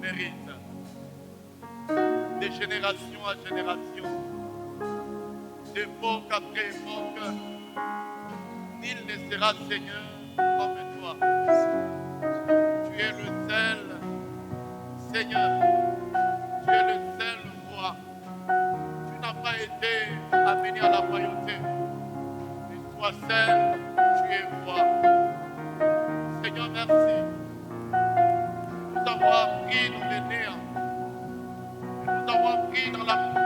mérite. De génération à génération, d'époque après époque, nul ne sera Seigneur comme toi. Tu es le seul Seigneur. Tu es le seul roi. Tu n'as pas été amené à la royauté. Mais toi seul, tu es roi. Seigneur, merci. Nous avons pris dans les néants. Nous avons pris dans l'amour.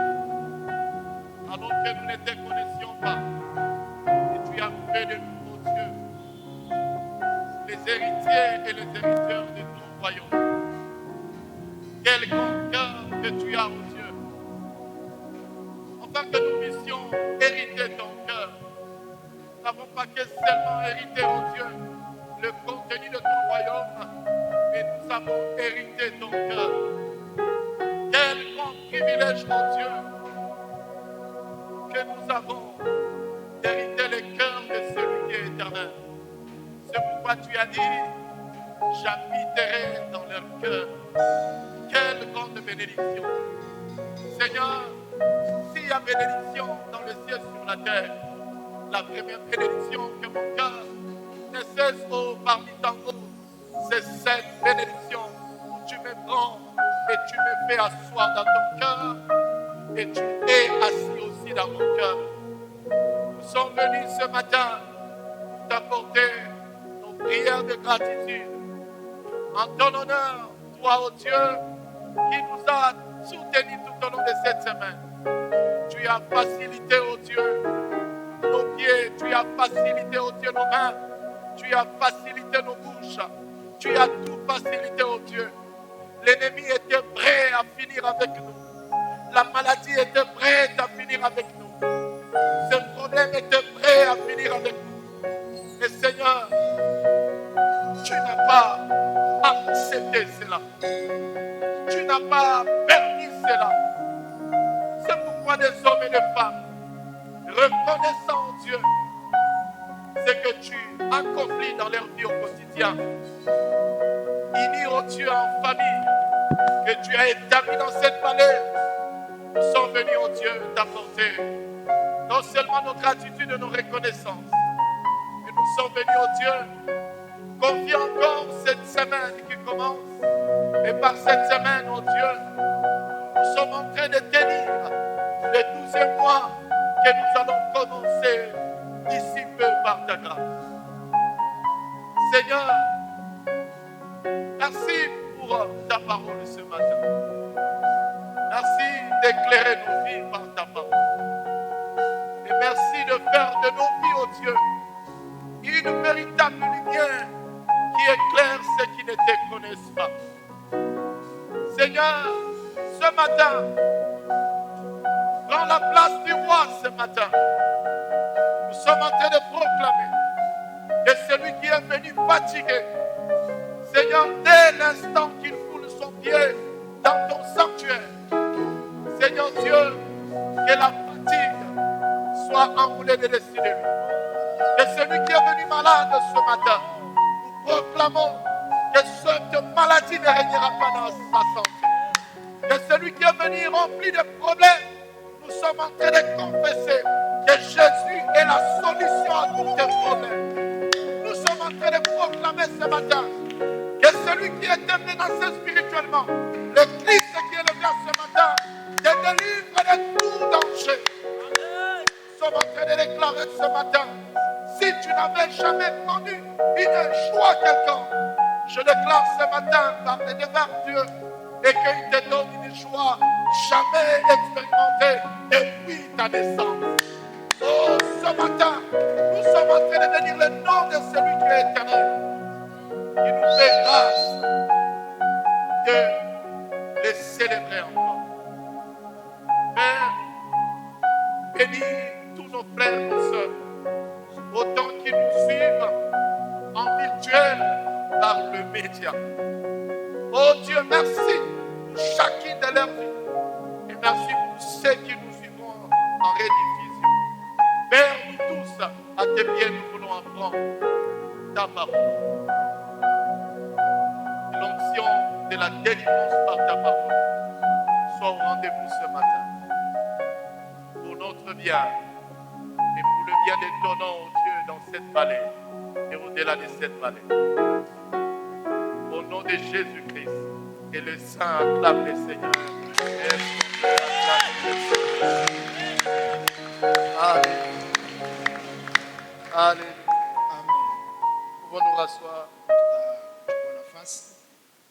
Alors que nous ne te connaissions pas. Et tu as fait de nous, oh Dieu, les héritiers et les hériteurs de ton royaume. Quel grand cœur que tu as, oh Dieu. Afin que nous puissions hériter ton cœur. Nous n'avons pas que seulement hérité, oh Dieu, le contenu de ton royaume, mais nous avons hérité ton cœur. Quel grand privilège, oh Dieu, que nous avons d'hériter le cœur de celui qui est éternel. C'est pourquoi tu as dit, j'habiterai dans leur cœur. Quelle grande bénédiction. Seigneur, s'il y a bénédiction dans le ciel sur la terre, la première bénédiction que mon cœur ne cesse parmi tant d'autres, c'est cette bénédiction où tu me prends et tu me fais asseoir dans ton cœur et tu es assis aussi dans mon cœur. Nous sommes venus ce matin pour t'apporter nos prières de gratitude en ton honneur, toi, ô Dieu, qui nous a soutenus tout au long de cette semaine. Tu as facilité, ô Dieu, nos pieds, tu as facilité, ô Dieu, nos mains, tu as facilité nos bouches, tu as tout facilité, ô Dieu. L'ennemi était prêt à finir avec nous. La maladie était prête à finir avec nous. Ce problème était prêt à finir avec nous. Mais Seigneur, tu n'as pas accepté cela. Tu n'as pas permis cela. C'est pourquoi des hommes et des femmes, reconnaissant Dieu ce que tu accomplis dans leur vie au quotidien, unis, oh Dieu, en famille, que tu as établi dans cette vallée, nous sommes venus, oh Dieu, t'apporter non seulement nos gratitudes et nos reconnaissances, mais nous sommes venus, oh Dieu, confier encore cette semaine qui commence. Et par cette semaine, oh Dieu, nous sommes en train de tenir le 12e mois que nous allons commencer d'ici peu par ta grâce. Seigneur, merci pour ta parole ce matin. Merci d'éclairer nos vies par ta parole. Et merci de faire de nos vies, oh Dieu, une véritable lumière qui éclaire ceux qui ne te connaissent pas. Seigneur, ce matin, prends la place du roi ce matin. Nous sommes en train de proclamer que celui qui est venu fatigué, Seigneur, dès l'instant qu'il foule son pied dans ton sanctuaire, Seigneur Dieu, que la fatigue soit enroulée de dessus de lui. Que celui qui est venu malade ce matin, nous proclamons que cette maladie ne régnera pas dans sa santé. Que celui qui est venu rempli de problèmes, nous sommes en train de confesser que Jésus est la solution à tous tes problèmes. Nous sommes en train de proclamer ce matin que celui qui est menacé spirituellement, le Christ qui est levé ce matin, te délivre de tout danger. Nous sommes en train de déclarer ce matin, si tu n'avais jamais connu une joie quelconque, je déclare ce matin par les devant Dieu et qu'il te donne une joie jamais expérimentée depuis ta naissance. Oh, ce matin, nous sommes en train de bénir le nom de celui qui est éternel, qui nous fait grâce de les célébrer encore. Père, bénis tous nos frères et nos sœurs, autant qu'ils nous suivent en virtuel par le média. Oh Dieu, merci pour chacune de leurs vies. Et merci pour ceux qui nous suivront en rediffusion. Père, nous tous, à tes pieds, nous voulons apprendre ta parole. L'onction de la la délivrance par ta parole soit au rendez-vous ce matin. Pour notre bien et pour le bien de ton nom, oh Dieu, dans cette vallée et au-delà de cette vallée. Au nom de Jésus-Christ, et le Saint acclame le Seigneur. Alléluia. Alléluia. Amen. Pouvons-nous rasseoir. Tutachukua nafasi.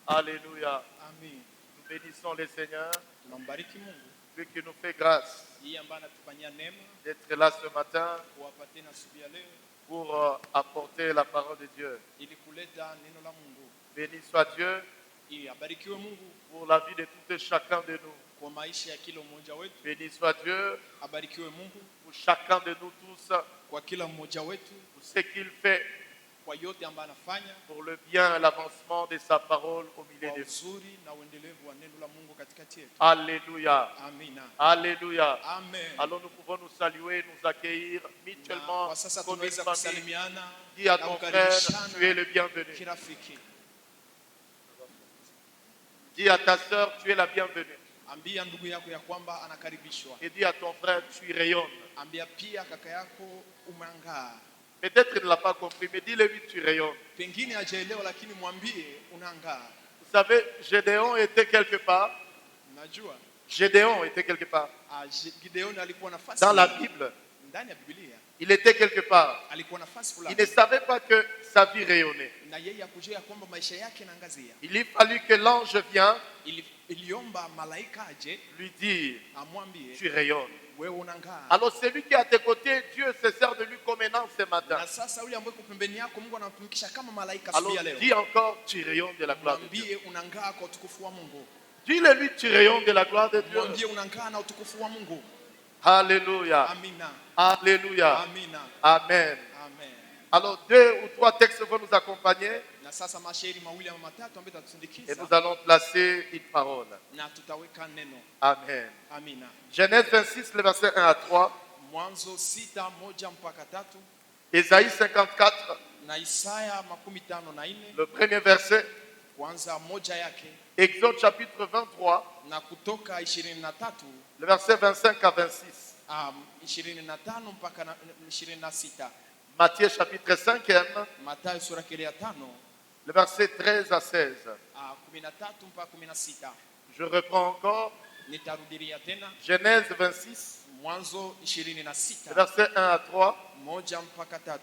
Alléluia. Amen. Nous bénissons le Seigneur, Tunambariki Mungu lui qui nous fait grâce yeye ambaye anatufanyia neema d'être là ce matin kuwapatia na asubuhi ya leo pour apporter la parole de Dieu. ili kuleta neno la Mungu. Béni soit Dieu Ili abarikiwe Mungu pour la vie de tout et chacun de nous. kwa maisha ya kila mmoja wetu. Béni soit Dieu Abarikiwe Mungu pour chacun de nous tous, kwa kila mmoja wetu, pour ce qu'il fait kwa yote ambayo anafanya pour le bien et l'avancement de sa parole au milieu kwa de nous. uzuri na uendelevu wa neno la Mungu katikati yetu. Alléluia. Amina. Alléluia. Amen. Alors nous pouvons nous saluer, nous accueillir Na mutuellement kwa sasa comme une tunaweza famille. kusalimiana Dis à na ton frère, kukaribishana tu es le bienvenu. kirafiki. Dis à ta sœur, tu es la bienvenue. Ambia ndugu yako ya kwamba anakaribishwa. Et dis à ton frère, tu rayonnes. Ambia pia kaka yako umeangaa. Peut-être qu'il ne l'a pas compris, mais dis-le-lui, tu rayonnes. Pengine hajaelewa lakini mwambie unaangaa. Vous savez, Gédéon était quelque part. Najua Gédéon était quelque part. Gideoni alikuwa nafasi Dans la Bible, ndani ya Biblia il était quelque part. alikuwa nafasi Il fulani ne savait pas que sa vie rayonnait. na yeye akujua ya kwamba maisha yake yanaangazia. Il fallut que l'ange vienne Iliomba malaika aje lui dire, amwambie tu rayonnes. wewe unangaa. Alors celui qui est à tes côtés, Dieu se sert de lui comme un ange ce matin. Na sasa yule ambaye uko pembeni yako Mungu anamtumikisha kama malaika Alors siku ya leo. dis encore, tu rayonnes de la gloire de Dieu. Mwambie unangaa kwa utukufu wa Mungu. Dis-le lui, tu rayonnes de la gloire de Dieu. Mwambie unangaa na utukufu wa Mungu. Alléluia. Amina. Alléluia. Amina. Amen. Amen. Alors 2 ou 3 textes vont nous accompagner Na sasa mashairi mawili ama matatu ambayo et tatusindikiza nous allons placer une parole. na tutaweka neno. Amen. Amina. Genèse 26, le verset 1 à 3. Mwanzo 6:1 mpaka 3 Ésaïe 54, na Isaya 54 le premier verset. kwanza moja yake Exode chapitre 23, na Kutoka 23 le verset 25 à 26. 25 mpaka 26. Matthieu chapitre 5, Mathayo sura ya 5 le verset 13 à 16. 13 mpaka 16. Je reprends encore. Nitarudilia tena Genèse 26, Mwanzo le 26 verset 1 à 3. moja mpaka 3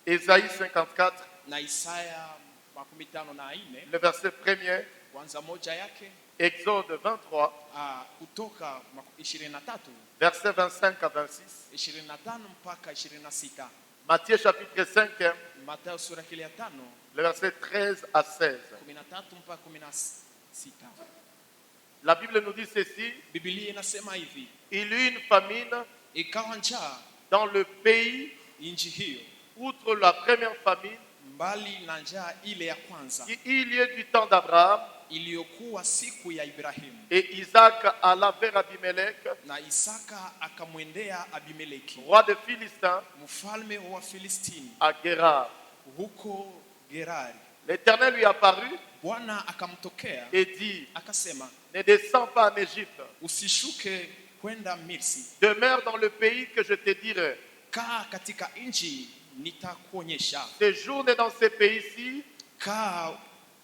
Ésaïe 54, na Isaya 54 le verset 1er. kwanza moja yake. Exode 23, Kutoka 23 verset 25 à 26. 25 mpaka 26. Matthieu chapitre 5, Mathayo sura ya 5 le verset 13 à 16. 13 mpaka 16. La Bible nous dit ceci. Biblia inasema hivi: Il y eut une famine ikawa njaa dans le pays, nchi hiyo, outre la première famine, mbali na njaa ile ya kwanza qui eut lieu du temps d'Abraham, iliyokuwa siku ya Ibrahimu. et Isaac alla vers Abimelech, Na Isaka akamwendea Abimeleki, roi de Philistins, mfalme wa Filistini, à Guérar. huko Gerari. L'Éternel lui apparut Bwana akamtokea et dit, akasema, ne descends pas en Égypte, usishuke kwenda Misri, demeure dans le pays que je te dirai. kaa katika nchi nitakuonyesha. Séjourne dans ce pays-ci, Kaa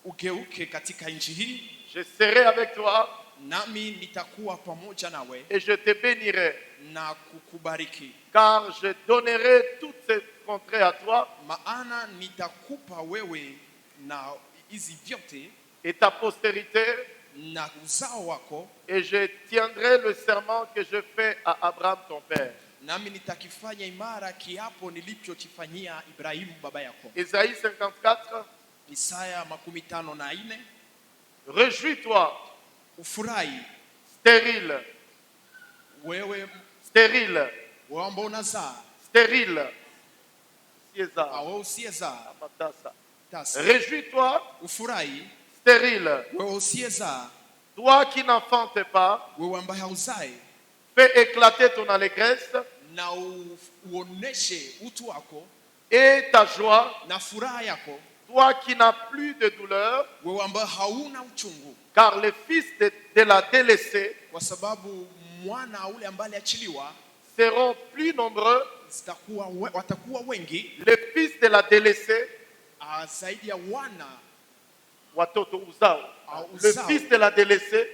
ugeuke katika nchi hii, je serai avec toi nami nitakuwa pamoja nawe et je te bénirai, na kukubariki, car je donnerai toutes ces contrées à toi maana nitakupa wewe na hizi vyote et ta postérité, na uzao wako, et je tiendrai le serment que je fais à Abraham ton père. nami nitakifanya imara kiapo nilichokifanyia Ibrahimu baba yako. Ésaïe 54, Isaya 54. réjouis-toi, Ufurahi stérile, wewe stérile, ambao unazaa, stérile. Sieza, au usiyezaa. amatasa. Tasa. Réjouis-toi, Ufurahi stérile, wewe usiyezaa, toi qui n'enfantes pas, wewe ambaye hauzai, fais éclater ton allégresse na uoneshe utu wako et ta joie, na furaha yako, toi qui n'as plus de douleur, wewe ambaye hauna uchungu, car les fils de la délaissée kwa sababu mwana ule ambaye aliachiliwa seront plus nombreux. watakuwa wengi. Les fils de la délaissée, Zaidi ya wana watoto uzao, le uzao. fils de la délaissée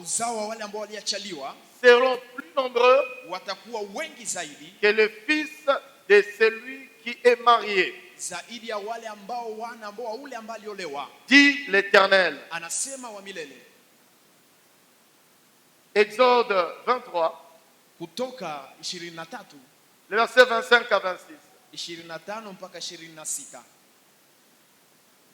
uzao wa wale ambao waliachaliwa seront plus nombreux watakuwa wengi zaidi que le fils de celui qui est marié, zaidi ya wale ambao wana ambao ule ambaye aliolewa, dit l'Éternel. anasema wa milele. Exode 23, Kutoka 23 le verset 25 à 26. 25 mpaka 26.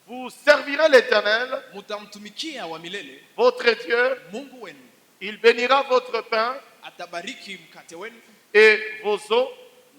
Vous servirez l'Éternel, Mutamtumikia wa milele votre Dieu. Mungu wenu, Il bénira votre pain atabariki mkate wenu et vos eaux,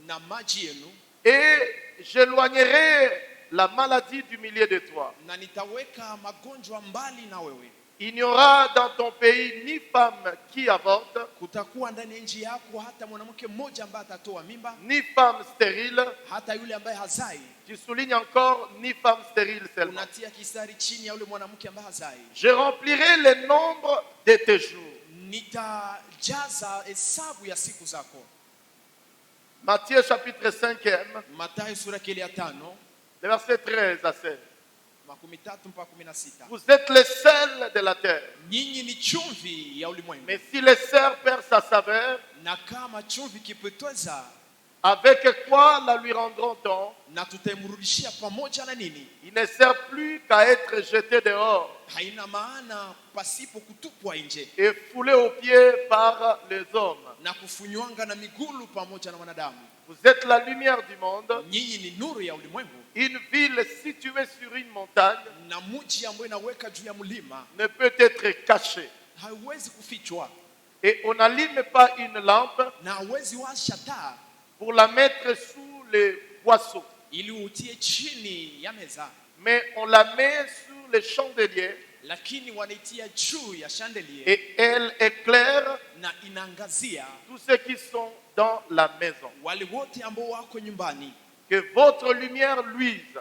na maji yenu, et j'éloignerai la maladie du milieu de toi. na nitaweka magonjwa mbali na wewe. Il n'y aura dans ton pays ni femme qui avorte, Kutakuwa ndani ya nchi yako hata mwanamke mmoja ambaye atatoa mimba, ni femme stérile. hata yule ambaye hazai. Tu soulignes encore ni femme stérile seulement. Unatia kisari chini ya yule mwanamke ambaye hazai. Je remplirai le nombre de tes jours. Nitajaza hesabu ya siku zako. Matthieu chapitre 5, Mathayo sura ya 5 le verset 13 à 16. 13 mpaka 16. Vous êtes le sel de la terre. Nyinyi ni chumvi ya ulimwengu. Mais si le sel perd sa saveur, Na kama chumvi kipoteza, avec quoi la lui rendront-on? na tutamrudishia pamoja na nini? Il ne sert plus qu'à être jeté dehors Haina maana pasipo kutupwa nje et foulé aux pieds par les hommes. na kufunywanga na migulu pamoja na wanadamu. Vous êtes la lumière du monde. Nyinyi ni nuru ya ulimwengu. Une ville située sur une montagne Na mji ambao inaweka juu ya mlima ne peut être cachée. haiwezi kufichwa, Et on n'allume pas une lampe na hawezi washa taa pour la mettre sous les boisseaux, ili utie chini ya meza, mais on la met sous les chandeliers lakini wanaitia juu ya chandelier, et elle éclaire na inaangazia tous ceux qui sont dans la maison. wale wote ambao wako nyumbani. Que votre lumière luise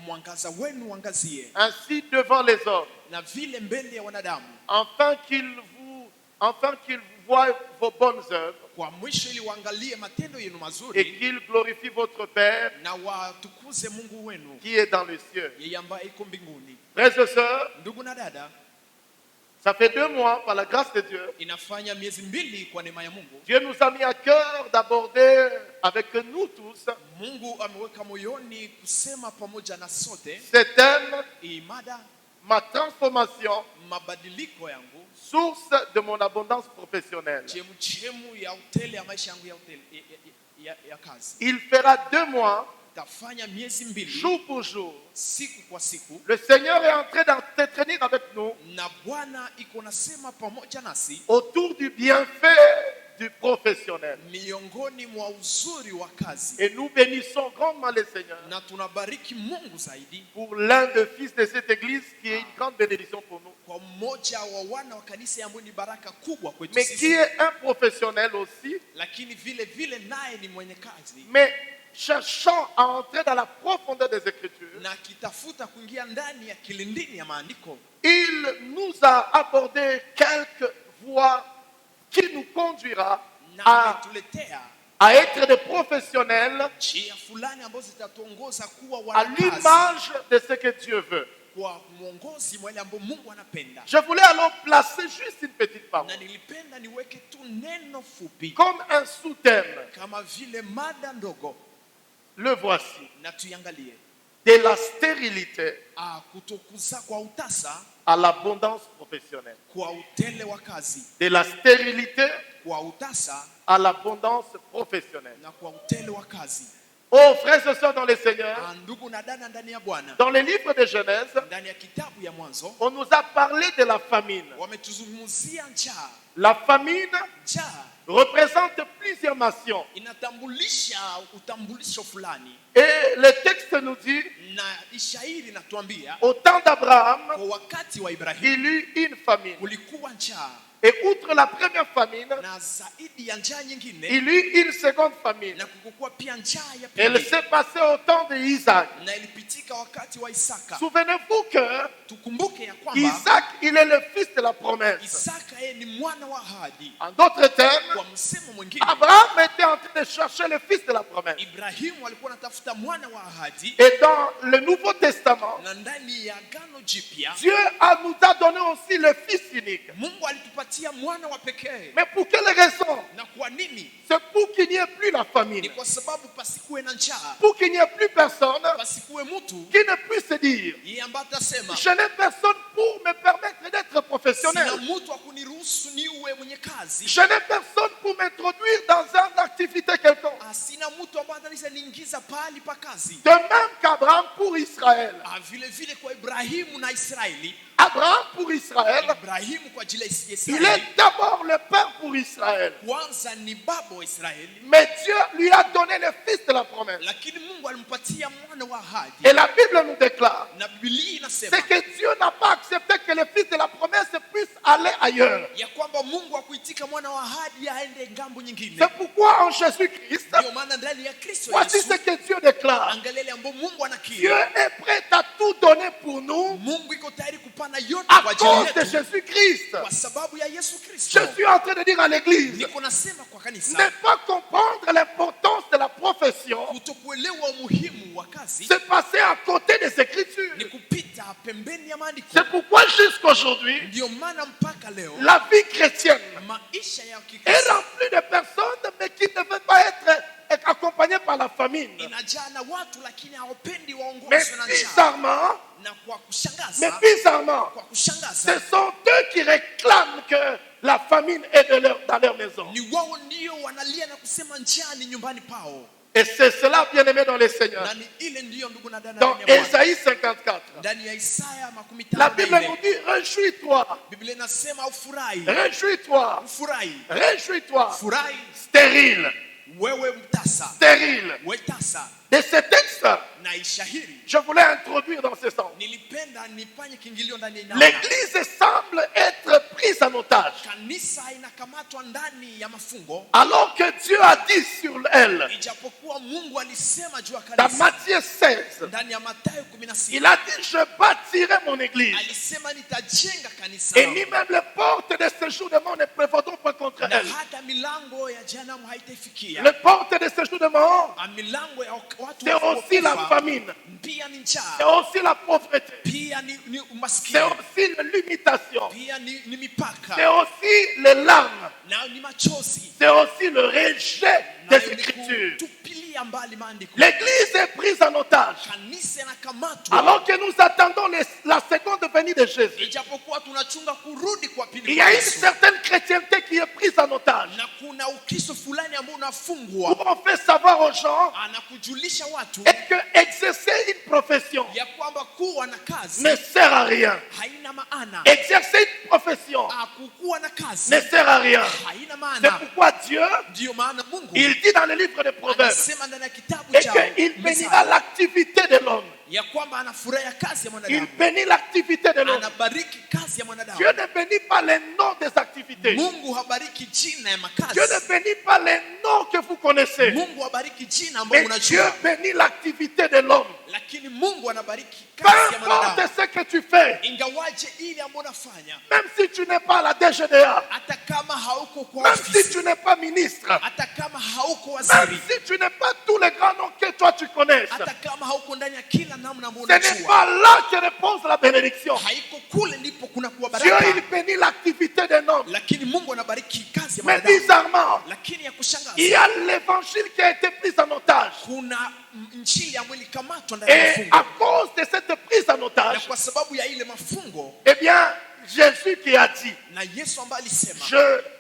Mwangaza wenu uangazie, ainsi devant les hommes, na vile mbele ya wanadamu, afin qu'ils vous voient vos bonnes œuvres kwa mwisho ili waangalie matendo yenu et mazuri, qu'ils glorifient votre Père na watukuze Mungu wenu qui est dans le ciel. yeye ambaye iko mbinguni. Frères et sœurs, Ndugu na dada, ça fait 2 mois, par la grâce de Dieu, inafanya miezi 2 kwa neema ya Mungu. Dieu nous a mis à cœur d'aborder avec nous tous Mungu ameweka moyoni kusema pamoja na sote ce thème, imada ma transformation, mabadiliko yangu, source de mon abondance professionnelle. chemu ya utele ya maisha yangu ya kazi. Il fera 2 mois, Tafanya miezi 2 jour pour jour. siku kwa siku, Le Seigneur est en train d'entretenir avec nous na Bwana iko nasema pamoja nasi autour du bienfait du professionnel. miongoni mwa uzuri wa kazi, Et nous bénissons grandement le Seigneur na tunabariki Mungu zaidi pour l'un des fils de cette église qui est une grande bénédiction pour nous, kwa mmoja wa wana wa kanisa ambao ni baraka kubwa kwetu mais qui sisi, est un professionnel aussi, lakini vile naye ni mwenye kazi mais cherchant à entrer dans la profondeur des Écritures. na kitafuta kuingia ndani ya kilindini ya maandiko. Il nous a abordé quelques voies qui nous conduira Na à ametuletea être des professionnels njia fulani ambazo zitatuongoza kuwa à wanakazi l'image de ce que Dieu veut. kwa mwongozi mwale ambao Mungu anapenda. Je voulais alors placer juste une petite Na parole, nilipenda niweke tu neno fupi comme un sous-thème. kama vile mada ndogo, Le voici. na tuiangalie De la stérilité kutokuza kwa utasa à l'abondance professionnelle. kwa utele wa kazi, De la stérilité kwa utasa à l'abondance professionnelle. na kwa utele wa kazi. Oh, frères et sœurs dans le Seigneur, Ndugu na dada ndani ya Bwana, dans le livre de Genèse, ndani ya kitabu ya Mwanzo on nous a parlé de la famine. wametuzungumzia njaa. La famine Njaa représente plusieurs nations. inatambulisha utambulisho fulani. Et le texte nous dit, na shairi natuambia au temps d'Abraham, kwa wakati wa Ibrahimu il eut une famine. kulikuwa njaa, Et outre la première famine, na zaidi ya njaa nyingine il eut une seconde famine. na kukuwa pia njaa ya Elle pili, s'est passée au temps d'Isaac. na ilipitika wakati wa Isaka. Souvenez-vous que Tukumbuke ya kwamba Isaac, il est le fils de la promesse. Isaka yeye ni mwana wa ahadi. En d'autres termes, Kwa msemo mwingine, Abraham était en train de chercher le fils de la promesse. Ibrahimu alikuwa anatafuta mwana wa ahadi, Et dans le Nouveau Testament, na ndani ya Agano Jipya Dieu nous a donné aussi le fils unique. Mungu alitupatia mwana wa pekee. Mais pour quelle raison? Na kwa nini? C'est pour qu'il n'y ait plus la famine. Ni kwa sababu pasikuwe na njaa, Pour qu'il n'y ait plus personne pasikuwe mtu qui ne puisse se dire, yeye ambaye atasema je n'ai personne pour me permettre d'être professionnel. sina mtu akuniruhusu niwe mwenye kazi, Je n'ai personne pour m'introduire dans une activité quelconque. sina mtu ambaye anaweza niingiza pahali pa kazi. De même qu'Abraham pour Israël. Vile vile kwa Ibrahimu na Israeli, Abraham pour Israël, Ibrahimu kwa ajili ya il Israeli est d'abord le père pour Israël. kwanza ni baba wa Israeli, Mais Dieu lui a donné le fils de la promesse. lakini Mungu alimpatia mwana wa ahadi. Et la Bible nous déclare, Na Biblia inasema c'est que Dieu n'a pas accepté que le fils de la promesse puisse aller ailleurs. ya kwamba Mungu hakuitika mwana wa ahadi aende ngambo nyingine. C'est pourquoi en Jésus-Christ, Ndio maana ndani ya Kristo voici Yesu, ce que Dieu déclare. angalia ile ambayo Mungu Dieu anakiri. est prêt à tout donner pour nous Mungu iko tayari kupana yote à kwa ajili cause de yetu Jésus-Christ. kwa sababu ya Yesu Kristo. Je suis en train de dire à l'église, Niko nasema kwa ne kanisa, pas comprendre l'importance de la profession, kutokuelewa umuhimu wa kazi c'est passer à côté des Écritures. ni kupita pembeni ya maandiko. C'est pourquoi jusqu'aujourd'hui, Ndio maana mpaka leo la vie chrétienne maisha ya est Kikristo remplie de personnes mais qui ne veulent pas être accompagnées par la famine. inajaa na watu lakini hawapendi Mais waongozwe na njaa. bizarrement, Na kwa mais kushangaza, bizarrement, kwa ce kushangaza sont eux qui réclament que la famine est dans leur maison. ni wao ndio wanalia na kusema njaa ni nyumbani pao, Et c'est cela, bien-aimé dans le Seigneur. na ni ile ndiyo ndugu na dada Dans ndani ya Bwana. Ésaïe 54, Ndani ya Isaya makumi la tano Bible na nous nne dit, réjouis-toi, Biblia inasema ufurahi, réjouis-toi, ufurahi, réjouis-toi, furahi stérile, wewe mtasa, stérile. we tasa. De ce texte, Na ishahiri je voulais introduire dans ce sens. nilipenda nifanye kiingilio ndani ya inaya. L'église semble être prise en otage, Kanisa inakamatwa ndani ya mafungo, alors que Dieu a dit sur elle, ijapokuwa Mungu alisema juu ya dans kanisa Matthieu 16, ndani ya Mathayo il 16, a dit, je bâtirai mon église, alisema nitajenga kanisa et langu, ni même les portes de ce jour de mort ne prévaudront pas contre na elle. hata milango ya jehanamu haitaifikia. Les portes de ce jour de mort, Milango ya watu c'est aussi la wakufa famine, pia ni c'est njaa, aussi la pauvreté, pia ni c'est umaskini, aussi l'imitation, pia ni c'est mipaka, aussi les larmes, na ni machozi, c'est aussi le rejet na des ni Écritures. kutupilia mbali maandiko. L'église est prise en otage, Kanisa inakamatwa, alors que nous attendons la seconde venue de Jésus. ijapokuwa tunachunga kurudi kwa Il pili y kwa a une Yesu. certaine chrétienté qui est prise en otage, Na kuna ukristo fulani ambao où unafungwa, on fait savoir aux gens anakujulisha watu que exercer une profession ya kwamba kuwa na kazi ne sert à rien. haina maana, Exercer une profession kukuwa na kazi ne sert à rien. haina C'est maana. pourquoi Dieu, Ndiyo maana Mungu il dit dans le livre des Proverbes, anasema ndani ya kitabu et cha qu'il bénira Mithali l'activité de l'homme. ya kwamba anafurahia kazi ya Il mwanadamu, bénit l'activité de l'homme. anabariki kazi ya mwanadamu. Dieu ne bénit pas les noms des activités. Mungu habariki jina ya Dieu ne makazi, bénit pas les noms que vous connaissez. Mungu habariki jina ambayo Mais Dieu unajua, bénit l'activité de l'homme. lakini Mungu anabariki Peu kazi ya importe mwanadamu, ce que tu fais, ingawaje ile ambayo unafanya, même si tu n'es pas à la DGDA, hata kama hauko kwa même si ofisi, tu n'es pas ministre, hata kama hauko même waziri, si tu n'es pas tous les grands noms que toi tu connais, hata kama hauko ndani ya kila namna ambayo ce n'est unajua, pas là que repose la bénédiction. haiko kule ndipo kuna kuwa Dieu, baraka, il bénit l'activité d'un homme. lakini Mungu anabariki kazi ya Mais mwanadamu. bizarrement, Lakini ya il kushangaza, y a l'évangile qui a été pris en otage. kuna injili ambayo ilikamatwa ndani ya Et mafungo, à cause de cette prise en na otage, kwa sababu ya ile mafungo, eh bien, Jésus qui a dit, na Yesu ambaye alisema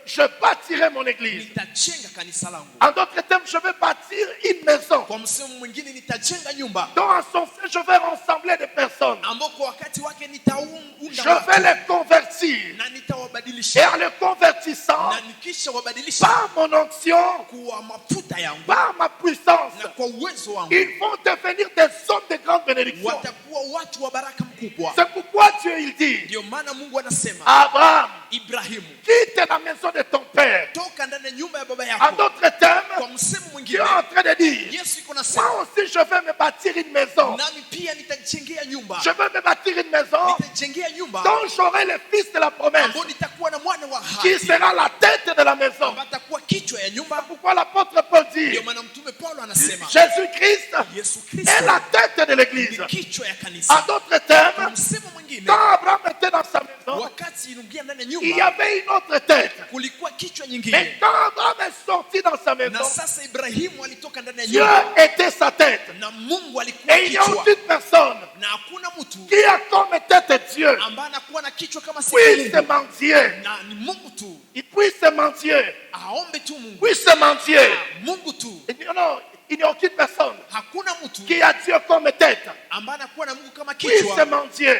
je bâtirai mon église. nitajenga kanisa langu, En d'autres termes, je vais bâtir une maison kwa msemo mwingine nitajenga nyumba dont en son sein je vais rassembler des personnes. ambao kwa wakati wake Je nitaunda vais watu les convertir na nitawabadilisha nikiwabadilisha en le convertissant na nikishawabadilisha par mon onction, kwa mafuta yangu par ma puissance, na kwa uwezo wangu, ils vont devenir des hommes de grande bénédiction. watakuwa watu wa baraka mkubwa. C'est pourquoi Dieu il dit, Ndio maana Mungu anasema, Abraham, Ibrahimu, quitte la maison de ton père. toka ndani ya nyumba ya baba En yako. d'autres termes, Kwa msemo Dieu mwingine, est en train de dire, Yesu iko moi nasema, aussi je vais me bâtir une maison. nami pia nitajengea nyumba. Je veux me bâtir une maison Nitajengea nyumba dont j'aurai le fils de la promesse ambao nitakuwa na mwana wa qui ahadi sera la tête de la maison. ambaye atakuwa kichwa ya nyumba. Pourquoi l'apôtre Paul dit, Ndio maana mtume Paulo anasema, Jésus-Christ Yesu est Kristo la tête de l'église. ni kichwa ya En kanisa. d'autres Kwa termes, msemo mwingine, quand Abraham était dans sa maison, wakati inuingia ndani ya il y nyumba avait une autre tête. kulikuwa kichwa Mais nyingine, quand Abraham est sorti dans sa na maison, sasa Ibrahimu alitoka ndani ya Dieu nyumba était sa tête. na Mungu alikuwa Et il n'y a kichwa, aucune personne na hakuna mtu qui a comme tête Dieu. ambaye anakuwa na kichwa kama si Puisse Mungu, mendier. na ni Mungu tu. Il puisse mendier. Aombe tu Mungu, Puisse mendier. Mungu tu. Non, il n'y a aucune personne Hakuna mtu qui a Dieu comme tête. ambaye anakuwa na Mungu kama Puisse kichwa, mendier.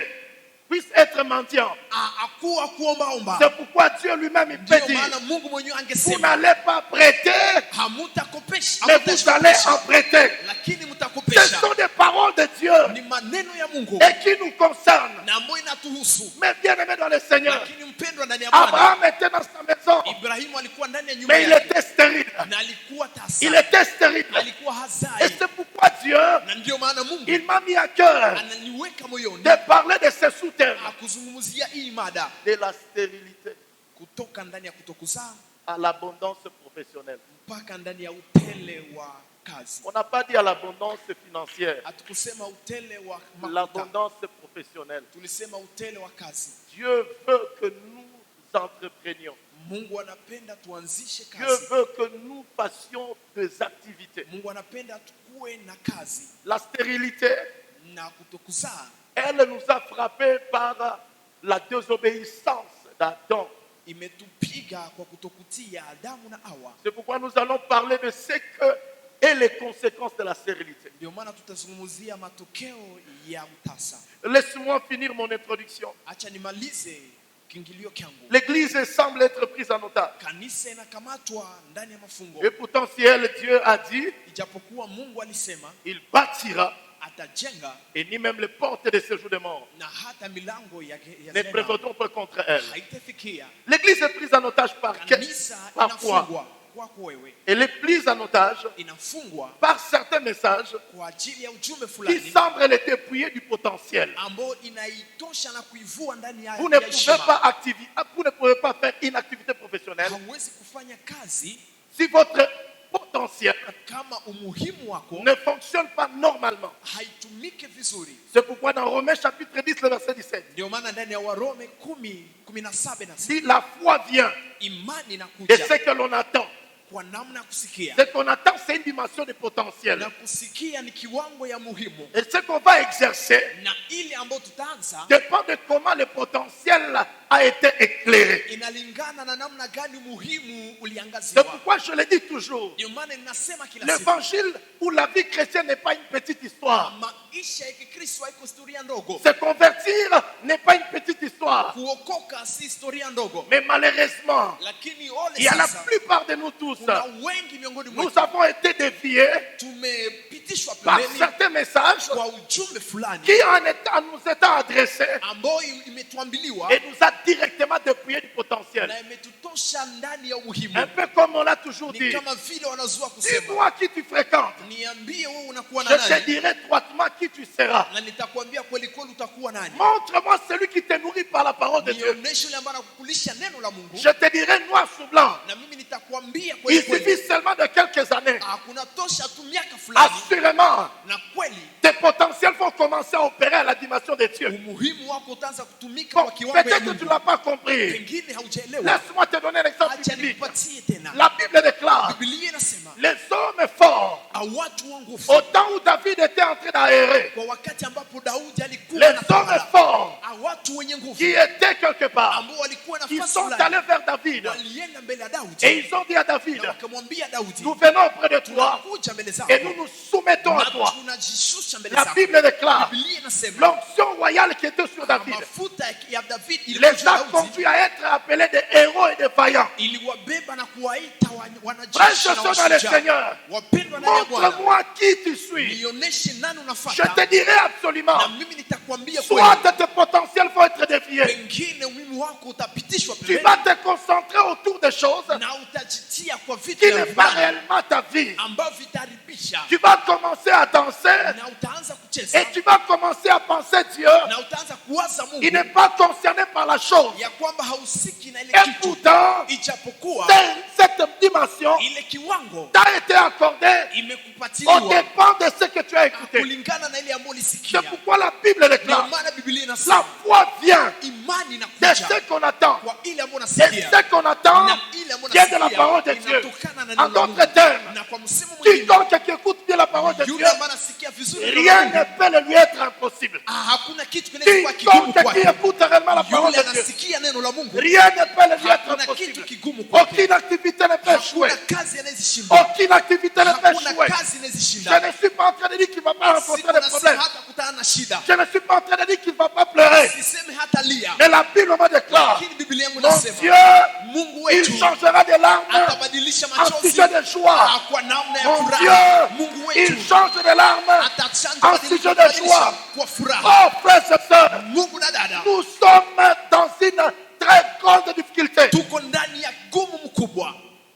Puisse être mendiant. akuwa kuombaomba. C'est pourquoi Dieu lui-même il peut Ndio dire, maana Mungu mwenyewe vous angesema, n'allez pas prêter, hamutakopesha, mais vous allez en prêter. lakini Ce mtakopesha. sont des paroles de Dieu Ni maneno ya Mungu et qui nous concernent. na ambayo inatuhusu. Mais bien aimé dans le Seigneur, Lakini mpendwa ndani ya Bwana, Abraham était dans sa maison, Ibrahimu alikuwa ndani ya nyumba mais il yake était stérile. na alikuwa tasa, Il était stérile. alikuwa Et hazai, c'est pourquoi Dieu, na ndio maana Mungu il m'a mis à cœur ananiweka moyoni de parler de ce souterrain, akuzungumzia hii mada, de la stérilité kutoka ndani ya kutokuzaa à l'abondance professionnelle. mpaka ndani ya utele wa kazi. On n'a pas dit à l'abondance financière, Hatukusema utele wa makuta, l'abondance professionnelle. tulisema utele wa kazi. Dieu veut que nous entreprenions. Mungu anapenda tuanzishe Dieu kazi. veut que nous fassions des activités. Mungu anapenda tukue na kazi, La stérilité, na kutokuzaa elle nous a frappés par la désobéissance d'Adam. imetupiga kwa kutokutia Adamu na Hawa. C'est pourquoi nous allons parler de ce que et les conséquences de la stérilité. Ndio maana tutazungumzia matokeo ya utasa. Laisse-moi finir mon introduction. Acha nimalize kiingilio kyangu. L'Église semble être prise en otage. Kanisa inakamatwa ndani ya mafungo, Et pourtant, si elle, Dieu a dit, ijapokuwa Mungu alisema il bâtira, atajenga, et ni même les portes de séjour des morts na hata milango ya ne zema prévaudront pas contre elle. haitafikia. L'Église est prise en otage par Kanisa Parfois. inafungwa kwako wewe, Elle est prise en otage inafungwa par certains messages kwa ajili ya ujumbe qui fulani semblent les dépouiller du potentiel. ambao inaitosha na kuivua ndani ya Vous ne ya pouvez heshima. pas vous ne pouvez pas faire une activité professionnelle Hauwezi kufanya kazi si votre potentiel kama umuhimu wako ne fonctionne pas normalement. haitumike vizuri. C'est pourquoi dans Romains chapitre 10, le verset 17, Ndio maana ndani ya Warome 10:17 na si la foi vient imani de inakuja ce que l'on attend, kwa namna ya kusikia, ce qu'on attend, c'est une dimension de potentiel. na kusikia ni kiwango ya muhimu, Et ce qu'on va exercer na ile ambayo tutaanza dépend de comment le potentiel a été éclairé. inalingana na namna gani muhimu C'est uliangaziwa. pourquoi je le dis toujours, Ndio maana ninasema kila siku, l'évangile ou la vie chrétienne n'est pas une petite histoire. maisha ya Kikristo haiko historia ndogo. Se convertir n'est pas une petite histoire. Kuokoka si historia ndogo, Mais malheureusement, lakini ole il y a la sasa, plupart de nous tous, kuna wengi miongoni nous mwetu avons été déviés tumepitishwa par pembeni certains messages kwa ujumbe fulani qui en nous étant adressés ambao imetuambiliwa et nous a directement dépouillés du potentiel. na imetutosha ndani ya Un umuhimu. peu comme on l'a toujours Ni dit. kama vile wanazua kusema, Dis-moi qui tu fréquentes. niambie wewe unakuwa na Je te nani, dirai droitement qui tu seras. na nitakwambia kweli kweli utakuwa nani. Montre-moi celui qui te nourrit par la parole de Dieu. Nionyeshe yule ambaye anakukulisha neno la Mungu, Je te dirai noir sur blanc. na mimi nitakwambia Il kweli suffit kweli. seulement de quelques années. Hakuna tosha tu miaka fulani, Assurément, na kweli tes potentiels vont commencer à opérer à la dimension de Dieu. umuhimu wako utaanza kutumika Bon, kwa kiwango ya peut-être que tu Mungu. ne l'as pas compris. Pengine haujaelewa, Laisse-moi te donner un exemple acha biblique. nikupatie tena. La Bible déclare, Biblia inasema les hommes forts, watu wa nguvu, au temps où David était en train d'aérer, kwa wakati ambapo Daudi alikuwa les anatawala, hommes forts watu wenye nguvu qui étaient quelque part, ambao walikuwa kuwe Ils nafasi sont fulani, allés vers David walienda mbele ya et Daudi ils ont dit à David, na wakamwambia Daudi, nous venons auprès de toi tunakuja mbele zako et nous nous soumettons à na toi. tunajishusha mbele La zako. Bible déclare Biblia inasema l'onction royale qui était sur David mafuta ya David ilikuwa les juu ya a Daudi, conduits à être appelés des héros et des vaillants. iliwabeba na kuwaita wanajeshi Frères na et sœurs dans le washujaa. Seigneur, Wapendwa ndani ya Bwana, montre-moi qui tu suis. nionyeshe nani Je unafuata, te dirai absolument. na mimi nitakwambia Soit kweli. tes potentiels vont être déviés. Pengine umimi wako utapitishwa Tu pembeni vas te concentrer autour des choses na utajitia kwa vitu qui vya n'est pas Bwana réellement ta vie. ambavyo vitaribisha, Tu vas commencer à danser na utaanza kucheza et tu vas commencer à penser Dieu. na utaanza kuwaza Mungu Il n'est pas concerné par la chose. ya kwamba hausiki na ile Et kitu, pourtant, ijapokuwa cette dimension ile kiwango t'a été accordée au imekupatiliwa dépend de ce que tu as écouté. kulingana na ile ambayo ulisikia. C'est pourquoi la Bible Ndio déclare maana Biblia la inasema foi vient imani de inakuja ce qu'on attend. kwa ile ambayo Et unasikia, ce qu'on attend na ile ambayo vient de la unasikia parole de Dieu. inatokana na neno En la d'autres Mungu. termes, Na kwa msimu mwingine, quiconque qui écoute bien la parole de Dieu, yule ambaye anasikia vizuri neno la rien Mungu, ne peut lui être impossible. hakuna kitu kinaweza kuwa kigumu Quiconque qui kwake. écoute réellement la parole Yule de Dieu, anasikia neno la Mungu, rien ne peut lui être hakuna kitu impossible. kigumu kwake. Aucune activité ne peut échouer. Hakuna kazi anayezishinda, Aucune activité ne peut hakuna échouer. kazi Je anayezishinda. ne suis pas en train de dire qu'il ne va pas rencontrer Siku des nasema problèmes. hata kutana na shida, Je ne suis pas en train de dire qu'il ne va pas pleurer. sisemi hata lia, Mais la Bible me déclare, lakini Biblia yangu mon nasema Dieu, Mungu il wetu changera des larmes atabadilisha en machozi sujet de joie. kwa namna ya Mon furaha. Dieu, Mungu wetu il change des larmes en sujet de joie. kwa furaha. Oh, frères et sœurs, Mungu na dada, nous sommes dans une très grande difficulté. tuko ndani ya gumu mkubwa.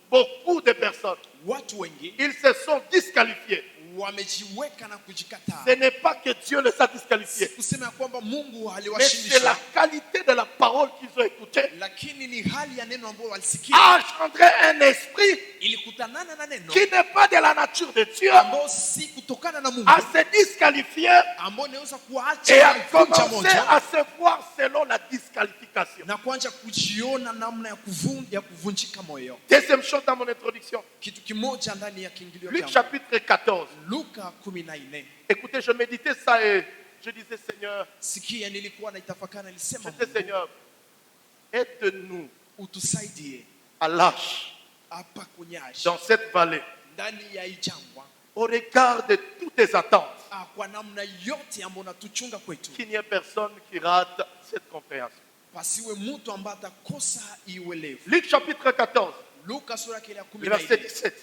Beaucoup de personnes, Watu wengi ils se sont disqualifiés. wamejiweka na kujikataa. Ce n'est pas que Dieu les a disqualifiés, Kusema ya kwamba Mungu mais c'est aliwashindisha, la qualité de la parole qu'ils ont écoutée lakini ni hali ya neno ambayo walisikia a engendré un esprit ilikutanana na neno qui n'est pas de la nature de Dieu ambayo si kutokana na Mungu, à se disqualifier ambayo inaweza et kuacha à kuvunja commencer moja à se voir selon la disqualification. na kuanza kujiona namna ya kuvunjika moyo. Deuxième chose dans mon introduction, Kitu kimoja ndani ya kiingilio Luc changu, chapitre 14. Luka 14. Écoutez, je méditais ça et je disais, Seigneur, Sikia, nilikuwa naitafakari, je nilisema disais, Seigneur, aide-nous utusaidie à lâche hapa kunyashi dans cette vallée ndani ya hii jangwa, au regard de toutes tes attentes, kwa namna yote ambayo unatuchunga kwetu, qu'il n'y ait personne qui rate cette compréhension. pasiwe mtu ambaye atakosa iuelevu. Luc chapitre 14, Luka sura ya le verset 14 17.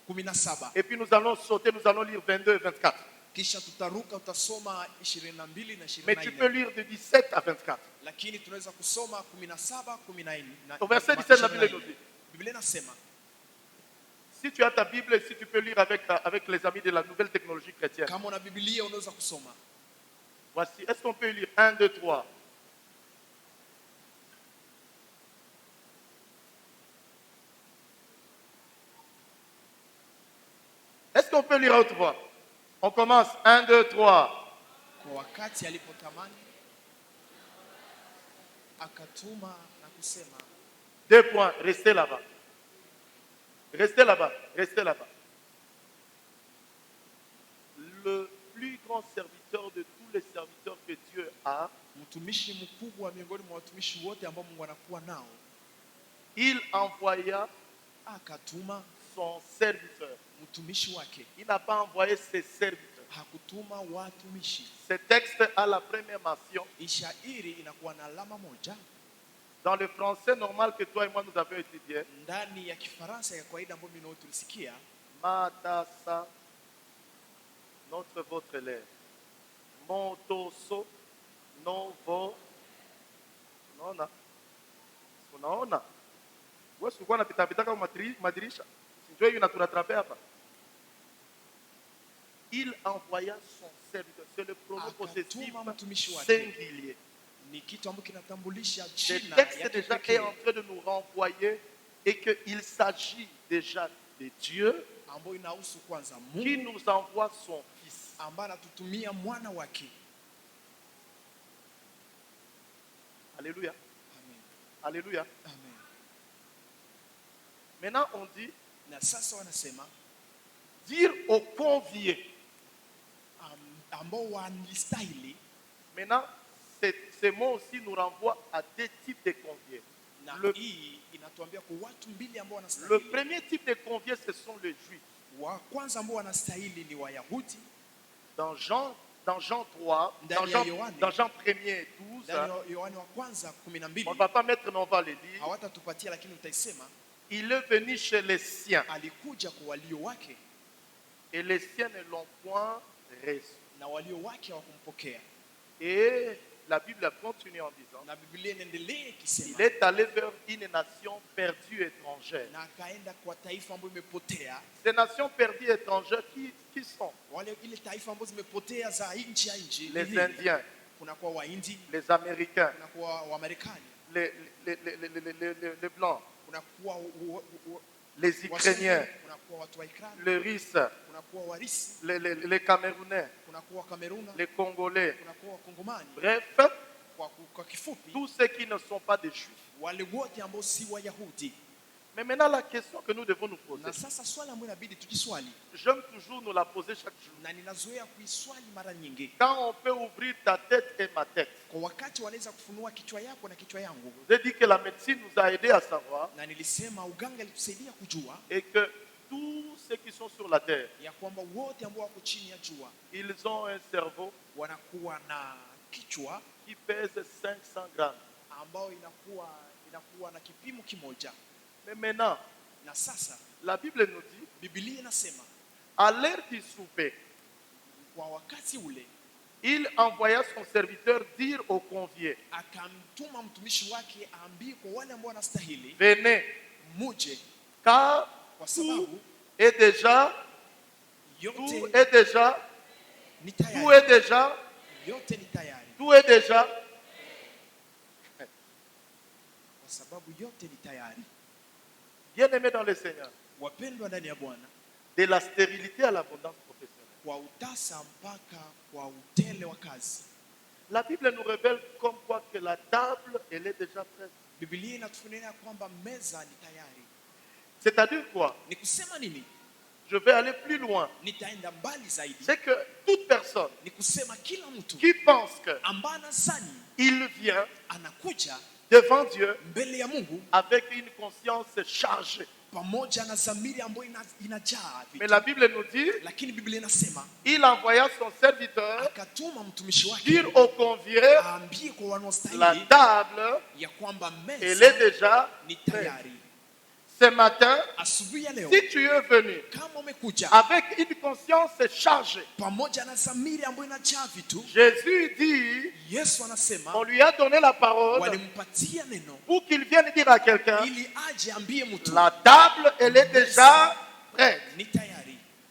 17. Et puis nous allons sauter, nous allons lire 22 et 24. Kisha tutaruka, utasoma 22 na Mais tu 24, peux lire de 17 à 24. lakini tunaweza kusoma 17, 14 Au verset 17, la Bible nous dit, Biblia inasema, si tu as ta Bible et si tu peux lire avec les amis de la nouvelle technologie chrétienne. kama una Biblia unaweza kusoma. Voici, est-ce qu'on peut lire 1, 2, 3? Est-ce qu'on peut lire à haute voix? On commence. 1, 2, 3. Kwa wakati alipotamani akatuma na kusema, 2 points. Restez là-bas. Restez là-bas. Restez là-bas. Le plus grand serviteur de tous les serviteurs que Dieu a, mtumishi mkubwa miongoni mwa watumishi wote ambao Mungu anakuwa nao, il envoya akatuma son serviteur. mtumishi wake, Il n'a pas envoyé ses serviteurs. hakutuma watumishi. Ce texte a la première mention Ishairi inakuwa na alama moja dans le français normal que toi et moi nous avions étudié. ndani ya Kifaransa ya kawaida ambayo mimi na wewe tulisikia, Matasa, notre votre lèvre. Montoso, novo. Unaona? Unaona? Wewe sikuwa unapita kama madirisha. Sijui inaturatrape hapa. Il envoya son serviteur. C'est le pronom possessif singulier. ni kitu ambacho kinatambulisha Le jina texte ya déjà kipekee est en train de nous renvoyer et qu'il s'agit déjà de Dieu ambayo inahusu kwanza qui Mungu nous envoie son Fils. ambaye anatutumia mwana wake. Alléluia. Amen. Alléluia. Amen. Maintenant on dit Na sasa wanasema dire aux conviés. ambao wanastahili. Maintenant, ces mots aussi nous renvoient à deux types de conviés. Na Le- hii inatuambia kwa watu mbili ambao Le wanastahili. premier type de conviés, ce sont les Juifs. Wa kwanza ambao wanastahili ni Wayahudi. Dans Jean 3, Ndani ya Yohane. dans Jean 1er 12, Ndani ya Yohane wa kwanza on ne 12 va pas mettre, mais on va le dire. hawatatupatia, lakini utaisema. Il est venu chez les siens, Alikuja kwa walio wake et les siens ne l'ont point reçu. na walio wake hawakumpokea. Et la Bible continue en disant, Na Biblia inaendelea il ikisema, est allé vers une nation perdue étrangère. na akaenda kwa taifa ambayo imepotea. Ces nations perdues étrangères, qui sont? Wale ile taifa ambazo zimepotea za nchi ya nchi. Les Indiens, Kuna kwa Wahindi, les Américains, kuna kwa Wamarekani, les Blancs, kuna kwa les Ukrainiens, kuna kwa watu wa Ukraine, les Russes, kuna kwa Warisi, les Camerounais, kuna kwa Kameruna, les Congolais. kuna kwa Wakongomani. Bref, Kwa kifupi, tous ceux qui ne sont pas des Juifs. wale wote ambao si Wayahudi. Mais maintenant, la question que nous devons nous poser, Na sasa swali ambayo inabidi tujiswali, j'aime toujours nous la poser chaque jour. na ninazoea kuiswali mara nyingi, Quand on peut ouvrir ta tête et ma tête, kwa wakati wanaweza kufunua kichwa yako na kichwa yangu, je vous ai dit que la médecine nous a aidés à savoir na nilisema uganga ilitusaidia kujua et que tous ceux qui sont sur la terre, ya kwamba wote ambao wako chini ya jua ils ont un cerveau wanakuwa na kichwa qui pèse 500 grammes. ambao inakuwa na kipimo kimoja. Mais maintenant, Na sasa la Bible nous dit, Biblia inasema à l'heure du souper, kwa wakati ule il envoya son serviteur dire aux conviés, akamtuma mtumishi wake aambie kwa wale ambao wanastahili, venez, muje, car kwa tout sababu est déjà, yote tout est déjà, ni tout tayari, est déjà, yote ni tayari, tout est déjà. kwa sababu yote ni tayari. Bien-aimés dans le Seigneur, Wapendwa ndani ya Bwana, de la stérilité à l'abondance professionnelle. kwa utasa mpaka kwa utele wa kazi. La Bible nous révèle comme quoi que la table, elle est déjà prête. Biblia inatufunulia kwamba meza ni tayari. C'est-à-dire quoi? Ni kusema nini? Je vais aller plus loin. Nitaenda mbali zaidi. C'est que toute personne Ni kusema kila mtu qui pense ambaye anazani qu'il vient anakuja devant Dieu mbele ya Mungu avec une conscience chargée. pamoja na dhamiri ambayo inajaa Mais vitu. la Bible nous dit, Lakini Biblia inasema il envoya son serviteur akatuma mtumishi wake dire aux conviés, aambie kwa la wanaostahili table, ya kwamba elle meza est déjà ni prête. tayari. Ce matin, Asubuhi ya leo si tu es venu kama umekuja avec une conscience chargée, pamoja na dhamiri ambayo inajaa vitu, Jésus dit, Yesu anasema on lui a donné la parole walimpatia neno pour qu'il vienne dire à quelqu'un, ili aje ambie mtu la table, elle est déjà prête. ni tayari.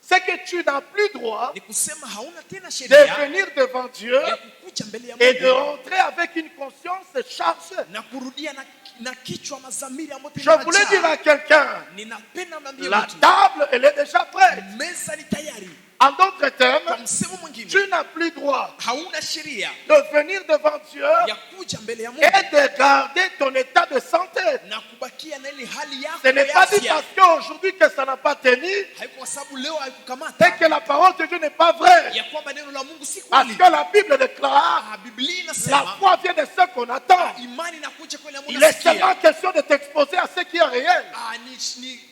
C'est que tu n'as plus droit Ni kusema hauna tena de sheria venir devant Dieu ya kukuja mbele ya et de Mungu rentrer avec une conscience chargée. na kurudia na kichwa mazamiri ambayo Je voulais dire à quelqu'un, ninapenda mwambie la mtu table, elle est déjà prête. meza ni tayari. En d'autres termes, Kwa msemo mwingine tu n'as plus droit hauna sheria de venir devant Dieu ya kuja mbele ya Mungu et de garder ton état de santé. na kubakia na ile hali yako Ce n'est ya pas dit afya. parce qu'aujourd'hui que ça n'a pas tenu Haiko kwa sababu leo et haikukamata que la parole de Dieu n'est pas vraie. ya kwamba neno la Mungu si Parce kweli. que la Bible déclare, Biblia la inasema foi vient de ce qu'on attend. imani inakuja kwa ile ambayo Il est unasikia. seulement question de t'exposer à ce qui est réel.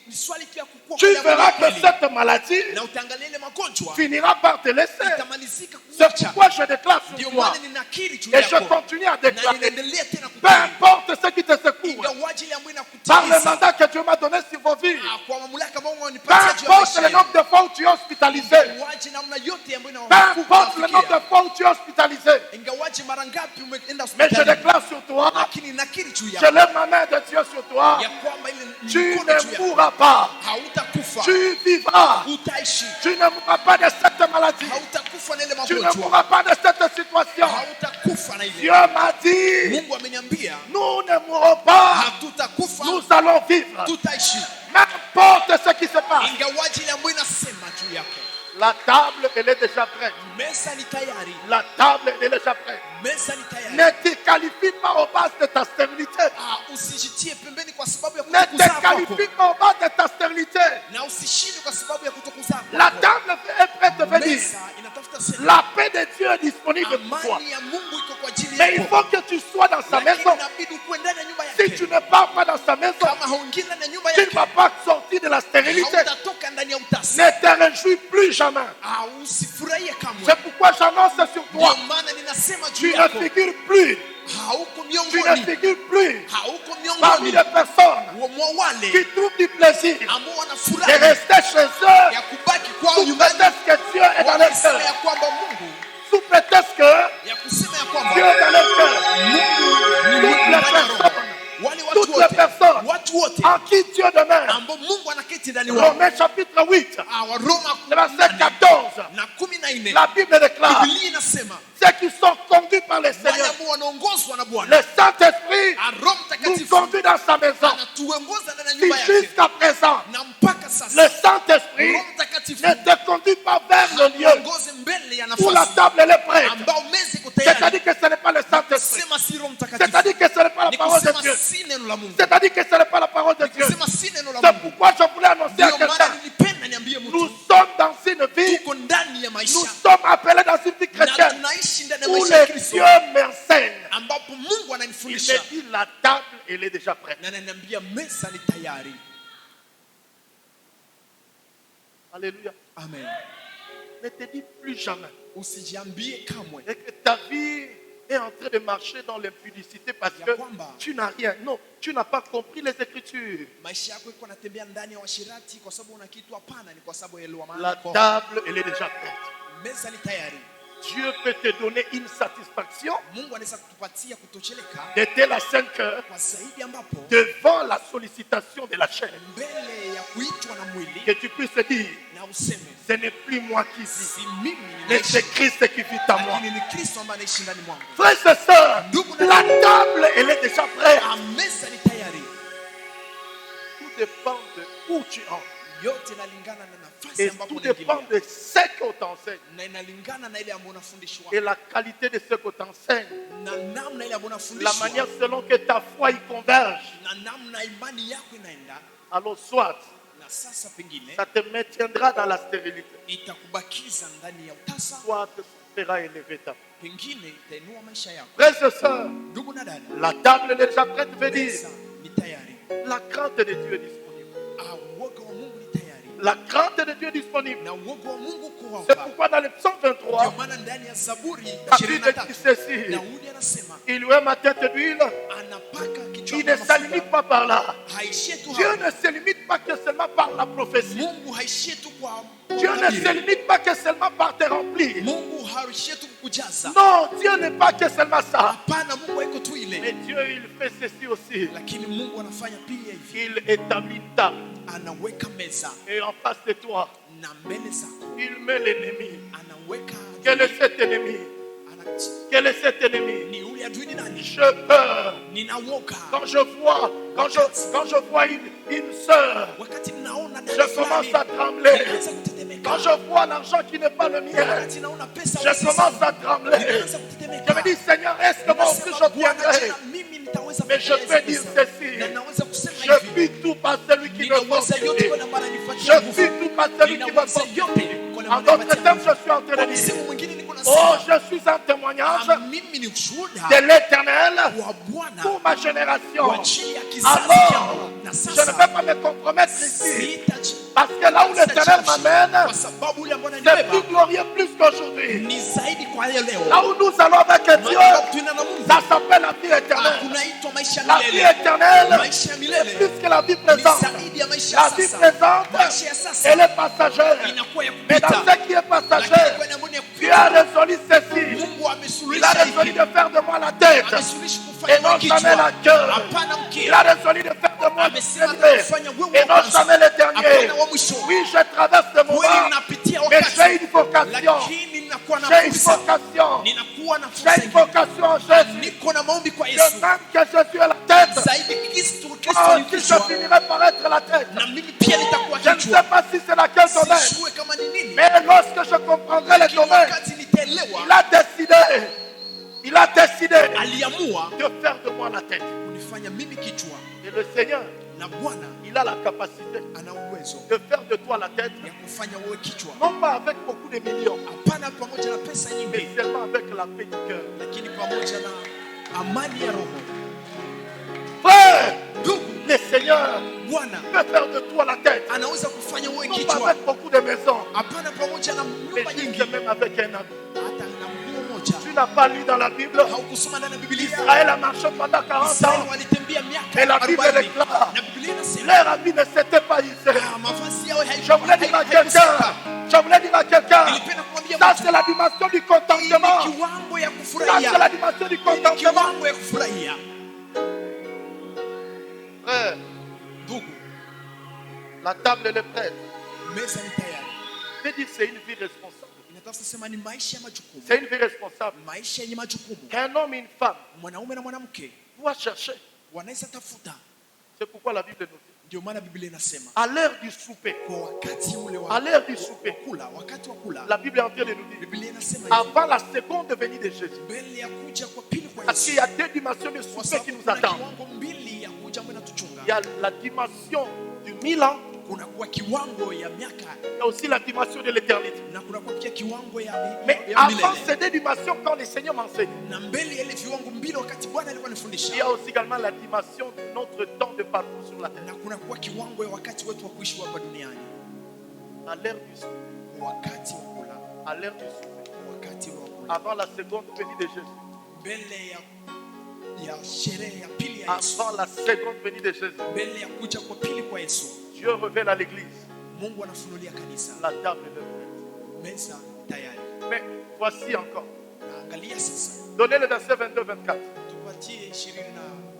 Ni swali tu ya kukua Tu kwa ile ambayo verras ni que kweli. cette maladie Na utaangalia ile magonjwa finira par te laisser. itamalizika C'est kuacha. pourquoi je déclare sur Ndio toi maana ninakiri juu et je yako continue à na déclarer, ninaendelea tena peu kukiri importe ce qui te secoue, ingawaji ile ambayo par le inakutatiza mandat que Dieu m'a donné sur vos vies, kwa mamlaka ambayo peu wanipatia juu ya importe maisha le nombre yenu. de fois où tu es hospitalisé, Ingawaji namna yote ambayo peu importe le nombre de fois où tu es hospitalisé, ingawaji mara ngapi umeenda mais je hospitali, déclare sur toi, lakini nakiri juu je yako lève ma main de Dieu sur toi, ya kwamba ile tu mikono juu ne yako mourras pas, hautakufa, tu vivras, utaishi, tu ne mourras pas de cette maladie, hautakufa na ile tu ne magonjwa, mourras pas de cette situation. hautakufa na ile. Dieu m'a dit, Mungu ameniambia nous ne mourrons pas, hatutakufa, nous allons vivre. tutaishi, N'importe ce qui se passe, ingawaji ile ambayo inasema juu yako. la table, elle est déjà prête. Meza ni tayari, La table, elle est déjà prête. meza ni tayari. Ne te qualifie pas au bas de ta stérilité. Usijitie pembeni kwa sababu ya Ne te kutokuzaa kwako, qualifie pas au bas de ta stérilité. na usishinde kwa sababu ya kutokuzaa La kwako. table est prête de venir. Meza inatafuta utasema La paix de Dieu est disponible pour toi. amani ya Mungu iko kwa ajili Mais il yako. faut que tu sois dans sa Lakini maison. inabidi ukuwe ndani ya nyumba Si yake. tu ne pars pas dans sa maison, Kama haungii ndani ya nyumba tu ne yake, vas pas sortir de la stérilité. hautatoka ndani ya utasa. Ne te réjouis plus jamais. Usifurahie kamwe. C'est pourquoi j'annonce sur toi. Ndio maana ninasema Tu juu ne yako, figures plus. hauko Tu ne miongoni, figures plus hauko parmi miongoni les personnes mwa wale qui trouvent du plaisir ambao wana de furaha rester chez eux ya kubaki kwao sous nyumbani, prétexte que Dieu est dans leur wakisema cœur. ya kwamba Mungu, Sous prétexte que ya kusema ya kwamba Dieu est dans leur cœur. Mungu ni Toutes Mungu les ndani ya roho. personnes, Wale watu toutes les personnes watu wote en qui Dieu demeure. ambao Mungu anaketi ndani wao. Romains chapitre 8, Waroma verset 14. na 14, La Bible déclare Biblia inasema ceux qui sont conduits par le wale Seigneur. ambao wanaongozwa na Bwana, Le Saint-Esprit Roho nous Mtakatifu conduit dans sa maison. anatuongoza ndani ya Si nyumba yake, jusqu'à présent, na mpaka le sasa Saint-Esprit Roho Mtakatifu ne te conduit pas vers le lieu aongoze mbele ya où la nafasi table elle est prête. ambao meza iko tayari. C'est-à-dire que ce n'est pas le Saint-Esprit. Sema si Roho Mtakatifu, C'est-à-dire que ce n'est pas la ni parole de kusema Dieu. si neno la Mungu, C'est-à-dire que ce n'est pas la parole de Dieu. kusema si neno la C'est Mungu. pourquoi je voulais annoncer à Ndio maana quelqu'un. nilipenda niambie Nous mtu, sommes dans une vie, tuko ndani ya nous maisha sommes appelés dans une vie na chrétienne tunaishi ndani ya où maisha ya le Kristo, Dieu m'enseigne. ambapo Mungu Il ananifundisha me dit la table, elle est déjà prête. na ananiambia meza ni tayari. Alléluia. Amen. Ne te dis plus jamais Usijiambie kamwe et que ta vie est en train de marcher dans l'impudicité parce que tu n'as rien. Non, tu n'as pas compris les Écritures. maisha yako iko natembea ndani ya washirati kwa sababu una kitu. Hapana, ni kwa sababu elewa La maana table, elle est déjà prête. meza ni tayari. Dieu peut te donner une satisfaction Mungu anaweza kutupatia kutosheleka de telle à 5 heures kwa zaidi, ambapo devant la sollicitation de la chair. mbele ya kuitwa na mwili Que tu puisses dire, na useme ce n'est plus moi qui vis, si mimi mais c'est ninaishi, Christ qui vit en moi. lakini ni Kristo ambaye anaishi ndani mwangu. Frères et sœurs, la table, elle est déjà prête. Meza ni tayari. Tout dépend de où tu entres. Yote inalingana na nafasi Et ambapo tout dépend unaingia, de ce qu'on t'enseigne. na inalingana na ile ambayo unafundishwa Et la qualité de ce qu'on t'enseigne. na namna ile ambayo La unafundishwa manière selon que ta foi y converge. na namna imani yako inaenda. Alors soit, Na sasa pengine ça te maintiendra dans la stérilité. itakubakiza ndani ya utasa, Soit ça fera élever ta foi. pengine itainua maisha yako. Frères et sœurs, Ndugu na dada, la table est déjà prête, veut dire meza ni tayari. la crainte de Dieu est disponible. Uoga wa Mungu ni tayari, La crainte de Dieu est disponible. na uoga wa Mungu uko C'est hapa. pourquoi dans le psaume Ndio 23, maana ndani ya Zaburi David dit 23 ceci. Daudi anasema Il lui a ma tête d'huile. anapaka kichwa Il ne se limite pas par là. haishie tu Dieu hapo. ne se limite pas que seulement par la prophétie. Mungu haishie tu kwa Dieu ne se limite pas que seulement par te remplir. Mungu haishie tu kukujaza. Non, Dieu n'est pas que seulement ça. Hapana, Mungu haiko tu Mais ile, Dieu, il fait ceci aussi. lakini Mungu anafanya pia hivi, Il établit une table. anaweka meza Et en face de toi, na mbele zako il met l'ennemi. anaweka Quel est cet ennemi? Quel est cet ennemi? ni ule adui. Ni nani? Je peur. Ninawoka Quand je vois une sœur, wakati naona je commence à trembler. ninaanza kutetemeka. Quand je vois l'argent qui n'est pas le mien, Wakati naona pesa je commence à trembler. ninaanza Je kutetemeka. me dis, Seigneur, est-ce que moi aussi Nasema, Bwana, j'obtiendrai? tena mimi nitaweza Mais je kupokea peux dire hizi pesa. ceci. Na naweza kusema Je hivi, vis tout par celui qui me ninaweza yote fortifie. kwa namna ananipatia Je nguvu. vis tout par celui qui me Ninaweza fortifie. yote kwa namna En d'autres ananipatia termes, nguvu. je suis en train Kwa de dire, msemo mwingine niko oh, nasema, je suis un témoignage mimi ni ushuhuda de l'éternel wa Bwana pour ma génération. kwa ajili ya kizazi Alors, changu. Na je ne sasa vais pas me compromettre ici. sitaji Parce que là où l'éternel m'amène, kwa sababu ule ambao c'est plus ananibeba glorieux plus qu'aujourd'hui. ni zaidi kwa leo. Là où nous allons avec Dieu, Mahali ambapo tunaenda na Mungu ça s'appelle la vie éternelle. kunaitwa maisha La ya vie milele. éternelle, Maisha ya c'est milele plus que la vie ni présente. zaidi ya maisha La ya vie sasa. présente, Maisha ya sasa elle est passagère. inakuwa ya Mais dans kupita, ce qui est passager, lakini kwa namna ya Dieu a kupita résolu ceci. Mungu Il a amesuluhisha résolu hivi. de faire de moi la tête. Amesuluhisha Et kufanya non wewe jamais la kichwa, queue. hapana Il mkia. a résolu de faire de moi le Amesema premier. atakufanya wewe Et wa non kwanza, jamais le dernier. hapana wa mwisho. Oui, je traverse ce Kweli moment. ninapitia Mais j'ai wakati, une vocation. lakini ninakuwa na J'ai une fursa. vocation. Ninakuwa na J'ai fursa une ingine. vocation en Jésus. Niko na maombi kwa Je Yesu. même que Jésus est la tête. Zaidi Kristo Oh, ni si je kichwa. finirai par être la tête. Na mimi pia nitakuwa Je ne kichwa. sais pas si c'est laquelle domaine. Sijue kama ni nini. Mais lorsque je comprendrai le Lakini domaine, wakati nitaelewa, il a décidé aliamua de faire de moi la tête. kunifanya mimi kichwa. Et le Seigneur, Na Bwana il a la capacité ana uwezo de faire de toi la tête, ya kufanya wewe kichwa, non pas avec beaucoup de millions, hapana pamoja na pesa mais nyingi, seulement avec la paix du cœur. lakini pamoja na amani ya roho. Frère, Ndugu, le Seigneur Bwana peut faire de toi la tête, anaweza kufanya wewe non pas kichwa, avec beaucoup de maisons, hapana pamoja na mais nyumba nyingi, juste même avec un ami. hata na nguo moja. Tu n'as pas lu dans la Bible, Haukusoma ndani ya Biblia? Israël a marché pendant 40 Israeli ans, walitembea miaka et la Bible 40 déclare, na Biblia inasema leur ami ne s'était pas Israël. mavazi yao Je voulais dire à quelqu'un, Nilipenda kumwambia ça mtu, c'est la dimension du hii ni contentement. kiwango ya Ça c'est kufurahia, la dimension du hii ni contentement. kiwango ya kufurahia. Frère, Ndugu, la table elle est prête. meza ni tayari. Je veux dire c'est une vie responsable. Inatafuta sema ni maisha ya majukumu, C'est une vie responsable. maisha yenye majukumu. Qu'un homme et une femme Mwanaume na mwanamke doivent chercher. wanaweza tafuta. C'est pourquoi la Bible nous dit, Ndio maana Biblia inasema à l'heure du souper, kwa wakati ule à l'heure du souper, kula, wakati wa kula, la Bible est en train de nous dire, Biblia inasema hivi, avant la seconde venue de Jésus, mbele ya kuja kwa pili kwa parce qu'il Yesu, y a deux dimensions de kwa souper qui sababu nous kuna attendent. kiwango mbili ya kuja ambayo inatuchunga. Il y a la dimension du 1000 ans, Kuna kuwa kiwango ya miaka il y a aussi la dimension de l'éternité. na kuna kuwa pia kiwango ya Mais ya avant milele. ces deux dimensions, quand le Seigneur m'enseigne, Na mbele ya ile viwango mbili wakati Bwana alikuwa il y anifundisha, a aussi également la dimension de notre temps de parcours sur la terre. na kuna kuwa kiwango ya wakati wetu wa kuishi hapa duniani, À l'heure du souper, wakati wa kula, à l'heure du souper, wakati wa kula, avant la seconde venue de Jésus, mbele ya sherehe ya pili ya Yesu, avant la seconde venue de Jésus, mbele ya kuja kwa pili kwa Yesu, Dieu révèle à l'église Mungu anafunulia kanisa la table de prête. meza tayari. Mais voici encore. Na angalia sasa, Donnez le verset 22-24. tupatie 22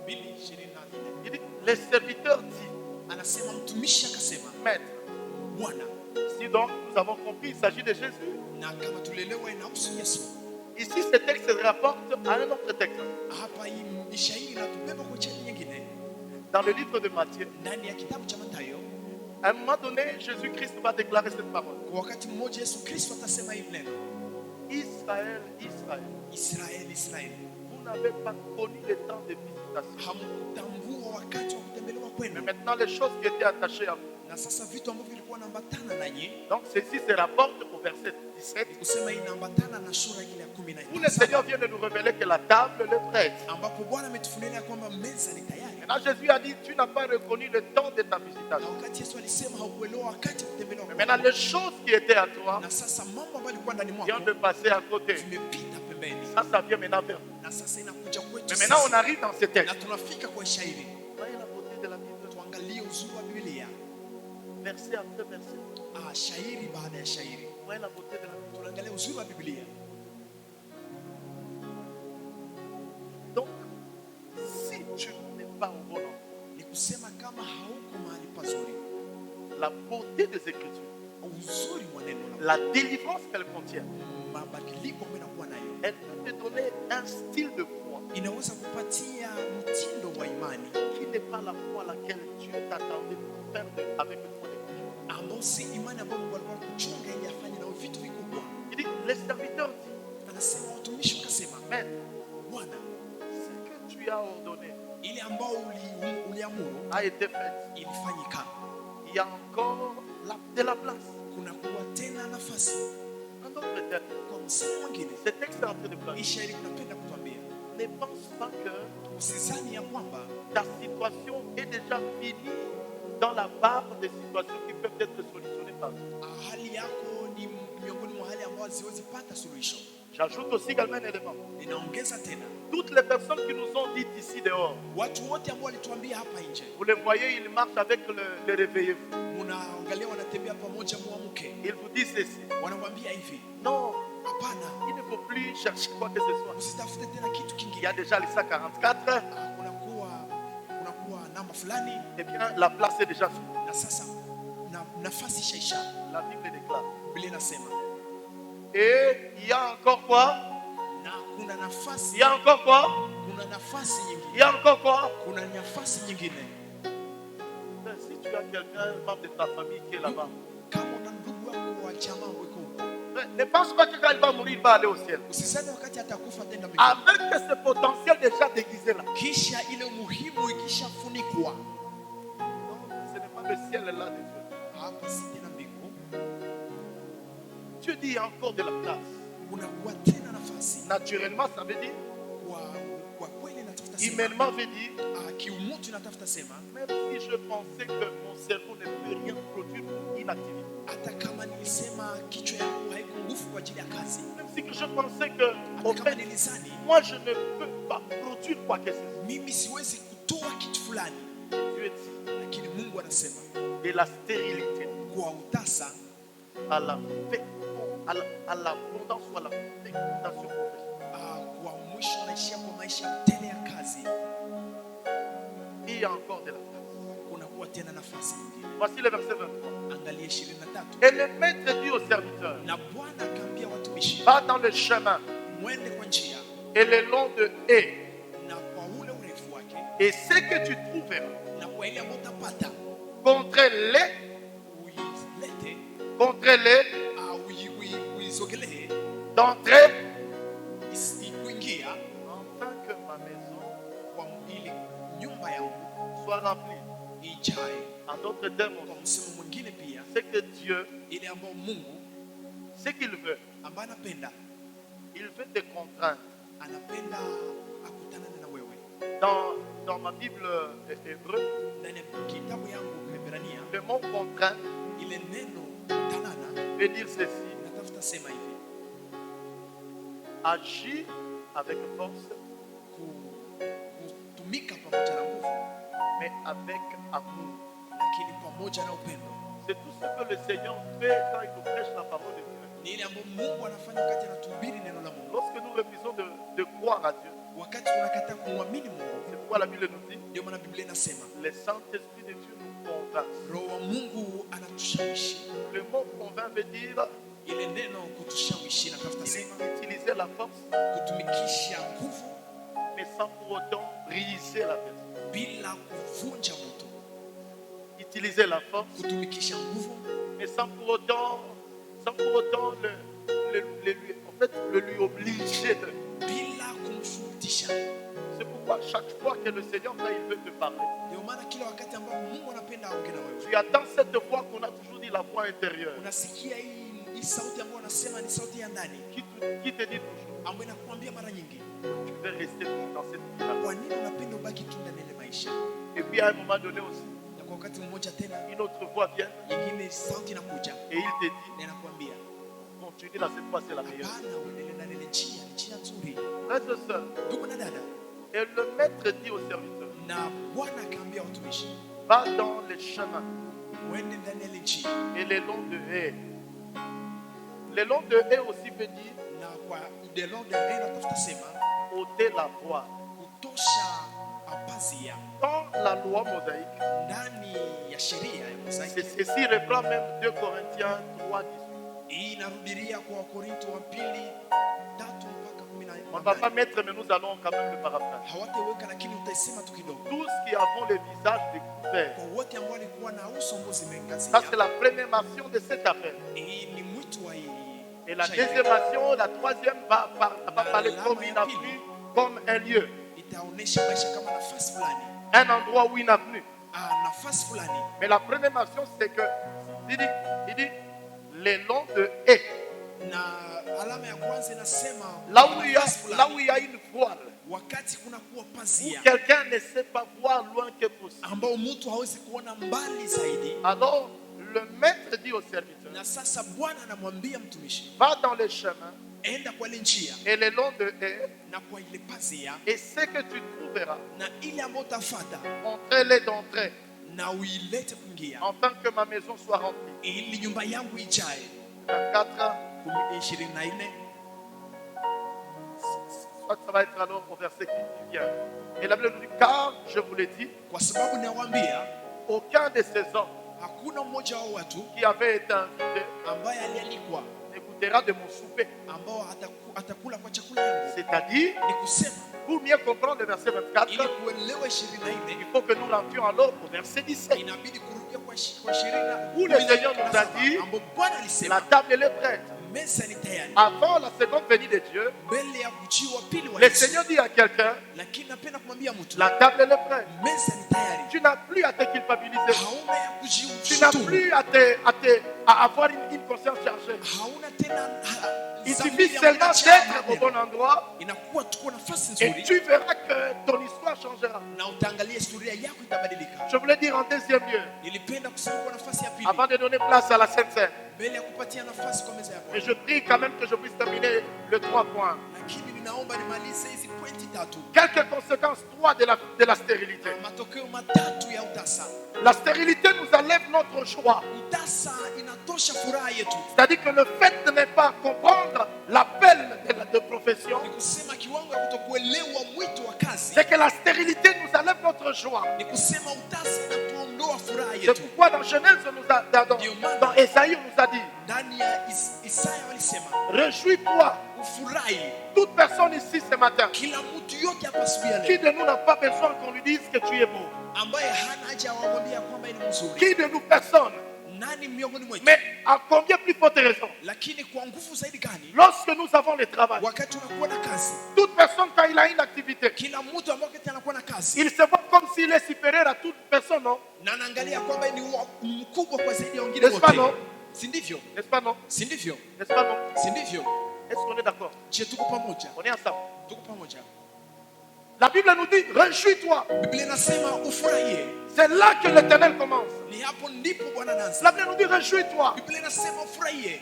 24. Il dit, les serviteurs disent, Anasema mtumishi akasema, Maître, Bwana, si donc nous avons compris, il s'agit de Jésus. na kama tulelewa inahusu Yesu. Ici, ce texte se rapporte à un autre texte. Hapa hii shairi inatubeba kwa chini nyingine Dans le livre de Matthieu, ndani ya kitabu cha Mathayo. à un moment donné, Jésus-Christ va déclarer cette parole. Kwa wakati mmoja Yesu Kristo atasema hili neno, Israël, Israël, Israeli, Israeli, vous n'avez pas connu le temps de visitation. hamkutambua wakati wa kutembelewa Mais kwenu. maintenant, les choses qui étaient attachées à vous. Na sasa vitu ambavyo vilikuwa naambatana nanyi, Donc, ceci se rapporte au verset 17, kusema inaambatana na sura ile ya où le Seigneur 17 vient de nous révéler que la table est prête. ambapo Bwana ametufunulia kwamba meza ni tayari. Maintenant, Jésus a dit, tu n'as pas reconnu le temps de ta Na visitation. wakati Yesu alisema haukuelewa wakati wa kutembelewa Mais maintenant, kwenu. les choses qui étaient à toi Na sasa mambo ambayo yalikuwa ndani viennent mwako de passer à côté. vimepita pembeni. Ça vient maintenant vers nous. Na sasa inakuja kwetu Mais maintenant, on sisi. arrive dans ce Na texte. tunafika kwa shairi. Voyez la beauté de la Bible. Tuangalie uzuri wa Biblia. Verset après verset. Shairi baada ya shairi. Voyez la beauté de la Bible. Tunaangalia uzuri wa Biblia. Donc, si tu n'es pas au bon endroit, Ni kusema kama hauko mahali pazuri, la beauté des Écritures, uzuri wa neno la la délivrance qu'elles contiennent, mabadiliko ambayo inakuwa nayo elle peut te donner un style de foi inaweza kupatia mtindo wa imani qui n'est pas la foi à laquelle Dieu t'attendait pour faire avec toi des choses. ambao si imani ambayo Mungu alikuwa kuchunga ili afanye nao vitu vikubwa. Il dit, les serviteurs disent, Anasema watumishi wakasema, Maître, Bwana, ce que tu as ordonné ile ambao uliamuru a été fait. ilifanyika. Il y a encore de la place. Kuna kuwa tena nafasi. En d'autres termes, Kwa msemo mwingine, ce texte est en train de parler. hii shairi kunapenda kutuambia Ne pense pas que usizani ya kwamba ta situation est déjà finie dans la barre des situations qui peuvent être solutionnées par Dieu. hali yako ni miongoni mwa hali ambazo haziwezi pata suluhisho. J'ajoute aussi également un élément. Ninaongeza tena, Toutes les personnes qui nous ont dit ici dehors, watu wote ambao walituambia hapa nje, vous les voyez, ils marchent avec le réveillez-vous. munaangalia wanatembea pamoja, muamke, Ils vous disent ceci. wanakuambia hivi, Non, hapana, il ne faut plus chercher quoi que ce soit. usitafute tena kitu Il y kingine. a déjà l'ISA 44, Kunakuwa namba fulani et bien la place est déjà finie. na sasa nafasi shaisha. La Bible déclare. Biblia inasema Et il y a encore quoi? na kuna Il nafasi, y a encore quoi? kuna nafasi Il nyingine, y a encore quoi? kuna nafasi nyingine. Si tu as quelqu'un, un membre de ta famille qui est là-bas, Kama una ndugu wako wa jamaa wako huko, ne pense pas que quand il va mourir, il va aller au ciel. usiseme wakati atakufa tenda mbinguni. Avec ce potentiel déjà déguisé là, Kisha ile muhimu ikishafunikwa, le ciel là des yeux. hapa si tena mbingu, Dieu dit il y a encore de la place. kunakuwa tena nafasi. Naturellement, ça veut dire, Kwa kweli natafuta sema, humainement veut dire, kiumutu natafuta sema, même si je pensais que mon cerveau ne peut rien produire pour inactivité, hata kama nilisema kichwa yangu haiko nguvu kwa ajili ya kazi, même si je pensais que, au hata kama fait, nilizani moi je ne peux pas produire quoi que ce soit. mimi siwezi kutoa kitu fulani, Dieu dit, lakini Mungu anasema de la stérilité kwa utasa à la à l'abondance ou à la fécondation professionnelle. kwa mwisho anaishia kwa maisha tele ya kazi, Il y a encore de la place. kunakuwa tena nafasi nyingine. Voici le verset 23. Angalia 23. Et le maître dit au serviteur, Na Bwana akaambia watumishi, va dans le chemin mwende kwa njia et le long de haie, na kwa ule urefu wake et ce que tu trouveras, na kwa ile ambayo utapata contre-les, uilete uizogelee d'entrer, kuingia afin que ma maison kwa ili nyumba yangu soit remplie. ijae. En d'autres termes, Kwa msemo mwingine pia, c'est que Dieu, ile ambayo Mungu ce qu'il veut, ambaye anapenda il veut te contraindre. anapenda akutanane na wewe. Dans ma Bible hébreu, Ndani ya kitabu yangu Kiebrania, le mot contraindre ile neno tanana veut dire ceci: natafuta sema hivi, agir avec force, kutumika pamoja na nguvu, mais avec amour. lakini pamoja na upendo. C'est tout ce que le Seigneur fait quand il nous prêche la parole de Dieu. Ni ile ambayo Mungu anafanya wakati anatuhubiri neno la Mungu. Lorsque nous refusons de croire à Dieu, Wakati tunakataa kumwamini Mungu, c'est pourquoi la Bible nous dit, ndio maana Biblia inasema le Saint-Esprit de Dieu nous convainc. Roho wa Mungu anatushawishi. Le mot convainc veut dire, Ile neno kutushawishi natafuta il sema utiliser la force, kutumikisha nguvu mais sans pour autant briser la personne. bila kuvunja mtu, Utiliser la force, kutumikisha nguvu mais sans pour autant le lui obliger de. bila kumshurutisha. C'est pourquoi chaque fois que le Seigneur, quand il veut te parler, Ndio maana kila wakati ambapo Mungu anapenda aongee na wewe, tu attends cette voix qu'on a toujours dit, la voix intérieure, unasikia hii sauti ambayo unasema ni sauti ya ndani qui te dit toujours, ambayo inakuambia mara nyingi, tu veux rester toujours dans cette vie-là. kwa nini unapenda ubaki tu ndani ya ile maisha. Et puis à un moment donné aussi, Na kwa wakati mmoja tena une autre voix vient nyingine sauti inakuja et il te dit, na inakuambia continue dans cette voie, c'est la meilleure. hapana, uendelee ndani ya ile njia, ni njia nzuri. Frères et sœurs, Ndugu na dada, et le maître dit au serviteur, na Bwana akaambia watumishi, va dans les chemins mwende ndani ya ile njia, et les longs de haies. Les longs de haies aussi veut dire na kwa udelo de rena tafuta sema ôter la voix. kutosha apazia Dans la loi mosaïque, ndani ya sheria ya Mosaiki. ceci reprend même 2 Corinthiens 3, 18. Hii inarudilia kwa Wakorinto wa pili 3 mpaka On ne va pas 18. mettre, mais nous allons quand même le paraphraser. Hawataweka lakini utaisema tu kidogo. Tous qui avons le visage découvert. Kwa wote ambao walikuwa na uso ambao Ça, zimekazia. c'est la première mention de cette affaire. Hii ni mwito wa hii. Et la deuxième mention, la troisième, va parler comme une avenue, comme un lieu, Itaonesha maisha kama nafasi fulani. un endroit où il n'a venu. Nafasi fulani. Mais la première mention, c'est que, il dit, les longs de haies. Na alama ya kwanza inasema Là où il y a une voile, wakati kuna kuwa où pazia quelqu'un ne sait pas voir loin que possible. ambao mtu hawezi kuona mbali zaidi. Alors, le maître dit au serviteur, Na sasa Bwana anamwambia mtumishi, va dans les chemins enda kwa ile njia et les longs de haies, na kwa ile pazia et ce que tu trouveras, na ile ambayo utafuata montrez-les d'entrée, na uilete kuingia afin que ma maison soit remplie. ili nyumba yangu ijae. 24, 24 soit ça va être alors au verset qui vient. Et la Bible nous dit, car je vous l'ai dit, kwa sababu nawaambia aucun de ces hommes hakuna mmoja wa watu qui avait été invité ambaye alialikwa n'écoutera de mon souper. ambao atakula kwa chakula yangu. C'est-à-dire, Ni kusema pour mieux comprendre le verset 24, ili kuelewa 24 il faut que nous rentrions alors au verset 17. inabidi kurudia kwa 20 Où le Seigneur nous a dit, ambapo Bwana la alisema table elle est prête. meza ni tayari Avant la seconde venue de Dieu, mbele ya ujio wa pili wa le Yesu. Seigneur dit à quelqu'un, Lakini napenda kumwambia mtu la table elle est prête. meza ni tayari, Tu n'as plus à te culpabiliser. hauna ya Tu n'as kujishtumu, plus à avoir une conscience chargée. hauna tena Il dhamiri suffit ya seulement kuacha d'être au maneno. bon endroit Inakuwa tuko nafasi et nzuri tu verras que ton histoire changera. na utaangalia historia yako itabadilika. Je voulais dire en deuxième lieu, Nilipenda kusema kwa nafasi ya pili, avant de donner place à la Sainte Seine, mbele ya kupatia nafasi kwa meza ya et Bwana, je prie quand même que je puisse terminer les 3 points. lakini ninaomba nimalize hizi pointi tatu. Quelques conséquences 3 de la stérilité. Matokeo matatu ya utasa. La stérilité nous enlève notre joie. Utasa inatosha furaha yetu, C'est-à-dire que le fait de ne pas comprendre l'appel de profession, ni kusema kiwango ya kutokuelewa mwito wa kazi, c'est que la stérilité nous enlève notre joie. ni kusema utasa inatuondoa furaha C'est yetu. pourquoi dans Genèse, dans Ésaïe, on nous a dit, Ndani ya Isaya walisema réjouis-toi. ufurahi. Toute personne ici ce matin, Kila mtu yote hapa asubuhi ya qui leo de nous n'a pas besoin qu'on lui dise que tu es beau? ambaye hana haja wamwambia kwamba ni mzuri, Qui de nous, personne? nani miongoni mwetu? Mais à combien plus forte raison? Lakini kwa nguvu zaidi gani Lorsque nous avons le travail, wakati unakuwa na kazi? toute personne quand il a une activité, Kila mtu ambaye wakati anakuwa na kazi il se voit comme s'il est supérieur à toute personne, non? na anaangalia kwamba ni mkubwa kwa zaidi ya wengine N'est-ce pas, non? wote, si ndivyo? N'est-ce pas, non? Si ndivyo? N'est-ce pas, non? Si ndivyo? Est-ce qu'on est d'accord? Je, tuko pamoja, On est ensemble. tuko pamoja. La Bible nous dit, réjouis-toi. Biblia inasema ufurahie. C'est là que l'éternel commence. Ni hapo ndipo Bwana anaanza. La Bible nous dit, réjouis-toi. Biblia inasema ufurahie.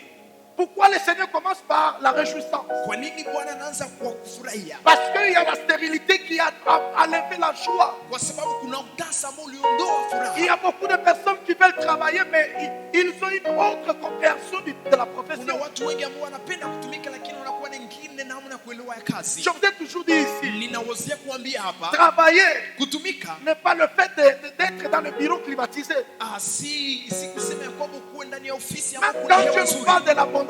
Pourquoi le Seigneur commence par la réjouissance? Kwa nini Bwana anaanza kwa kufurahia? Parce qu'il y a la stérilité qui a enlevé la joie. Kwa sababu kuna utasa ambao uliondoa furaha. Il y a beaucoup de personnes qui veulent travailler, mais ils ont une autre compréhension de la Kuna profession. watu wengi ambao wanapenda kutumika lakini wanakuwa na ingine namna ya kuelewa ya kazi. Je vous ai toujours dit ici, Ninawazia kuambia hapa, travailler kutumika n'est pas le fait d'être dans le bureau climatisé. si kusema ya kwamba kuwe ndani ya ofisi Même ambapo kuna quand hewa Dieu nous nzuri. parle de l'abondance,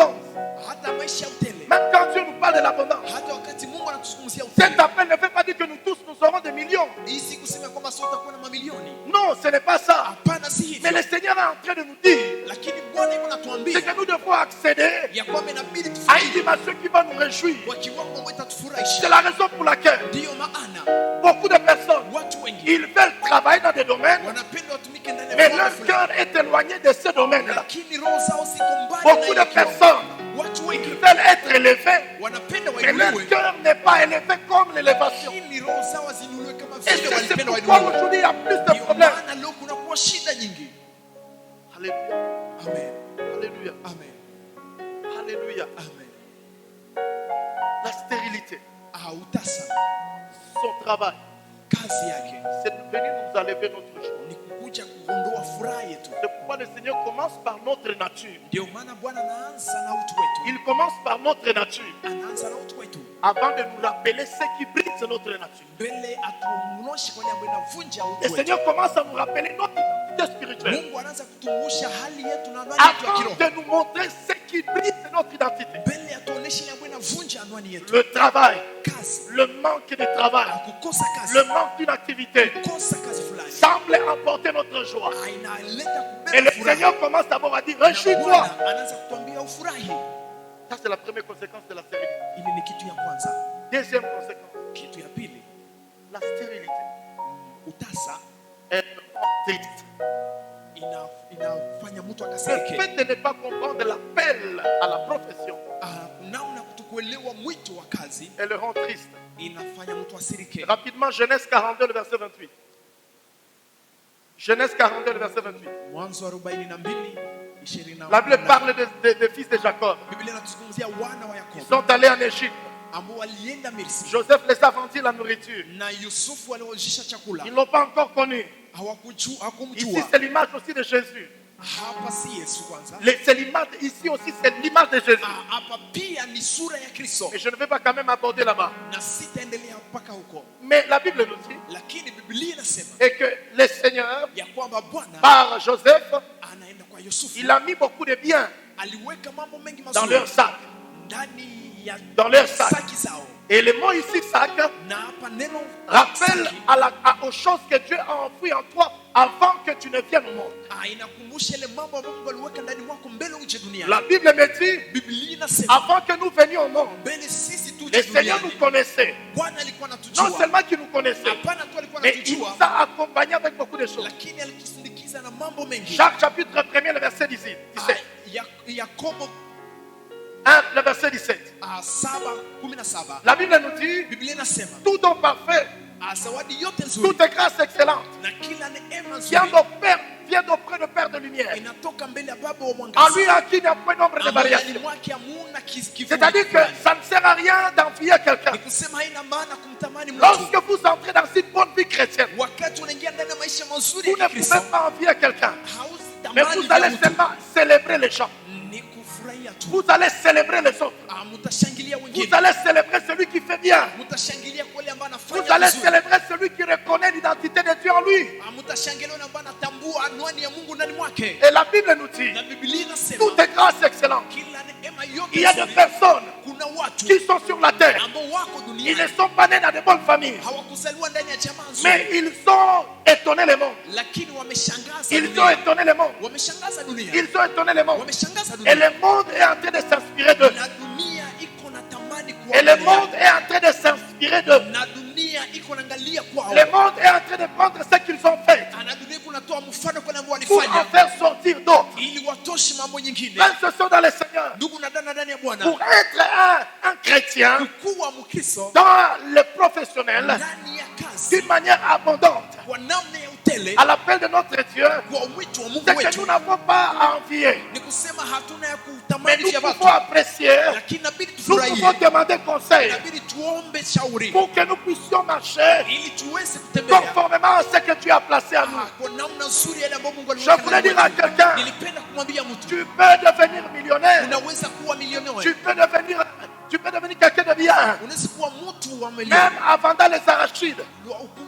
Hata maisha ya utele. même quand Dieu nous parle de l'abondance, Hata wakati Mungu anatuzungumzia cet utele. appel ne veut pas dire que nous tous nous aurons des millions. Hii si kusema kwamba sote tutakuwa na mamilioni. Non, ce n'est pas ça. Hapana, si Mais hivyo. le Seigneur est en train de nous dire, Lakini Bwana yuko c'est anatuambia que nous devons accéder ya kwamba inabidi à une tufanye dimension qui va nous réjouir. kwa kiwango ambacho C'est itatufurahisha. la raison pour laquelle Ndiyo maana beaucoup de personnes, watu wengi ils veulent travailler dans des domaines, wanapenda watumike ndani ya mais viwango leur fulani. cœur est éloigné de ces domaines-là. Lakini roho zao ziko mbali Beaucoup na de hiyo kiwango. personnes, Watu ils wengi veulent être élevés, wanapenda mais leur wainuliwe, cœur n'est pas élevé comme l'élévation. lakini roho zao zinuliwe kama Et vile c'est walipenda pourquoi wainuliwe. aujourd'hui il y a plus de Ndio problèmes. maana leo kunakuwa shida nyingi. Alléluia, Amen. alléluia, Amen. alléluia. Amen. La stérilité, Utasa, son travail, kazi yake c'est de venir nous enlever notre joie. ni kukuja kuondoa furaha yetu. C'est pourquoi le Seigneur commence par notre nature. Ndio maana Bwana anaanza na utu wetu. Il commence par notre nature Anaanza na utu wetu. avant de nous rappeler ce qui brise notre nature. Mbele atuonyeshe kwa jambo inavunja Le utu wetu. Seigneur commence à nous rappeler notre identité spirituelle Mungu anaanza kutumbusha hali yetu na anwani yetu ya avant kiroho. de nous montrer ce qui brise notre identité. Mbele atuonyeshe jambo inavunja anwani yetu. Le travail, Kazi, le manque de travail, kukosa kazi, le manque d'une activité kukosa kazi fulani semble emporter notre joie. inaleta Et le kubeba furaha. Seigneur commence d'abord à dire, Na réjouis-toi. Bwana anaanza kutuambia ufurahi. Ça, c'est la première conséquence de la stérilité. Ili ni kitu ya kwanza. Deuxième conséquence, Kitu ya pili, la stérilité utasa est triste. inafanya mtu Le akasirike. fait de ne pas comprendre l'appel à la profession, Namna kutokuelewa mwito wa kazi elle le rend triste. inafanya mtu asirike. Rapidement, Genèse 42, le verset 28. Genèse 42, le verset 28. Mwanzo 42, 20. La Bible parle des fils de Jacob. Biblia inatuzungumzia wana wa Ils Yakobo sont allés en Égypte. ambao walienda Misri Joseph les a vendus la nourriture. na Yusufu aliojisha chakula. Ils ne l'ont pas encore connu. Ici, Hakumjua. c'est l'image aussi de Jésus. Hapa si Yesu kwanza. C'est l'image, ici aussi, c'est l'image de Jésus. Hapa pia ni sura ya Kristo. Mais je ne vais pas quand même aborder là-bas. Na sitaendelea mpaka huko. Mais la Bible nous dit Lakini Biblia inasema et que le Seigneur, ya kwamba Bwana par Joseph, anaenda kwa Yusufu. il a mis beaucoup de biens Aliweka mambo mengi dans mazuri leur sac. ndani ya Dans leur sac. saki zao. Et le mot ici, sac, Na hapa neno rappelle saki, aux choses que Dieu a enfouies en toi avant que tu ne viennes au monde. inakumbusha ile mambo ambayo Mungu aliweka ndani mwako mbele uje duniani. La Bible me dit, Biblia inasema avant que nous venions au monde, mbele sisi le tuje Seigneur nous duniani. connaissait. Bwana alikuwa Non anatujua. seulement qu'il nous connaissait, Hapana tu alikuwa mais il anatujua, nous a accompagnés avec beaucoup de choses. lakini alitusindikiza giza na mambo mengi. Jacques chapitre 1er, le verset 17. Yakobo 1, le verset 17. 7:17. La Bible nous dit, Biblia inasema tout don parfait, zawadi yote nzuri toute grâce excellente, na kila neema vient nzuri vient d'auprès de Père de lumière, inatoka mbele ya Baba wa en mwangaza. lui à qui il n'y a point nombre de Ndani variations. mwake hamuna kivuli C'est-à-dire que fulani. ça ne sert à rien d'envier quelqu'un. Ni kusema haina maana kumtamani mtu. Lorsque vous entrez dans une bonne vie chrétienne, Wakati unaingia ndani ya maisha mazuri vous ya ne Kristo, pouvez pas envier quelqu'un, hauzi mais tamani vous allez vya mtu. seulement célébrer les gens. Ni kufurahia tu. Vous allez célébrer les autres. Mutashangilia Vous wengine. allez célébrer celui qui fait bien. Mutashangilia kwa yule ambaye Vous anafanya allez vizuri. célébrer celui qui reconnaît l'identité de Dieu en lui. Mutashangilia yule ambaye anatambua anwani ya Mungu ndani mwake. Et la Bible nous dit, Na Biblia inasema toute grâce excellente. kila neema yote Il y a des nzuri, personnes kuna watu qui sont sur la terre. ambao wako Ils duniani ne sont pas nés dans de bonnes familles, hawakuzaliwa ndani ya jamaa mais nzuri, ils ont étonné le monde. lakini wameshangaza Ils ont dunia. étonné le monde. Wameshangaza dunia. Ils ont étonné le monde. Wameshangaza Et dunia. le monde est en train de s'inspirer d'eux. Na dunia iko na tamani Et le kuangalia. monde est en train de s'inspirer d'eux. Na dunia iko naangalia kwao. Le monde est en train de prendre ce qu'ils ont fait Na dunia iko natoa mfano kwa ambao pour en walifanya faire sortir d'autres. ili watoshe mambo nyingine. Même ce sont dans le Seigneur. Ndugu na dada ndani ya Bwana, Pour être un chrétien kuwa Mkristo dans le professionnel ndani ya kazi d'une manière abondante, kwa namna ya utele à l'appel de notre Dieu, kwa mwito wa Mungu c'est que wetu, nous n'avons pas à envier, ni kusema hatuna ya mais kutamani nous vya pouvons watu, apprécier, lakini inabidi nous pouvons tufurahie, demander conseil inabidi tuombe shauri pour que nous puissions marcher ili tuweze kutembea conformément à ce que tu as placé à nous. kwa namna nzuri yale ambayo Mungu Je voulais dire à quelqu'un, Nilipenda kumwambia mtu, tu peux devenir millionnaire, unaweza kuwa milionea, tu peux devenir quelqu'un de bien, unaweza kuwa mtu wa milioni, même avant dans les arachides.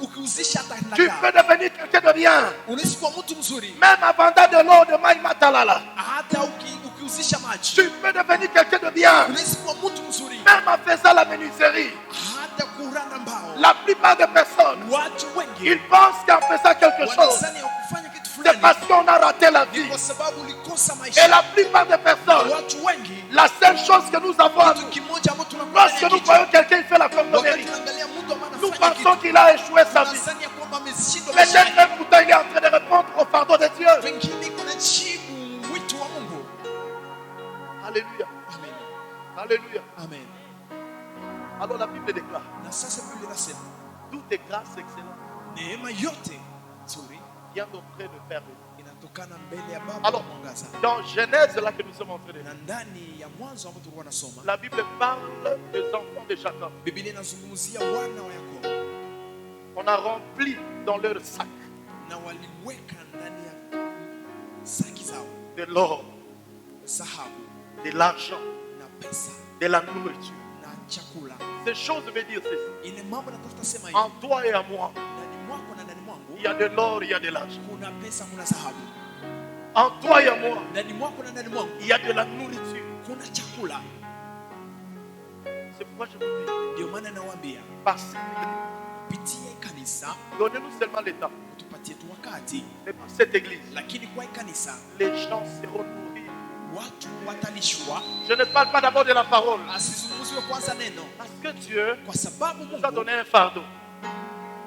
ukiuzisha hata Tu peux devenir quelqu'un de bien, unaweza kuwa mtu mzuri, même avant dans de l'eau de Maï Matalala. hata ukiuzisha maji, Tu peux devenir quelqu'un de bien, unaweza kuwa mtu mzuri, même en faisant la menuiserie. hata kuranda mbao. La plupart des personnes, Watu wengi ils pensent qu'en faisant quelque chose, wanazani ya kufanya kitu c'est fulani parce qu'on a raté la vie. kwa sababu ulikosa Et maisha. la plupart des personnes, Watu wengi, la seule chose que nous avons à kitu nous, kimoja ambacho tunakuwa lorsque ndani nous ya kichwa, voyons quelqu'un qui fait la wakati cordonnerie, tunaangalia mtu ambaye nous anafanya pensons kitu, qu'il a échoué sa vie. tunazani ya kwamba ameshindwa Mais maisha yake. même pourtant, il est en train de répondre au pardon de Dieu. Pengine kuna jibu wito wa Mungu. Alléluia. Amen. Alléluia. Amen. Alors la Bible déclare, Na sasa Biblia inasema toute grâce excellente neema yote nzuri vient d'auprès de Père. inatokana mbele ya Baba Alors, wa mwangaza. dans Genèse, là que nous sommes en train de Na lire, ndani ya Mwanzo ambao tulikuwa nasoma, la Bible parle des enfants de Jacob. Biblia inazungumzia wana wa Yakobo On a rempli dans leur sac na waliweka ndani ya saki zao de l'or, dhahabu de l'argent, na pesa de la nourriture. na chakula. Ces choses veulent dire ceci. Ile mambo natafuta sema hivi, En toi et en moi, ndani mwako na ndani mwangu il y a de l'or, il y a de l'argent. kuna pesa, kuna dhahabu. En toi et en moi, Ndani mwako na ndani mwangu il y a de la nourriture. kuna chakula. C'est pourquoi je vous dis, Ndio maana nawaambia passez. pitia kanisa, Donnez-nous seulement le temps. tupatie tu wakati, Mais par cette église, lakini kwa hii kanisa les gens seront nourris. watu watalishwa. Je ne parle pas d'abord de la parole. Asizungumziwe kwanza neno, Parce que Dieu kwa sababu nous a Mungu donné un fardeau.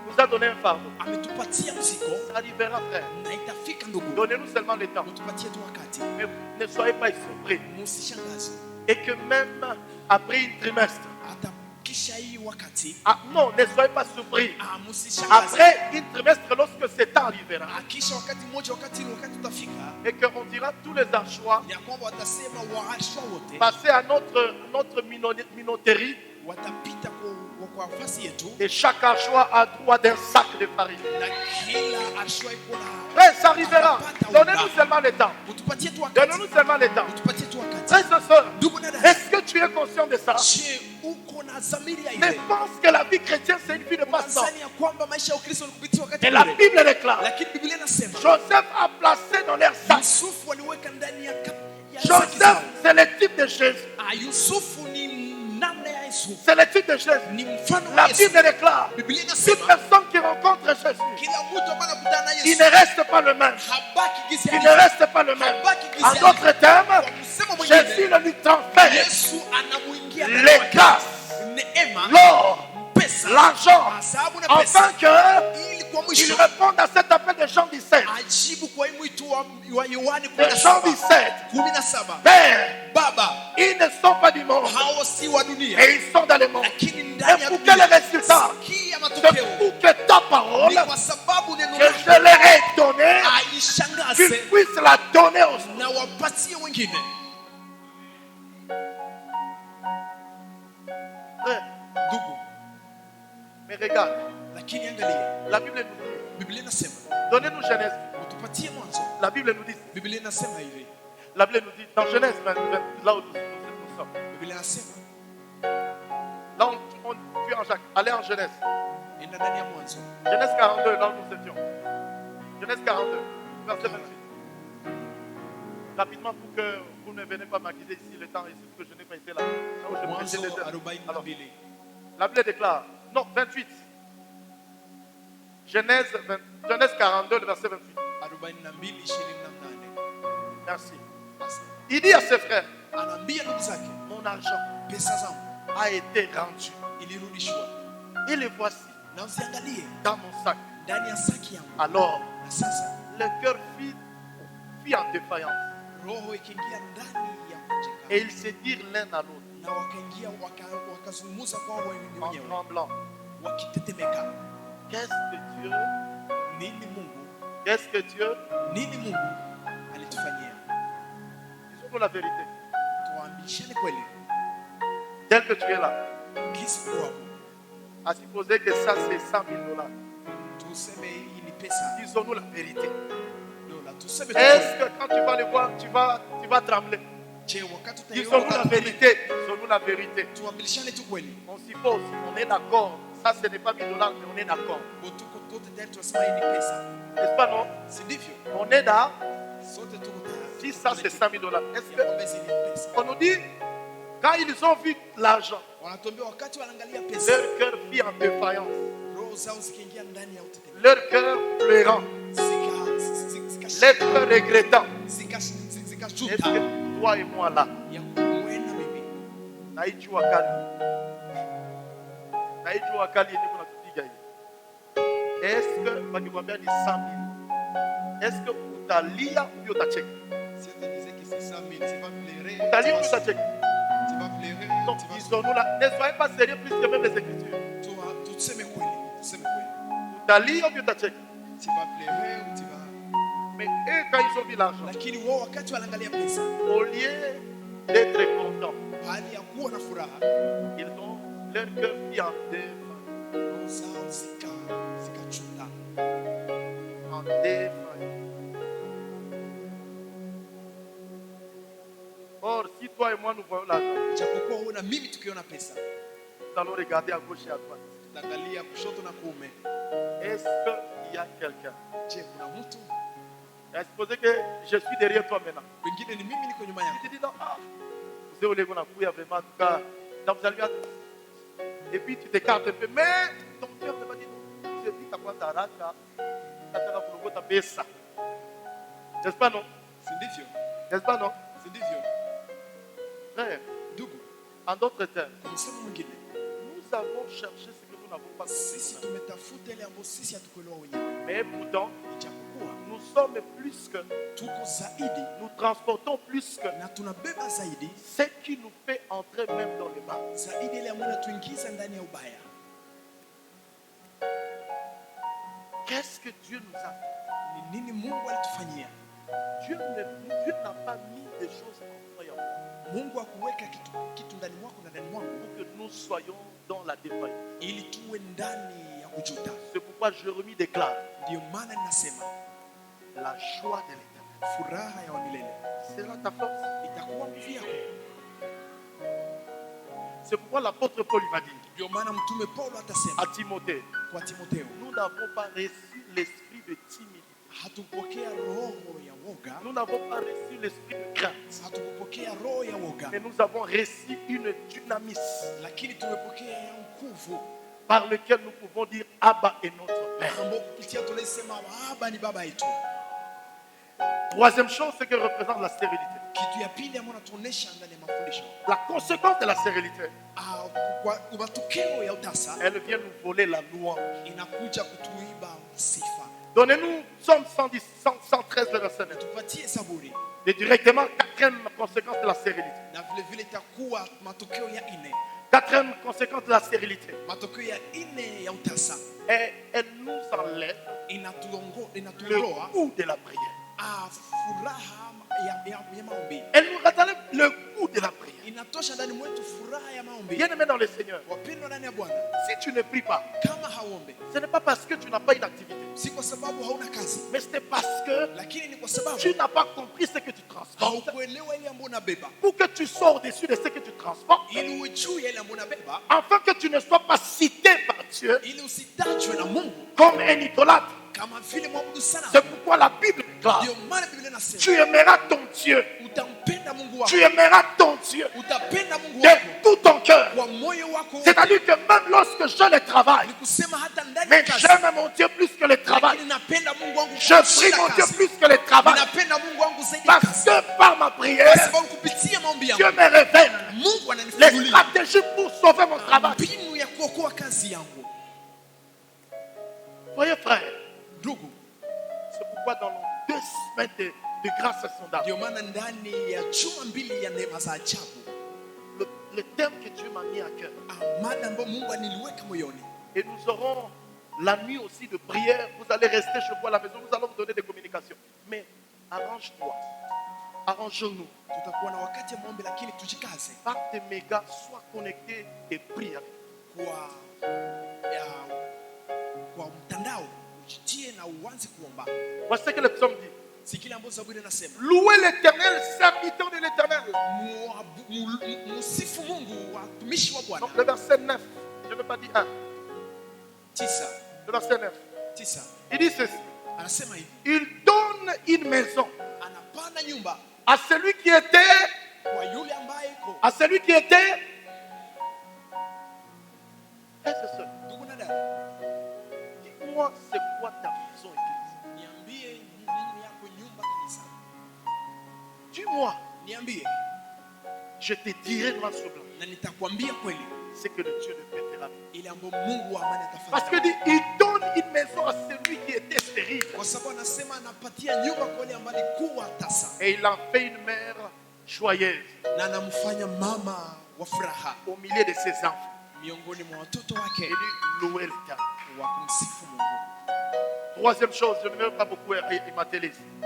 Nous a donné un fardeau. ametupatia mzigo Ça arrivera, frère. na itafika. Ndugu, Donnez-nous seulement le temps. tupatie tu wakati, Mais ne soyez pas surpris. musishangazwe Et que même après un trimestre, hata kisha hii wakati. non, ne soyez pas surpris. Musishangazwe Après un trimestre, lorsque ce temps arrivera, kisha wakati mmoja, wakati utafika et qu'on dira tous les Archois, ya kwamba watasema waashwa wote passez à notre minoterie, watapita kwa nafasi yetu, et chaque Archois a droit d'un sac de farine. na kila ashwa iko na. Frère, ça arrivera. Donnez-nous seulement le temps. Utupatie tu wakati, Donnez-nous seulement le temps. utupatie tu wakati. Frères et sœurs, Ndugu na dada, est-ce que tu es conscient de ça? je uko na dhamiri ya Mais ile pense que la vie chrétienne, c'est une vie de passe-temps. unadhani ya kwamba maisha ya Ukristo ni kupitia wakati Et la ule, Bible déclare, lakini Biblia inasema Joseph a placé dans leur sac. Yusufu waliweka ndani ya saki Joseph, zao. c'est le type de Jésus. Yusufu ni namna ya Yesu, C'est le type de Jésus. ni mfano wa La Yesu. Bible déclare, Biblia toute inasema personne qui rencontre Jésus, kila mtu ambaye anakutana na il Yesu ne reste pas le même. habaki Il gizani, ne reste pas le même. En d'autres termes, kwa kusema mwingine, Jésus le lui transfère Yesu anamuingia ndani les mwake. grâces, Neema, l'or, pesa, l'argent, dhahabu na pesa, afin qu'il ili kwa mwisho réponde à cet appel de Jean 17. ajibu kwa hii mwito wa Yohani de Jean 17, 17, Père, Baba, ils ne sont pas du monde, hao si wa dunia, et ils sont dans le monde. lakini ndani Et ya pour quel dunia. résultat? Sikia C'est matokeo. pour que ta parole, Ni kwa sababu neno que lako je leur ai donné, aishangaze qu'ils puissent la donner aux autres. na wapatie wengine. Frère, Ndugu, mais regarde, lakini angalia, la Bible nous dit, Biblia inasema, donnez-nous Genèse. utupatie mwanzo. La Bible nous dit, Biblia inasema hivi. la Bible nous dit, dans Genèse 20, là où nous sommes, Biblia inasema, là tu es en Jacques, allez en Genèse. enda ndani ya mwanzo. Genèse 42, là où nous étions. Genèse 42, verset 28. Rapidement pour que vous ne venez pas m'accuser ici le temps, ici, parce que je n'ai pas été là. Là où je prêchais Mwanzo les jeunes. Alors, 42. la Bible déclare, non, 28. Genèse 42, le verset 28. 42:28. Merci. Il dit à ses frères, Anaambia ndugu zake, mon argent pesa zangu a été rendu. ilirudishwa. Et le voici Na usiangalie dans mon sac. ndani ya saki yangu. Alors, Na sasa le cœur fit en défaillance. roho ikiingia ndani ya kujeka. Et ils se dirent l'un à l'autre, Na wakaingia wakazungumza kwa wao en wenyewe tremblant. wakitetemeka. Qu'est-ce que Dieu, Nini Mungu? qu'est-ce que Dieu, Nini Mungu alitufanyia? disons-nous la vérité. Tuambishane kweli. Tel que tu es là, Kisi kwa hapo. à supposer que ça c'est 100 000 dollars. Tuseme hii ni pesa. Disons-nous la vérité. Dola tuseme Est-ce que quand tu vas le voir, tu vas trembler? je wakati Disons-nous la vérité. Disons-nous la vérité. Tuambishane tu kweli. On suppose, on est d'accord. Ça, ce n'est pas 1000 dollars, mais on est d'accord. Tuko tote tayari tunasema hii ni pesa. N'est-ce pas, non? Si ndivyo? On est là. Sote tuko tayari. Si ça, c'est 100 000 dollars. Est-ce que Kwamba hizi ni pesa. on nous dit, quand ils ont vu l'argent, Wanatuambia wakati wanaangalia pesa, leur cœur fit en défaillance. roho zao zikiingia ndani ya utetemeko. Leur cœur pleurant. L'être regrettant. Est-ce Zikashuta que toi et moi là, ya kumwena mimi. naijua kali, naijua kali yenye kuna kupiga hii. Est-ce que wakikwambia ni 100 000, est-ce que utalia ou utacheka? Si on te disait que c'est 100 000, tu vas pleurer. Utalia ou utacheka? Tu vas pleurer. Donc Tu vas disons-nous là, ne soyez pas sérieux plus que même les Écritures. tuseme kweli. Tuseme kweli. Utalia ou utacheka? Tu vas pleurer ou tu vas. Mais eux, quand ils ont vu l'argent, Lakini wao wakati wanaangalia pesa, au lieu d'être contents, hali ya kuwa na furaha, ils ont leur cœur fit en défaillance. roho zao zikachuta. En défaillance. Or, si toi et moi nous voyons l'argent, Japokuwa wewe na mimi tukiona pesa, nous allons regarder à gauche et à droite. tutaangalia kushoto na kuume. Est-ce qu'il y a quelqu'un? Je, kuna mtu? Et supposez que je suis derrière toi maintenant. Pengine ni mimi niko nyuma yako. Tu te dis non, vous avez qu'on a fouillé vraiment, en tout cas, dans vous allez et puis tu t'écartes un peu, mais ton cœur te va dire non, je dis qu'à quoi ta racha, ta terre pour le ta pesa. N'est-ce pas non? Si ndivyo? N'est-ce pas non? Si ndivyo? Frère, Ndugu, en d'autres termes, kwa msemo mwingine, nous avons cherché ce que nous n'avons pas sisi trouvé. tumetafuta ile ambayo sisi hatukuelewa wenyewe. Mais pourtant, Ijapokuwa nous sommes plus que, tuko zaidi nous transportons plus que na tunabeba zaidi ce qui nous fait entrer même dans le mal. zaidi ile ambayo inatuingiza ndani ya ubaya. Qu'est-ce que Dieu nous a fait? Ni nini Mungu alitufanyia? Dieu n'a pas mis des choses incroyables Mungu hakuweka kitu ndani mwako na ndani mwangu pour que nous soyons dans la défaillance. ili tuwe ndani ya kujuta. C'est pourquoi Jérémie déclare Ndio maana ninasema la joie de l'éternel furaha ya milele sera ta force. itakuwa nguvu yako. C'est pourquoi l'apôtre Paul va dire Ndio maana mtume Paulo atasema à Timothée, kwa Timotheo, nous n'avons pas reçu l'esprit de timidité. hatupokea roho ya woga, Nous n'avons pas reçu l'esprit de crainte. hatupokea roho ya woga, Mais nous avons reçu une dynamisme lakini tumepokea ya nguvu par lequel nous pouvons dire Abba est notre Père. ambao kupitia tunasema Baba ni baba yetu. Troisième chose, c'est que représente la stérilité. Kitu ya pili ambayo natuonesha ndani ya mafundisho, La conséquence de la stérilité, kwa matokeo ya utasa elle vient nous voler la louange. inakuja kutuiba sifa. Donnez-nous Psaume 110, 113, le verset 9. tupatie Zaburi, Et directement, quatrième conséquence de la stérilité. na vile vile itakuwa matokeo ya nne, Quatrième conséquence de la stérilité. matokeo ya nne ya utasa, Et elle nous enlève inatuondoa le goût de la prière. furaha ya maombi, Elle nous enlève le goût de la prière. inatosha ndani mwetu furaha ya maombi. Bien-aimé dans le Seigneur, Wapendwa ndani ya Bwana, si tu ne pries pas, kama hauombe ce n'est pas parce que tu n'as pas une activité, si kwa sababu hauna kazi, mais c'est parce que lakini ni kwa sababu tu n'as pas compris ce que tu transportes. haukuelewa ile ambayo unabeba, Pour que tu sois au-dessus de ce que tu transportes, ili uwe juu ya ile ambayo unabeba, afin que tu ne sois pas cité par Dieu ili usitajwe na Mungu comme un idolâtre. kama vile mwabudu sana. C'est pourquoi la Bible déclare, Ndio maana Biblia inasema tu aimeras ton Dieu, utampenda Mungu wako, tu aimeras ton Dieu utapenda Mungu de wako tout ton cœur. kwa moyo wako wote. C'est-à-dire que même lorsque je le travaille, Ni kusema hata ndani ya mais kazi, j'aime mon Dieu plus que le travail. lakini napenda Mungu wangu Je kwa prie mon Dieu kazi. plus que le travail. Ninapenda Mungu wangu zaidi ya Parce kazi, que par ma kwa prière, sababu kupitia maombi Dieu yangu me révèle Mungu les ananifungulia stratégies pour sauver mon travail. mbinu ya kuokoa kazi yangu. Voyez frère, Ndugu, c'est pourquoi dans nos 2 semaines de grâce sondable, ndio maana ndani ya juma mbili ya neema za ajabu, le thème que Dieu m'a mis à cœur, mada ambayo Mungu aniliweka moyoni, et nous aurons la nuit aussi de prière. Vous allez rester chez vous à la maison, nous allons vous donner des communications. Mais arrange-toi, arrangeons-nous. tutakuwa na wakati ya maombi, lakini tujikaze Par tes mégas, sois connecté et prie avec. kwa mtandao, ujitie na uanze kuomba. Voici ce que le psaume dit. Si kile ambacho Zaburi inasema, Louez l'éternel, serviteur de l'éternel. musifu Mungu, watumishi wa Bwana. Donc le verset 9, je ne veux pas dire 1. Tisa, Le verset 9. tisa, Il dit ceci. anasema hivi, Il donne une maison anapanda nyumba à celui qui était, kwa yule ambaye iko. à celui qui était. Et c'est ça. Ndugu na dada, Dis-moi, c'est quoi ta maison église? niambie nini yako nyumba kanisa. Dis-moi, Niambie je te dirai noir sur blanc na nitakwambia kweli ce que le Dieu de paix te rappelle. ile ambayo Mungu wa amani Parce que atafanya. dit, il donne une maison à celui qui était stérile. Kwa sababu anasema anapatia nyumba kwa yule ambaye alikuwa tasa, Et il en fait une mère joyeuse na anamfanya mama wa furaha au milieu de ses enfants. miongoni mwa watoto wake, Il dit, louez l'Éternel. wa kumsifu Mungu. Troisième chose, je ne veux pas beaucoup émater.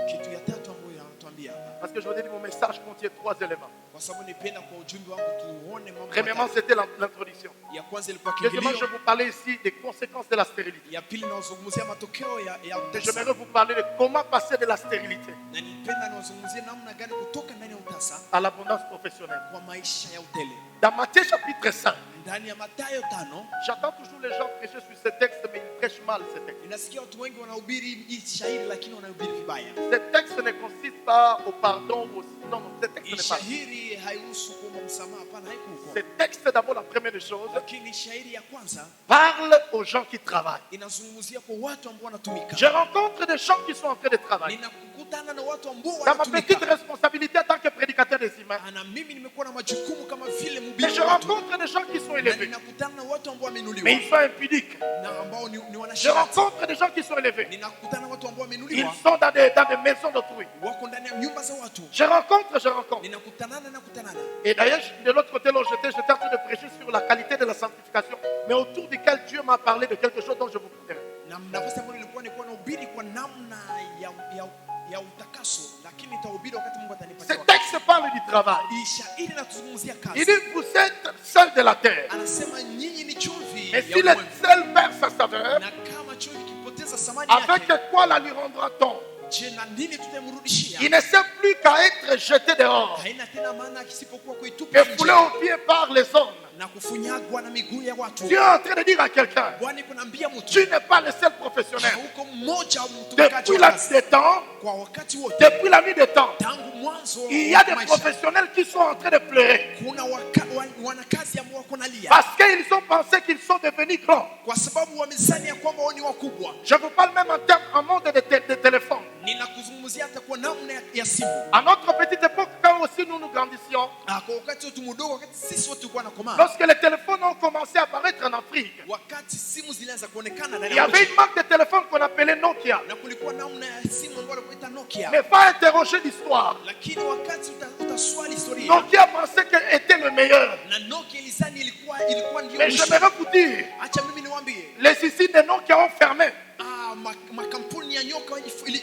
Kitu ya tatu ambayo anatuambia hapa, Parce que je vous ai dit, mon message contient 3 éléments. kwa sababu nipenda kwa ujumbe wangu tuone mambo Premièrement, matatu. c'était l'introduction. Ya kwanza ilikuwa Deuxièmement, je kiingilio, vous parlais ici des conséquences de la stérilité. ya pili nazungumzia matokeo ya Et utasa, j'aimerais vous parler de comment passer de la stérilité na nipenda nazungumzia namna gani kutoka ndani ya utasa à l'abondance professionnelle. kwa maisha ya utele. Dans Matthieu chapitre 5, Ndani ya Mathayo 5 j'entends toujours les gens prêcher sur ce texte, mais ils prêchent mal ce texte. ninasikia watu wengi wanahubiri hii shairi, lakini wanahubiri vibaya. Ce texte ne consiste pas au pardon ou au... Non, non, ce texte Hii n'est pas. shairi haihusu kuomba msamaha, hapana, haiko huko. Ce texte, d'abord, la première chose, Lakini shairi ya kwanza parle aux gens qui travaillent. inazungumzia kwa watu ambao wanatumika. Je rencontre des gens qui sont en train de travailler. Ninakutana na watu ambao Dans ma petite wanatumika. responsabilité en tant que prédicateur des humains, Na mimi nimekuwa na majukumu kama vile et mhubiri je wa watu. rencontre des gens qui sont Na élevés, ninakutana na watu ambao wameinuliwa mais ils sont impudiques. na ambao ni Je wanashirati. rencontre des gens qui sont élevés, Ninakutana na watu ambao ils wameinuliwa sont dans des maisons d'autrui. wako ndani ya nyumba za watu. Je rencontre. Ninakutanana na kutanana. Et d'ailleurs, de l'autre côté, là où j'étais en train de prêcher sur la qualité de la sanctification, mais autour duquel Dieu m'a parlé de quelque chose dont je vous parlerai. Na nafasi ambayo nilikuwa nahubiri kwa namna ya utakaso, lakini nitahubiri wakati Mungu atanipa Ce wakati. texte parle du travail. Hii shairi inatuzungumzia Il kazi. dit, vous êtes seul de la terre. Anasema nyinyi ni chumvi Et ya si le ulimwengu. sel perd sa saveur, Na kama chumvi kipoteza samani avec yake, quoi la lui rendra-t-on? je na nini tutamrudishia? Il ne sait plus qu'à être jeté dehors Haina tena maana kisipokuwa kuitupa et foulé aux pieds par les hommes. na kufunyagwa na miguu ya watu. Dieu est en train de dire à quelqu'un, Bwana kunaambia tu mtu, n'es pas le seul professionnel. hauko mmoja wa mtumikaji Depuis wa la nuit kazi. des temps, Kwa wakati wote depuis la nuit des temps, tangu mwanzo il y a wa des maisha, professionnels qui sont en train de pleurer kuna wanakazi ambao wako nalia parce qu'ils ont pensé qu'ils sont devenus grands. kwa sababu wamezani ya kwamba wao ni wakubwa. Je vous parle même en termes en monde de téléphone. Ninakuzungumzia hata kwa namna ya simu. À notre petite époque, quand quand aussi nous grandissions, Kwa wakati wetu mdogo, wakati sisi wote tulikuwa nakomaa, lorsque les téléphones ont commencé à apparaître en Afrique, wakati simu zilianza kuonekana ndani il y ya avait nchi, une marque de téléphone qu'on appelait Nokia. na kulikuwa namna ya simu ambayo walikuita Nokia. Mais pas interroger l'histoire. Lakini wakati utaswali historia, Nokia pensait qu'elle était le meilleur. na Nokia ilizani ilikuwa ndio Mais mwisho. j'aimerais vous dire, Acha mimi niwaambie, les usines de Nokia ont fermé. makampuni ya nyoka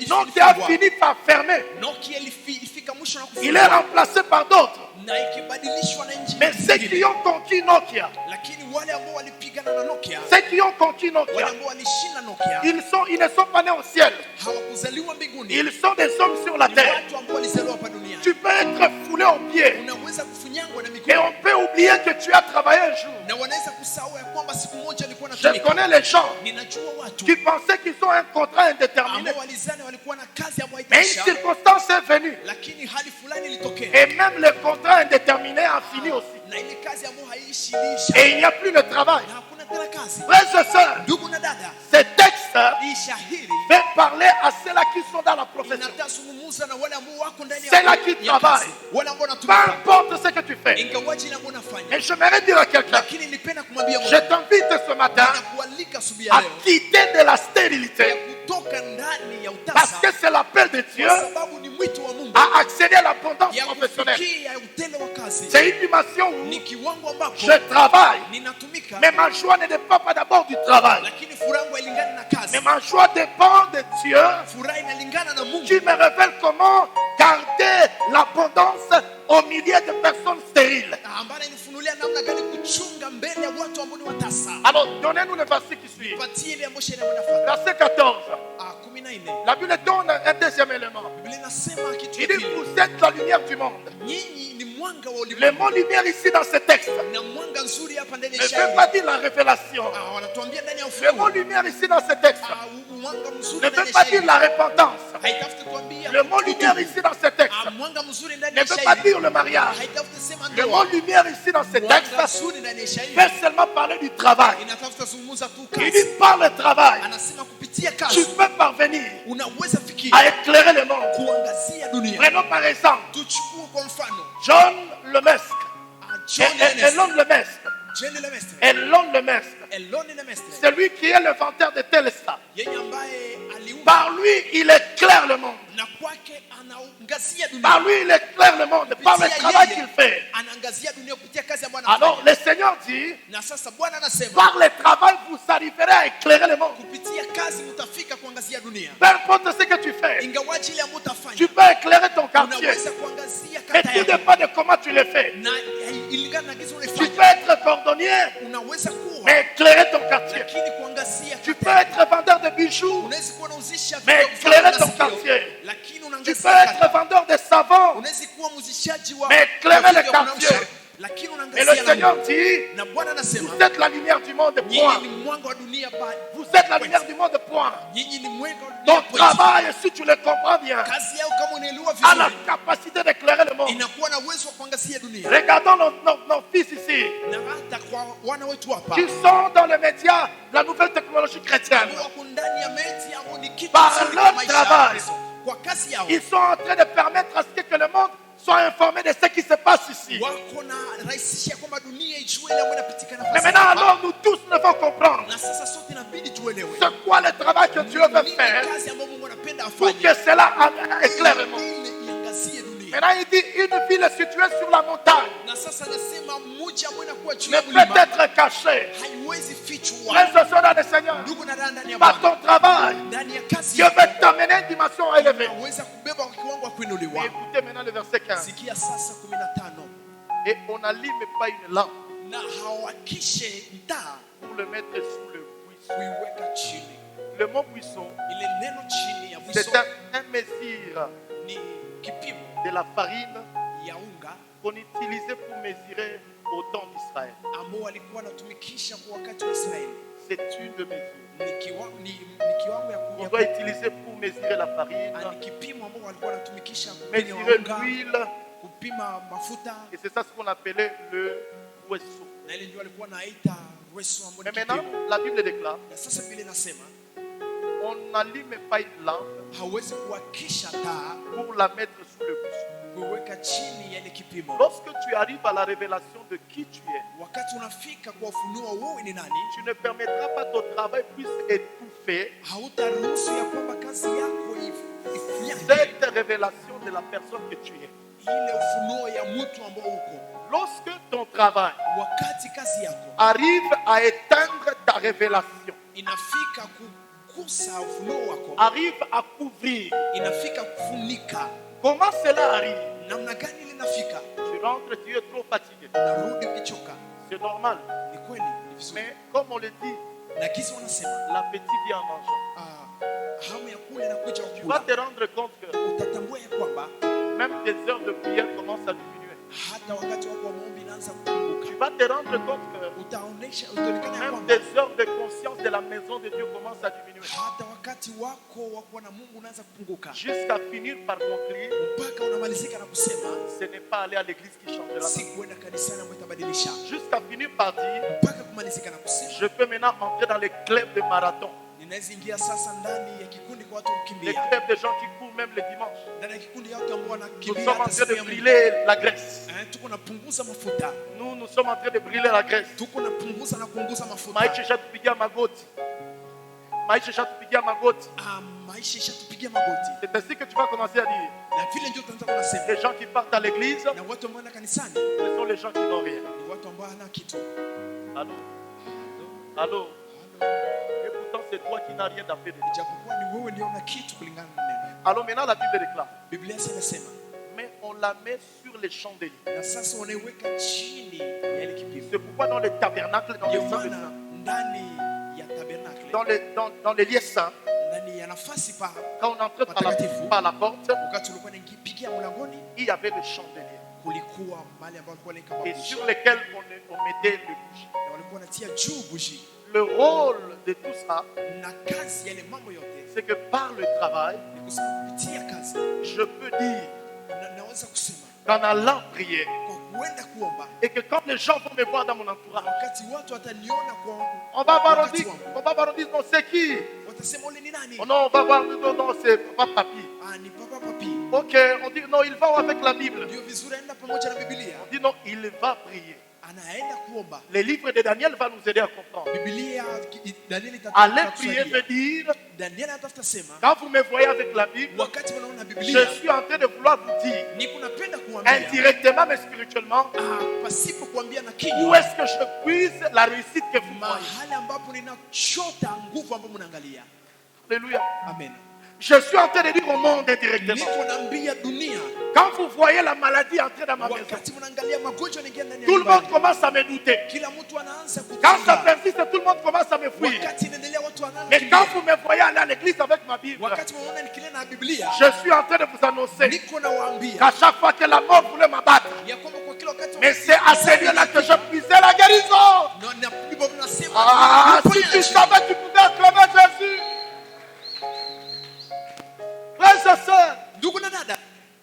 Nokia a fini par fermer. Nokia ilifika mwisho na Il est remplacé par d'autres. na ikibadilishwa na injini. Mais ceux qui ont conquis Nokia, Lakini wale ambao walipigana na Nokia, ceux qui ont conquis wale Nokia, ambao walishinda Nokia, ils ne sont pas nés au ciel. hawakuzaliwa mbinguni. Ils sont des hommes sur la Ni terre. watu ambao walizaliwa hapa duniani. Tu peux être foulé aux pieds. Unaweza kufunyangwa na Et mikono, on peut oublier que tu as travaillé un jour. na wanaweza kusahau ya kwamba siku moja alikuwa Je anatumika. connais les gens Ninajua watu qui pensaient qu'ils ont un contrat indéterminé. ambao walizani walikuwa na kazi ambayo Mais une itaisha, circonstance est venue. lakini hali fulani ilitokea, Et même le contrat indéterminé a fini aussi. na ile kazi ambayo haiishi ilisha, Et il n'y a plus de travail. na hakuna tena kazi. Frères et sœurs, Ndugu na dada, ce texte hii shahiri fait parler à ceux-là qui sont dans la profession. inatazungumza na wale ambao wako ndani C'est là ya qui ya travaille. kazi, wale ambao Peu wanatumika, importe ce que tu fais. ingawaji ile ambao unafanya. Et j'aimerais dire à quelqu'un, Lakini nipenda kumwambia je Mungu, t'invite ce matin nakualika asubuhi ya à leo quitter de la ya stérilité. kutoka ndani ya Parce que utasa, c'est l'appel de Dieu kwa sababu ni mwito wa Mungu à accéder à l'abondance ya professionnelle. kufikia utele wa kazi. C'est une dimension où Ni kiwango ambapo je travaille. ninatumika, Mais ma joie ne dépend pas d'abord du travail. lakini furaha yangu hailingani na kazi. Mais ma joie dépend de Dieu Furaha inalingana na Mungu qui me révèle comment garder l'abondance au milieu de personnes stériles. ambaye ananifunulia namna gani kuchunga mbele ya watu ambao ni watasa. Alors, donnez-nous le verset qui suit. Patie ile ambayo sheria inafanya. Verset 14. 14. La Bible donne un deuxième élément. Biblia inasema kitu Il cha dit, pili. vous êtes la lumière du monde. Nyinyi ni mwanga wa Le ulimwengu. mot lumière ici dans ce texte Na mwanga nzuri hapa ndani ne ya veut shahidi. pas dire la révélation. Wanatuambia ndani ya Le mot ufunuo. lumière ici dans ce texte Mwanga mzuri ne ndani veut ya pas dire shahidi. la repentance. Haitafuti kuambia Le mot lumière ici dans ce texte mwanga mzuri ndani ne ya veut pas shahidi. dire le mariage. Haitafuti sema Le mot ndoa. lumière ici dans ce Mwanga texte nzuri ndani ya shahidi. veut seulement parler du travail. Inatafuta zungumza tu Il kazi. dit par le travail, Anasema kupitia tu kazi peux parvenir unaweza fikia à éclairer le monde. kuangazia dunia. Prenons par exemple Tuchukue kwa mfano John Lemestre. John Elon Lemestre. John Lemestre. Elon Lemestre. Elon Lemestre. C'est lui qui est l'inventeur de Telestar. Yeye ambaye aliumba Par lui, il éclaire le monde. na kwake anaangazia Par dunia. lui, il éclaire le monde. Par le travail qu'il fait. Anaangazia dunia kupitia kazi ambayo Alors, anafanya. le Seigneur dit, Na sasa Bwana anasema par le travail, vous arriverez à éclairer le monde. kupitia kazi mtafika kuangazia dunia. Peu importe ce que tu fais, Ingawaji ile ambayo tu utafanya peux éclairer ton quartier. unaweza kuangazia Mais kata tout yako. dépend de comment tu le fais. Na ilingana na gizo Tu unafanya. peux être cordonnier, Unaweza kuwa mais éclairer ton quartier. lakini kuangazia Tu peux kata yako. être vendeur de bijoux, Unaweza kuwa unauzisha mais vitu éclairer vya ton masikio, quartier. lakini Tu unaangazia peux être kata. vendeur de savon, Unaweza kuwa muzishaji wa mais éclairer mafuta le ya quartier. kunamsha, lakini Et le unaangazia Seigneur na dit, na Bwana anasema vous êtes la lumière du monde, point. nyinyi ni mwanga wa dunia ba Vous êtes la lumière du monde, point. nyinyi ni mwanga wa dunia Ton point. travail, si tu le comprends bien, Kazi yao kama unaelewa a la vizuri capacité d'éclairer le monde. inakuwa na uwezo wa kuangazia dunia. Regardons nos fils ici, Na hata kwa wana wetu hapa qui sont dans les médias, la nouvelle technologie chrétienne. ambao wako ndani ya media ambao ni kitu Par nzuri leur kwa maisha travail. yao. Kwa kazi yao Ils sont en train de permettre à ce que le monde soit informé de ce qui se passe ici. wako na rahisishia kwamba dunia ijue ile ambayo inapitika Mais nafasi maintenant, hapa. alors, nous tous devons comprendre Na sasa sote inabidi tuelewe c'est quoi le travail que Dieu veut nini faire kazi ambayo Mungu anapenda pour afanye que cela éclaire le monde. ili iangazie dunia. Maintenant, il dit une ville située sur la montagne Na sasa nasema mmoja ambao inakuwa juu ne ya peut mlima être cachée. haiwezi fichwa. Frères et sœurs dans le Seigneur, Ndugu na dada ndani ya par Bwana, ton travail, ndani ya kazi Dieu veut t'amener à une dimension élevée. unaweza kubeba kwa kiwango cha Et kuinuliwa. écoutez maintenant le verset 15. Sikia sasa 15. Et on n'allume pas une lampe Na hawakishe mtaa pour le mettre sous le buisson. kuiweka chini. Le mot buisson, Ile neno chini ya c'est buso un mesure ni kipimo de la farine ya unga qu'on utilisait pour mesurer au temps d'Israël. ambao walikuwa wanatumikisha kwa wakati wa Israeli. C'est une mesure. Ni kiwango ya On doit utiliser pour mesurer la farine, ni kipimo ambao walikuwa wanatumikisha kupima mesurer unga, l'huile, kupima mafuta, et c'est ça ce qu'on appelait le ruisseau. na ile ndio walikuwa naita weso ambao Mais ni maintenant, kipimo. la Bible déclare, Na sasa vile nasema on n'allume pas une lampe hauwezi kuwakisha taa pour la mettre sous le buisson. umeweka chini ya ile kipimo. Lorsque tu arrives à la révélation de qui tu es, Wakati unafika kwa ufunuo wa wewe ni nani, tu ne permettras pas ton travail puisse étouffer hautaruhusu ya kwamba kazi yako ifianye cette révélation de la personne que tu es. ile ufunuo ya mtu ambao uko. Lorsque ton travail Wakati kazi yako arrive à éteindre ta révélation, inafika kugusa ufunuo wako, arrive à couvrir, inafika kufunika, comment cela arrive? namna gani linafika? Tu rentres, tu es trop fatigué. Unarudi ukichoka. C'est normal. Ni kweli, ni vizuri. Mais comme on le dit, Na kisa wanasema l'appétit vient en mangeant. hamu ya kula na kuja Tu vas kula. te rendre compte que Utatambua ya kwamba même tes heures de prière commencent à diminuer. hata wakati wako wa maombi inaanza kupunguka. Tu vas te rendre compte que Utaonekana ya même kwamba tes heures de conscience de la maison de Dieu commencent à diminuer. hata wakati wako wa kuwa na Mungu unaanza kupunguka, Jusqu'à finir par conclure, mpaka unamalizika na kusema ce n'est pas aller à l'église qui changera. si kwenda kanisani ambayo itabadilisha, Jusqu'à finir par dire, mpaka kumalizika na kusema je peux maintenant entrer dans les clubs de marathon. ninaweza ingia sasa ndani ya kikundi kwa watu Les kukimbia, clubs de gens qui courent même le dimanche. ndani ya kikundi ya watu ambao Nous wanakimbia sommes en hata train siku de ya Mungu. brûler la graisse. Tuko napunguza mafuta, Nous sommes en train de brûler la graisse. tuko napunguza na kuunguza mafuta. Maisha ishatupigia magoti. Maisha ishatupigia magoti. Maisha ishatupigia magoti, C'est ainsi que tu vas commencer à dire. na vile ndio tunaanza kunasema, Les gens qui partent à l'église, na watu ambao wanaenda kanisani ce sont les gens qui n'ont rien. ni watu ambao hana kitu. Allô? Allô? Et pourtant, c'est toi qui n'as rien d'appelé. Ijapokuwa ni wewe ndio una kitu kulingana na neno. Alors maintenant, la Bible déclare. Biblia inasema, Mais on la met sur les chandeliers. na sasa unaiweka chini ya ile kipimo. C'est pourquoi dans les tabernacles, dans les Ndio saints des maana saints, ndani ya tabernakle, dans les lieux saints, ndani ya nafasi pa quand on entrait par la porte, wakati ulikuwa unaingia mlangoni, il y avait des chandeliers. kulikuwa mahali ambapo walikuwa wanaika Et mabushi sur lesquels on mettait le bougie. na walikuwa wanatia juu bushi. Le rôle de tout ça, Na kazi yale mambo yote c'est que par le travail, ni kusema kupitia kazi, je peux dire naweza kusema qu'en allant prier, kwa kuenda kuomba, et que quand les gens vont me voir dans mon entourage, wakati watu wataniona kwa on va voir, wakati on dit, non, c'est qui? watasema ule ni nani? Oh non, on va voir, non, c'est papa papi. Ni papa papi. Ok, on dit, non, il va avec la Bible. Ndio vizuri aenda pamoja na Biblia. On dit, non, il va prier. Anaenda kuomba. Les livres de Daniel vont nous aider à comprendre. Biblia Daniel Aller prier veut dire, Daniel anatafuta sema, quand vous me voyez avec la Bible, wakati wanaona je Biblia, suis en train de vouloir vous dire, niko napenda kuambia indirectement mais spirituellement, pasipo kuambia na où kinywa, est-ce que je puise la réussite que vous voyez. mahali ambapo ninachota nguvu ambapo mnaangalia. Alléluia. Amen. Je suis en train de dire au monde indirectement. Niko naambia dunia, Quand vous voyez la maladie entrer dans ma maison, wakati mnaangalia magonjwa yanaingia ndani ya tout le nyumba, monde commence à me douter. kila mtu anaanza Quand ça kutunga. persiste, tout le monde commence à me fuir. Wakati inaendelea watu wanaanza Mais quand kukimbia. vous me voyez aller à l'église avec ma Bible, Wakati mnaona nikilia na Biblia, je suis en train de vous annoncer niko nawaambia qu'à chaque fois que la mort voulait m'abattre, ya kwamba kwa kila wakati mais c'est à ce lieu-là que je puisais la guérison. na Biblia inasema Ah, si tu savais, tu pouvais acclamer Jésus. Frères et sœurs, ndugu na dada,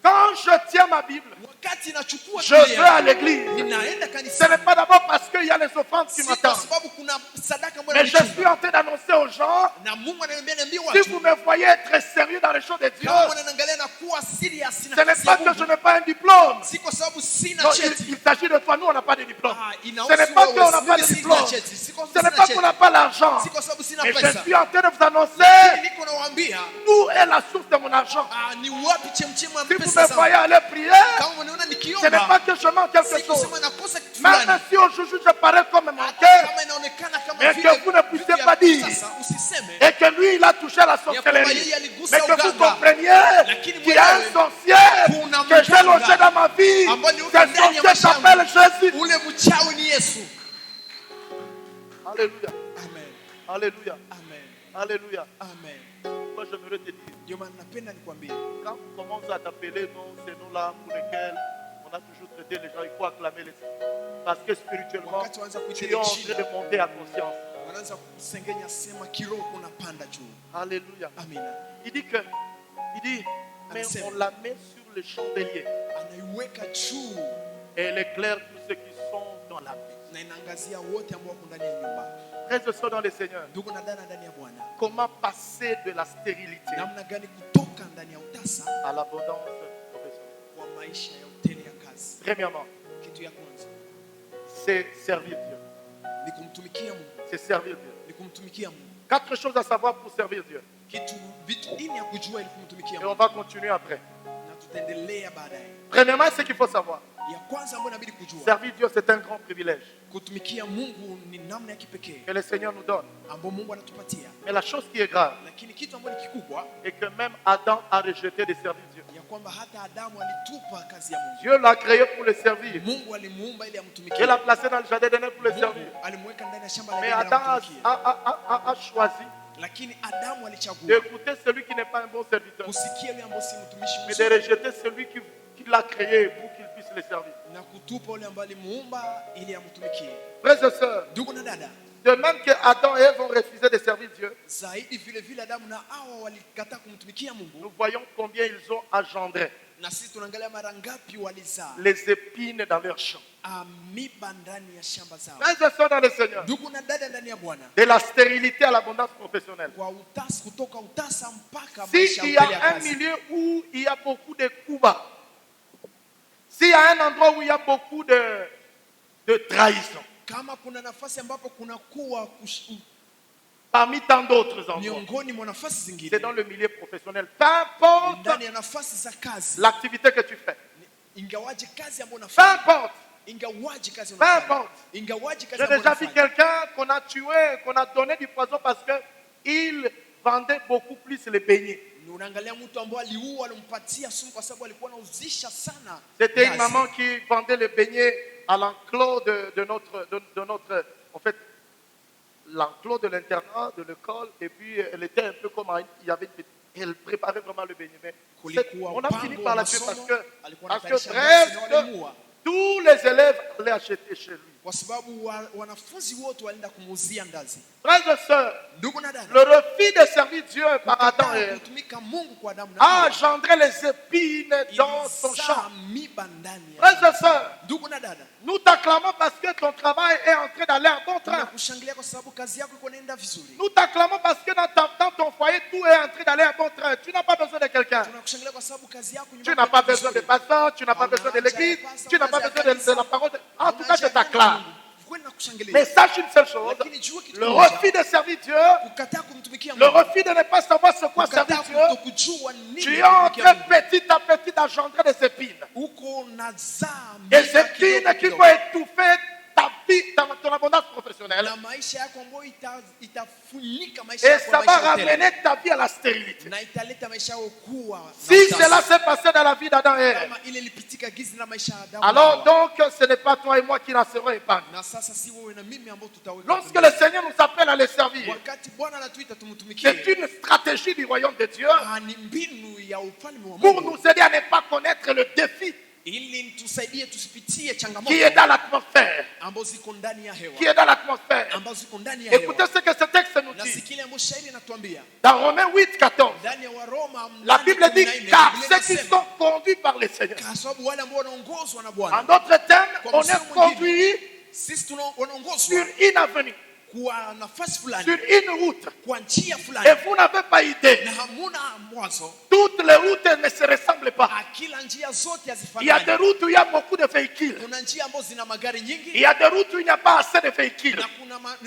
quand je tiens ma Bible, wakati nachukua je vais Biblia à l'église. ninaenda Ce kanisa, n'est pas d'abord parce qu'il y a les offrandes qui si kwa m'attendent. sababu kuna sadaka ambayo Mais je suis en train d'annoncer aux gens, na Mungu ananiambia niambie si watu vous me voyez être sérieux dans les choses de Dieu, kama wananiangalia na kuwa serious ce na n'est kazi ya pas que je Mungu, n'ai pas un diplôme. si kwa sababu sina Non, cheti. il s'agit de toi. Nous, on n'a pas de diplôme. Ce Inahusu n'est pas wewe, qu'on n'a pas de mimi diplôme. sina cheti, si kwa Ce sababu n'est sina pas cheti, qu'on n'a pas l'argent. si kwa sababu sina Mais je pesa. suis en train de vous annoncer Niko nawaambia d'où est la source de mon argent. ni wapi chemchemi ya Si vous pesa me zangu. voyez aller prier, Kama unaona ce n'est nikiomba, pas que je manque quelque si chose. kusema nakosa kitu Même fulani, si aujourd'hui je parais comme manqué, kama inaonekana kama mais vile que vous ne puissiez vitu pas ya dire, sasa, usiseme et que lui, il a touché la ya kwamba sorcellerie. yeye aligusa Mais que vous uganga, compreniez lakini qu'il y a un mwenyewe sorcier kuna que j'ai mganga logé dans ma vie. ambao ni Ce uko ndani ya sorcier maisha s'appelle yangu. Jésus. Ule mchawi ni Yesu. Alléluia. Amen. Alléluia. Amen. Alléluia. Amen. Moi, j'aimerais te dire, Ndio maana napenda nikwambie, quand on commence à t'appeler, non, c'est nous là pour lesquels on a toujours traité les gens, il faut acclamer les gens. Parce que spirituellement, wakati waanza tu es kuita en train shida, de monter à conscience. wanaanza kusengenya sema kiroho kunapanda juu. Alléluia. Amina. Il dit, mais on la met sur le chandelier Anaiweka juu et elle éclaire tous ceux qui sont dans la maison. na inaangazia wote ambao wako ndani ya nyumba. Frères et sœurs dans le Seigneur, Ndugu na dada ndani ya Bwana, comment passer de la stérilité namna gani kutoka ndani ya utasa à l'abondance professionnelle? kwa maisha ya hoteli ya kazi, Premièrement, kitu ya kwanza c'est servir Dieu. ni kumtumikia Mungu, C'est servir Dieu. ni kumtumikia Mungu. 4 choses à savoir pour servir Dieu. Vitu nne ya kujua ili kumtumikia Et on Mungu, va continuer après. na tutaendelea baadaye. Premièrement, ce qu'il faut savoir, Ya kwanza ambayo inabidi kujua, servir Dieu, c'est un grand privilège kutumikia Mungu ni namna ya kipekee que le Seigneur nous donne. ambayo Mungu anatupatia, Mais la chose qui est grave, lakini kitu ambacho ni kikubwa est que même Adam a rejeté de servir Dieu. ya kwamba hata Adamu alitupa kazi ya Mungu. Dieu l'a créé pour le servir. Mungu alimuumba ili Dieu amtumikie. l'a placé dans le jardin d'Éden pour le servir. Mungu alimweka ndani ya shamba la Mais Edeni Adam amtumikie. a choisi Lakini Adamu alichagua d'écouter celui qui n'est pas un bon serviteur, kusikia yule ambaye si mtumishi mais de mzuri rejeter celui qui l'a créé pour qu'il puisse le servir. na kutupa yule ambaye alimuumba ili amtumikie. Frères et sœurs, Ndugu na dada, de même que Adam et Ève ont refusé de servir Dieu, zaidi vile vile Adamu na Hawa walikataa kumtumikia Mungu, nous voyons combien ils ont engendré na sisi tunaangalia mara ngapi walizaa les épines dans leur champ. amiba ndani ya shamba zao. Frères et sœurs dans le Seigneur, Ndugu na dada ndani ya Bwana, de la stérilité à l'abondance professionnelle. kwa utasa, kutoka utasa mpaka S'il maisha y ya mbele ya a un kazi. milieu où il y a beaucoup de coups bas, s'il y a un endroit où il y a beaucoup de trahison, Kama kuna nafasi ambapo kuna kuwa parmi tant d'autres endroits, miongoni mwa nafasi c'est zingine, dans le milieu professionnel. Peu importe ndani ya nafasi za kazi, l'activité que tu fais, ingawaje kazi ambayo peu unafanya, importe. ingawaje kazi Peu unafanya, importe. ingawaje kazi J'ai ambayo déjà vu unafanya. quelqu'un qu'on a tué, qu'on a donné du poison parce qu'il vendait beaucoup plus les beignets. Unaangalia mtu ambaye aliua, alimpatia sumu kwa sababu alikuwa anauzisha sana. C'était une ngazi. maman qui vendait les beignets à l'enclos de notre, en fait, l'enclos de l'internat, de l'école, et puis elle était un peu comme il y avait une petite, elle préparait vraiment le beignet. Mais Kulikuwa on a fini mpango par wa la tuer masomo, alikuwa parce que anatayarisha ngazi na bref, walimuua. tous les élèves allaient acheter chez lui. Kwa sababu wanafunzi wote walienda kumuuzia ndazi. Frères et sœurs, Ndugu na dada, le refus de servir Dieu par Adam kukataa et Ève kutumika Mungu kwa Adamu na a Hawa, engendré les épines dans son ilizaa champ. miba ndani ya Frères shamba. et sœurs, Ndugu na dada, nous t'acclamons parce que ton travail est en train d'aller en bon train. tunakushangilia kwa sababu kazi yako iko inaenda vizuri. Nous t'acclamons parce que dans ton foyer, tout est en train d'aller en bon train. Tu n'as pas besoin de quelqu'un. Tunakushangilia kwa sababu kazi yako Tu nyumbani n'as pas iko besoin de vizuri. pasteur, tu n'as pas besoin de l'église, tu n'as pas besoin de la parole. En tout cas, je t'acclame. Kwani nakushangilia. Mais sache une seule chose, Lakini jua kitu le kimoja, refus de servir Dieu, kukataa kumtumikia le Mungu, refus de ne pas savoir ce quoi servir kukataa Dieu, kutokujua nini tu es en kumtumikia train Mungu. petit à petit d'engendrer des épines. Uko unazaa Des miba épines kidogo qui kidogo. vont étouffer ta vie, ton abondance professionnelle. Na maisha yako ambayo itafunika maisha Et yako ça na va maisha yote. ramener ta vie à la stérilité. Na italeta maisha yako kuwa na Si utasa. cela s'est passé dans la vie d'Adam et Ève, Kama ile ilipitika gizi na maisha ya Adamu alors na Hawa. donc ce n'est pas toi et moi qui n'en serons épargnés. Na sasa si wewe na mimi ambao tutaweka Lorsque kwenye- le Seigneur nous appelle à le servir, wakati Bwana anatuita tumtumikie, c'est une stratégie du royaume de Dieu ni mbinu ya ufalme wa pour Mungu nous aider à ne pas connaître le défi ili tusaidie tusipitie qui est changamoto dans l'atmosphère. ambazo ziko ndani ya hewa, Qui est dans l'atmosphère. ambazo ziko ndani ya Écoutez hewa. ce que ce texte nous Na dit. sikile ambayo shairi inatuambia Dans Romains 8, 14, ndani ya Waroma la Bible dit 8:14, car Biblia ceux qui inasema, sont conduits par le Seigneur. kwa sababu wale ambao wanaongozwa na En Bwana, d'autres termes, Kwa on msemo est mwingine, conduit sisi sur wanaongozwa une avenue, kwa nafasi fulani, sur une route. kwa njia Et fulani, vous n'avez pas idée. na hamuna mwanzo. Toutes les routes ne se ressemblent pas. Kila njia zote Il y a des hazifanani. routes où il y a beaucoup de véhicules. Kuna njia ambazo zina magari Il nyingi y a des routes où il n'y a pas assez de véhicules.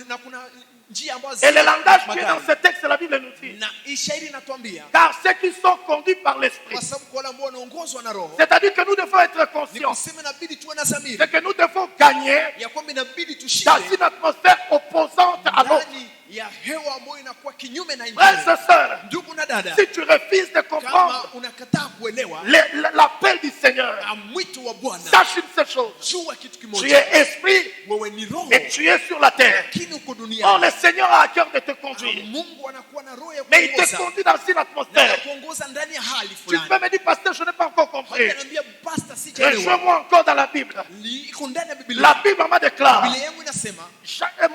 na kuna njia ambazo Et le zina langage qui est magari. dans ce texte, la Bible nous dit. Na hii shairi inatuambia Car ceux qui sont conduits par l'Esprit, kwa sababu kwa wale ambao wanaongozwa na Roho, c'est-à-dire que nous devons être ni conscients, kusema inabidi tuwe na dhamiri c'est que nous devons gagner ya kwamba inabidi dans tushinde une atmosphère opposante à l'autre. ndani ya hewa ambayo inakuwa kinyume na Frères ingine. et sœurs, Ndugu na dada, si tu refuses de kama comprendre unakataa kuelewa l'appel du Seigneur, mwito wa Bwana, sache une seule chose. jua kitu Tu kimoja, es esprit wewe ni roho et tu es sur la terre. lakini uko Or, duniani. le Seigneur a à cœur de te conduire. Mungu anakuwa na roho ya Mais il te kuongoza conduit dans une na atmosphère. kuongoza ndani ya hali Tu peux fulani. me dire, pasteur, je n'ai pas encore compris. Ananiambia pastor, sijaelewa. Rejoins-moi encore dans la Bible. Iko ndani ya Biblia. La Bible m'a déclaré. Biblia yangu inasema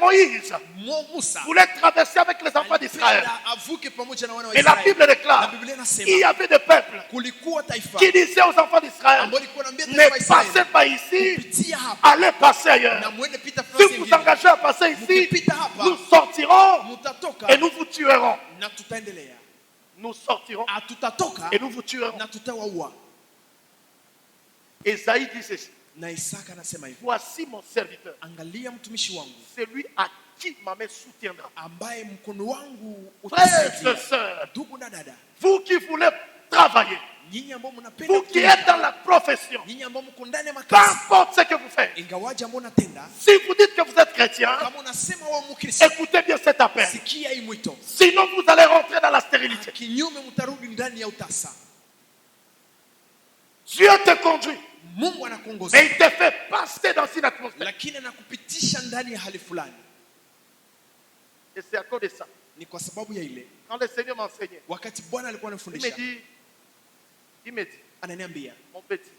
Moïse Musa voulait traverser avec les enfants d'Israël. alipenda avuke pamoja na wana wa Et la Israeli. Bible déclare, Na Biblia inasema il y avait des peuples kulikuwa taifa qui disaient aux enfants d'Israël, ambao likuwa naambia ne taifa la Israeli, passez pas ici, pitia hapa allez passer ailleurs. na mwende pita Si fasi vous vous nyingine. engagez à passer ici, Mukipita hapa nous sortirons mutatoka et nous vous tuerons. na tutaendelea. Nous sortirons Tutatoka et nous vous tuerons. na tutawaua. Esaïe dit ceci. Na Isaka anasema hivi, Voici mon serviteur, angalia mtumishi wangu celui à qui ma main soutiendra. ambaye mkono wangu Frères et utasaidia. sœurs, Ndugu na dada, vous qui voulez travailler, nyinyi ambao mnapenda vous qui êtes dans la profession, nyinyi ambao mko ndani ya peu makazi, importe ce que vous faites, ingawaje ambao unatenda, si vous dites que vous êtes chrétien, kama unasema wewe Mkristo, écoutez bien cet appel. sikia hii mwito, Sinon, vous allez rentrer dans la stérilité. kinyume mtarudi ndani ya utasa. Dieu te conduit, Mungu anakuongoza, mais il te fait passer dans une atmosphère. lakini anakupitisha ndani ya hali fulani. Et c'est à cause de ça. Ni kwa sababu ya ile, Quand le Seigneur m'enseignait, wakati Bwana alikuwa il anafundisha, me dit, ananiambia, mon petit,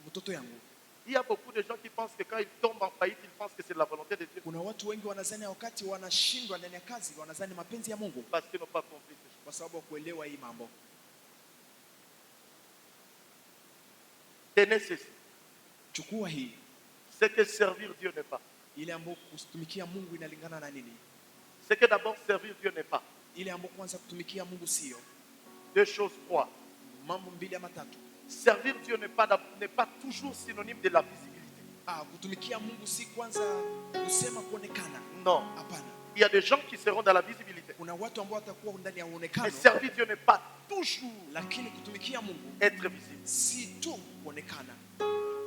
mtoto yangu, il y a beaucoup de gens qui pensent que quand ils tombent en faillite, ils pensent que c'est de la volonté de Dieu. kuna watu wengi wanazani wakati wanashindwa ndani ya kazi, wanazani mapenzi ya Mungu Parce qu'ils n'ont pas compris ces choses. kwa sababu ya kuelewa hii mambo. Tenez ceci. Chukua hii, C'est que servir Dieu n'est pas. ile ambayo kutumikia Mungu inalingana na nini? C'est que d'abord servir Dieu n'est pas. Ile ambayo kwanza kutumikia Mungu sio Deux choses, trois. mambo mbili ama tatu. Servir Dieu n'est pas toujours synonyme de la visibilité. Kutumikia Mungu si kwanza kusema kuonekana. Non. Hapana. Il y a des gens qui seront dans la visibilité. Kuna watu ambao watakuwa ndani ya Mais uonekano, servir Dieu n'est pas toujours lakini kutumikia Mungu être visible. si tu kuonekana.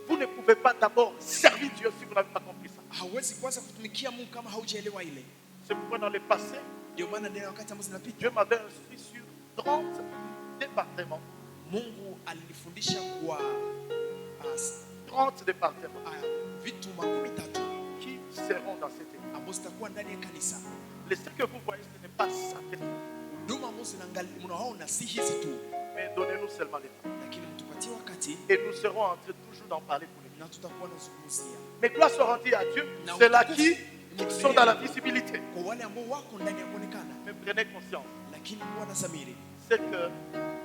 Vous ne pouvez pas d'abord servir Dieu si vous n'avez pas compris ça. Hauwezi kwanza kutumikia Mungu kama haujaelewa ile. C'est pourquoi dans le passé, Ndio maana ndio wakati ambao zinapita, Dieu m'avait instruit sur 30 départements. Mungu alinifundisha kwa 30 départements vitu 13 qui seront dans cette église. ambazo zitakuwa ndani ya kanisa. Les ce que vous voyez, ce n'est pas ça. Huduma ambazo mnaona si hizi tu, Mais donnez-nous seulement le temps. lakini mtupatie wakati Et nous serons en train toujours d'en parler pour les. na tutakuwa nazungumzia. Mais gloire soit rendue à Dieu, ceux-là qui sont dans la visibilité. Kwa wale ambao wako ndani ya kuonekana, Mais prenez conscience, lakini kuwa na dhamiri c'est que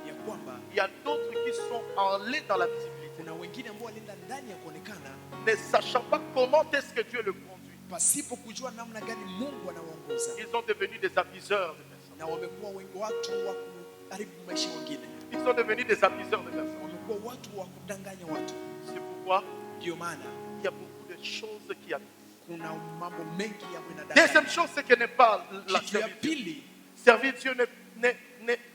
ya kwamba il y a d'autres qui sont en lait dans la visibilité, kuna wengine ambao walienda ndani ya kuonekana ne sachant pas comment est-ce que Dieu le conduit. pasipo kujua namna gani Mungu anawaongoza, Ils sont devenus des aviseurs de personnes. na wamekuwa watu wa kuharibu maisha wengine, Ils sont devenus des aviseurs de personnes. wamekuwa watu wa kudanganya watu. C'est pourquoi Ndio maana il y a beaucoup de choses qui avisent. kuna mambo mengi ya Deuxième mwanadamu. chose, c'est que n'est pas la Kitu ya servitude. pili, Servir Dieu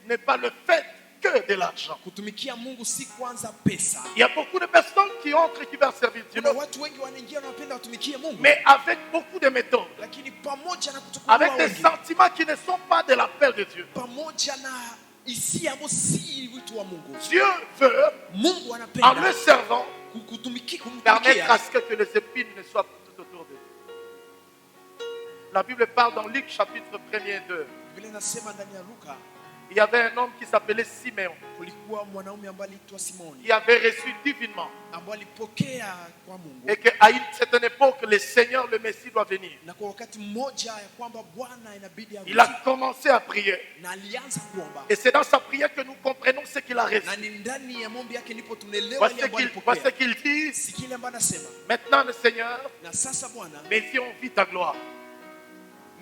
n'est pas le fait que de l'argent. kutumikia Mungu si kwanza pesa. Il y a beaucoup de personnes qui entrent et qui veulent servir Dieu, Kuna watu wengi wanaingia na wanapenda watumikie Mungu, mais avec beaucoup de méthodes, lakini pamoja na kuchukua avec des wengi, sentiments qui ne sont pas de l'appel de Dieu. pamoja na hisia ambazo si wito wa Mungu. Dieu veut, Mungu en le anapenda servant, permettre à kumtumikia, ce que les épines ne soient pas tout autour de lui. La Bible parle dans Luc chapitre 1er et 2. vile nasema ndani ya Luka, Il y avait un homme qui s'appelait Siméon, kulikuwa mwanaume ambaye aliitwa Simoni qui avait reçu divinement. ambaye alipokea kwa Mungu, Et qu'à une certaine époque, le Seigneur, le Messie, doit venir. na kwa wakati mmoja ya kwamba Bwana inabidi Il a arudi, commencé à prier. na alianza kuomba, Et c'est dans sa prière que nous comprenons ce qu'il a reçu. na ni ndani ya maombi yake ndipo tunaelewa Voici ile ce ambayo qu'il alipokea. dit. Si kile ambacho anasema, Maintenant, le Seigneur, na sasa Bwana mes yeux ont vu ta gloire.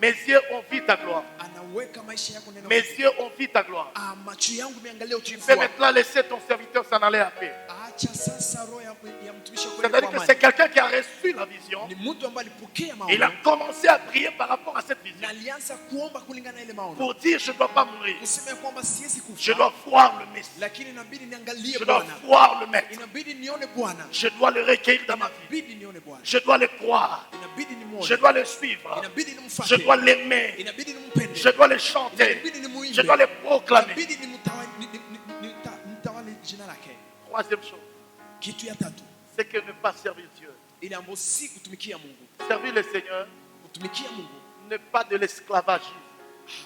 Mes yeux ont vu ta gloire. anaweka maisha yako neno. Mes yeux ont vu ta gloire. Macho yangu imeangalia Tu utukufu peux wako. maintenant laisser ton serviteur s'en aller à paix. Acha sasa roho ya mtumishi wako C'est-à-dire que c'est quelqu'un qui a reçu la vision. ni mtu ambaye alipokea Il a maono commencé à prier par rapport à cette vision. na alianza kuomba kulingana na ile maono, Pour dire, je ne dois pas mourir. kusema ya kwamba siwezi Je kufa, dois voir le Messie. lakini inabidi niangalie Je dois Bwana, voir le Maître. inabidi nione Bwana, Je dois le recueillir dans ma vie. inabidi nione Bwana, Je dois le croire. inabidi nimuone, Je dois le suivre. inabidi Je nimfuate, dois l'aimer. inabidi nimpende, Je dois le chanter. inabidi nimuimbe, Je dois le proclamer. inabidi nimtawale jina lake. Troisième chose, Kitu ya tatu, c'est que ne pas servir Dieu. ile ambayo si kutumikia Mungu. Servir le Seigneur Kutumikia Mungu n'est pas de l'esclavagisme,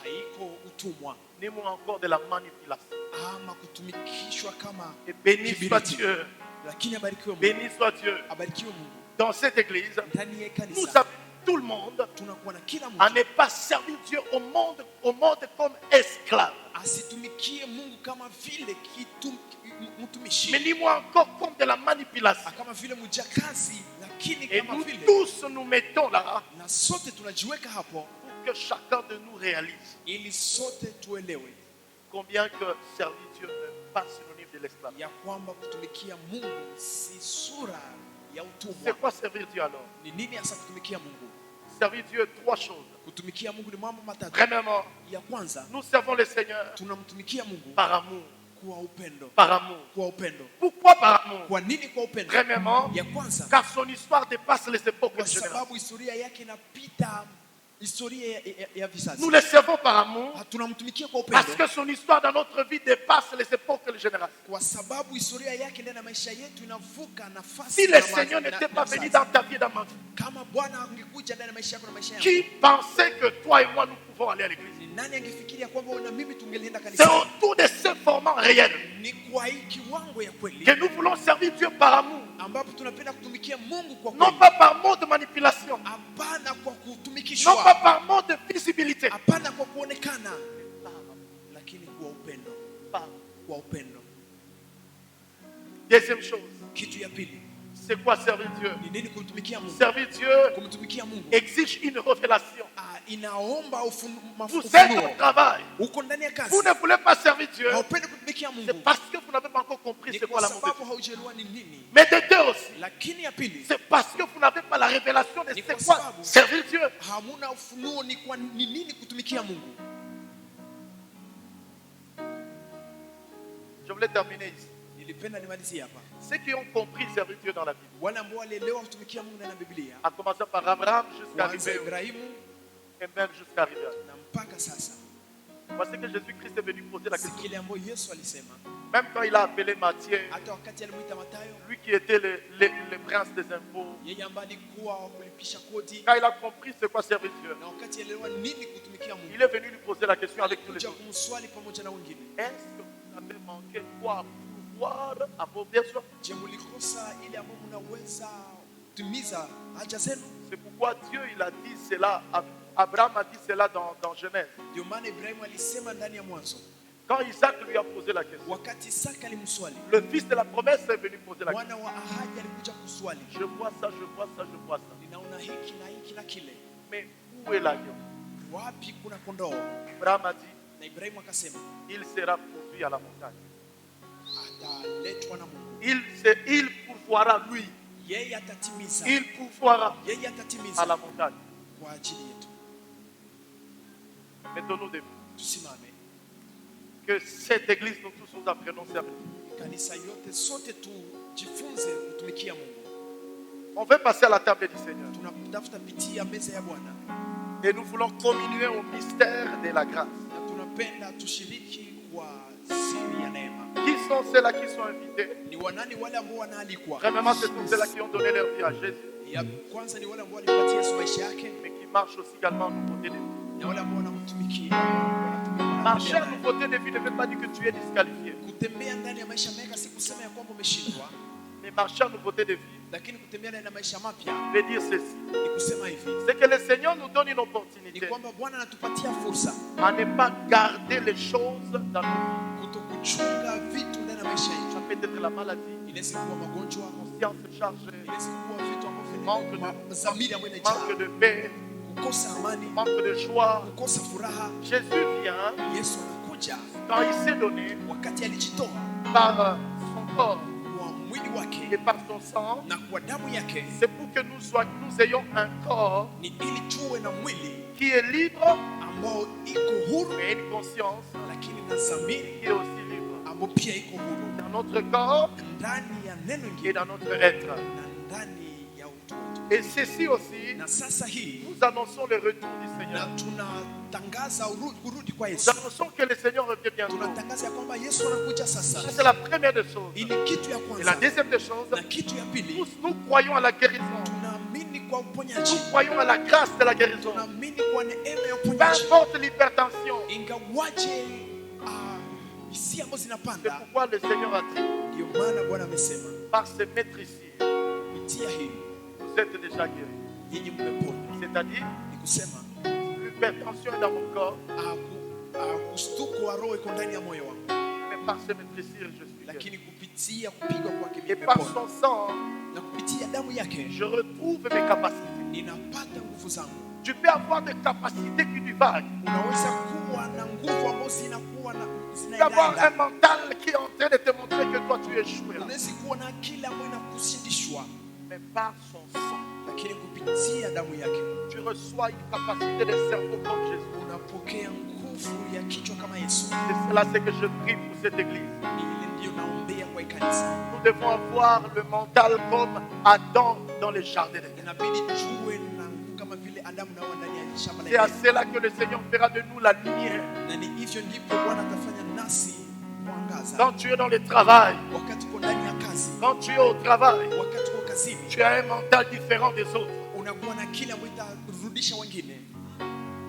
haiko utumwa ni moins encore de la manipulation. ama kutumikishwa kama Et béni soit kibiriti. Dieu. Lakini abarikiwe Mungu, Béni soit Dieu. abarikiwe Mungu. Dans cette église, Ndani ya nous kanisa avons tout le monde tunakuwa na kila à mtu ne pas servir Dieu au monde comme esclave, asitumikie Mungu kama vile mtumishi, mais ni moins encore comme de la manipulation. kama vile mjakazi, lakini Et kama nous vile, tous nous mettons là na sote tunajiweka hapo pour que chacun de nous réalise ili sote tuelewe combien que servir Dieu n'est pas synonyme de de l'esclavage. ya kwamba kutumikia Mungu si sura ya C'est utumwa. quoi servir Dieu alors? Ni nini hasa kutumikia Mungu? Servir Dieu, trois choses. Kutumikia Mungu ni mambo matatu. Premièrement, Ya kwanza, nous servons le Seigneur tunamtumikia Mungu par amour. kwa upendo. Par amour. Kwa upendo. Pourquoi par amour? Kwa nini kwa upendo? Premièrement, Ya kwanza, car son histoire dépasse les époques et kwa les générations. sababu historia yake inapita historia ya vizazi. Nous le servons par amour Tunamtumikia kwa upendo parce que son histoire dans notre vie dépasse les époques et les générations. kwa sababu historia yake ndani ya maisha yetu inavuka nafasi. Si le Seigneur n'était pas venu dans ta vie et dans ma vie, kama Bwana angekuja ndani ya maisha yako na maisha yangu, qui pensait que toi et moi nous pouvons aller à l'église? ni nani angefikiria kwamba wewe na mimi tungelienda C'est kanisa? autour de ce formant réel Ni kwa hii kiwango ya kweli que nous voulons servir Dieu par amour, ambapo tunapenda kutumikia Mungu kwa non kweli, pas par mode de manipulation, hapana kwa non pas kutumikishwa, par mode de visibilité. hapana kwa kuonekana, lakini kwa upendo. Kwa upendo. Deuxième chose, Kitu ya pili, c'est quoi servir Dieu? ni nini kumtumikia Mungu? Servir Dieu Kumtumikia Mungu exige une révélation. inaomba Vous êtes au ufunuo. travail, Uko ndani ya kazi, vous ne voulez pas servir Dieu, haupendi kutumikia c'est Mungu, parce que vous n'avez pas encore compris ni c'est quoi kwa l'amour de sababu Dieu. haujaelewa ni nini. Mais de deux aussi, Lakini ya pili, c'est parce que vous n'avez pas la révélation de Ni c'est kwa quoi sababu servir Dieu. hamuna ufunuo ni nini kutumikia Mungu. Je voulais terminer ici. Nilipenda nimalizie hapa. Ceux qui ont compris servir Dieu dans la Bible, Wale ambao walielewa kutumikia Mungu ndani ya Biblia, en commençant par Abraham jusqu'à kuanza arriver Ibrahimu et même jusqu'à arriver à nous. na mpaka sasa, Parce que Jésus-Christ est venu poser la si question. kile ambayo Yesu alisema, Même quand il a appelé Matthieu, hata wakati alimuita Mathayo, lui qui était le prince des impôts, yeye ambaye alikuwa wa kulipisha kodi, quand il a compris c'est quoi servir Dieu, na wakati alielewa nini kutumikia Mungu, il est venu lui poser la question avec tous les alikuja autres. kumswali pamoja na wengine, Est-ce que vous avez manqué quoi pouvoir à vos besoins? je, mlikosa ile ambayo mnaweza kutimiza haja zenu? C'est pourquoi Dieu il a dit cela, Abraham a dit cela dans Genèse. Ndio maana Ibrahimu alisema ndani ya Mwanzo, Quand Isaac lui a posé la question, wakati Isaka alimswali, le fils de la promesse est venu poser la question. mwana wa ahadi alikuja kuswali, Je vois ça, je vois ça, je vois ça. ninaona hiki na hiki na kile, Mais où est l'agneau? wapi kuna kondoo? Abraham a dit, Na Ibrahimu akasema il sera pourvu à la montagne. ataletwa na Mungu, Il pourvoira lui. yeye atatimiza, Il pourvoira yeye à atatimiza la montagne. kwa ajili yetu. Mettons-nous debout. Tusimame, Que cette église, nous tous nous apprenons servir. kanisa yote sote tujifunze kutumikia Mungu. On veut passer à la table du Seigneur. Tunatafuta pitia meza ya Bwana Et nous voulons communier au mystère de la grâce. na tunapenda tushiriki kwa siri ya neema. Qui sont ceux-là qui sont invités? Ni wanani wale ambao wanaalikwa? Premièrement, ce sont ceux-là qui ont donné leur vie à Jésus, Ya kwanza ni wale ambao walipatia Yesu maisha yake, mais qui marchent aussi également aux nouveautés de vie. na wale ambao wanamtumikia. Marcher à nouveauté de vie ne veut pas dire que tu es disqualifié. Kutembea ndani ya maisha mema si kusema ya kwamba umeshindwa, Mais marcher à nouveauté de vie lakini kutembea ndani ya maisha mapya veut dire ceci. ni kusema hivi, C'est que le Seigneur nous donne une ni opportunité kwamba Bwana anatupatia fursa à ne pas garder les choses dans nos vies. kutokuchunga vitu ndani ya maisha yetu. Ça peut être la maladie, Inaweza kuwa magonjwa, conscience chargée, inaweza kuwa vitu manque ambavyo dhamiri ambayo inajaa, manque de paix, kukosa amani, manque de joie. kukosa furaha. Jésus vient Yesu anakuja quand il s'est donné wakati alijitoa par son corps kwa mwili wake et par son sang. na kwa damu yake, C'est pour que nous ayons un corps ni ili tuwe na mwili qui est libre, ambao iko huru, mais une conscience lakini na dhamiri qui est aussi libre. ambao pia iko huru Dans notre corps ndani ya neno et ingine dans notre être. na ndani ya utu wetu. Et ceci aussi, Na sasa hii nous annonçons le retour du na Seigneur. tunatangaza kurudi kwa Nous Yesu. annonçons que le Seigneur revient bientôt. Tunatangaza ya kwamba Yesu anakuja sasa. Ça, c'est la première des choses. Hii ni kitu ya Et la kwanza, deuxième des choses, na kitu ya pili, nous croyons à la guérison. tunaamini kwa uponyaji, Nous croyons à la grâce de la guérison. tunaamini kwa neema ya Peu uponyaji, importe l'hypertension. ingawaje hisia ambazo C'est zinapanda. pourquoi le Seigneur a dit, Ndio maana Bwana amesema par ce maître ici, kupitia hii vous êtes déjà guéris. yenye mmepona, C'est-à-dire, ni kusema l'hypertension est dans mon corps, kustuko wa roho iko ndani ya moyo wangu, mais par ce maître ici, je suis guéri. lakini kupitia kupigwa kwake Et par nimepona, son sang, na kupitia damu yake je retrouve mes capacités. ninapata nguvu zangu. Tu peux avoir des capacités qui divaguent. Unaweza kuwa na nguvu ambazo zinakuwa na Tu peux avoir un mental qui est en train de te montrer que toi tu es échoué là. unaweza kuwa na akili ambayo inakusindishwa, Mais par son sang, lakini kupitia damu yake tu reçois une capacité de cerveau comme Jésus. unapokea nguvu ya kichwa kama Yesu. C'est cela ce que je prie pour cette église. Ile ndio naombea kwa kanisa. Nous devons avoir le mental comme Adam dans le jardin d'Éden. Inabidi tuwe na nguvu kama vile Adamu na Hawa ndani ya shamba la C'est à Edeni. cela que le Seigneur fera de nous la lumière. Na ni hivyo ndivyo Bwana atafanya nasi mwangaza. Quand tu es dans le travail, Wakati uko ndani ya kazi, quand tu es au travail, wakati uko kazini, tu as un mental différent des autres. unakuwa na kile ambacho itarudisha wengine.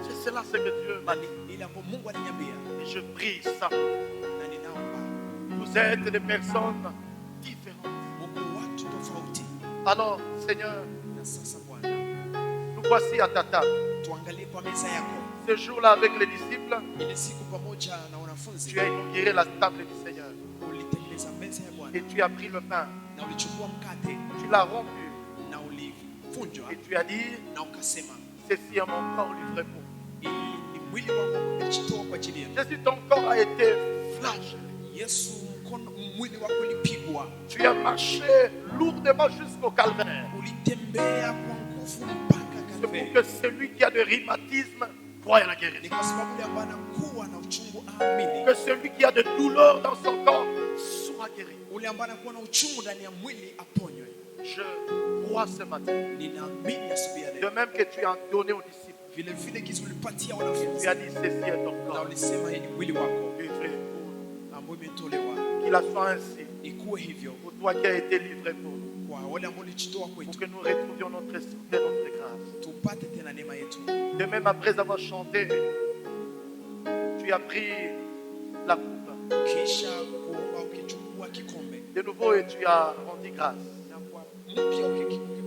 C'est cela ce que Dieu m'a dit. Ile ambapo Mungu aliniambia Et je prie ça. na ninaomba Vous êtes des personnes différentes. Mungu watu tofauti. Alors, Seigneur, Na sasa Bwana, nous voici à ta table. tuangalie kwa meza yako. Ce jour-là, avec les disciples, Ile siku pamoja na wanafunzi tu as inauguré la table du Seigneur. ulitengeneza meza ya Bwana Et tu as pris le pain, na ulichukua mkate tu l'as rompu. na ulifunjwa Et tu as dit, na ukasema, ceci est mon corps livré pour vous. hii ni mwili wangu umejitoa kwa ajili yenu. Jésus, ton corps a été flagellé. Yesu, mwili wako ulipigwa, Tu as marché lourdement jusqu'au calvaire. ulitembea kwa nguvu mpaka C'est pour Kalvari. que celui qui a de rhumatisme croie à la Ni guérison. kwa sababu yule ambaye anakuwa na uchungu aamini. Que celui qui a de douleur dans son corps soit guéri. Ule ambaye anakuwa na uchungu ndani ya mwili aponywe. Je crois ce matin. Ninaamini asubuhi ya De leo, même que tu as donné aux disciples. vile vile kizi ulipatia Tu wanafunzi as dit, ceci est ton na corps ulisema hii ni mwili wako livré ambao imetolewa. pour qu'il en soit ainsi. Ikuwe hivyo Pour toi qui as été livré pour nous. kwa wale ambao ulijitoa Pour kwetu, que nous retrouvions notre santé, notre grâce. tupate tena neema yetu. De même, après avoir chanté, tu as pris la coupe. Kisha kuomba ukichukua kikombe De nouveau, et tu as rendu grâce. na kwa mpya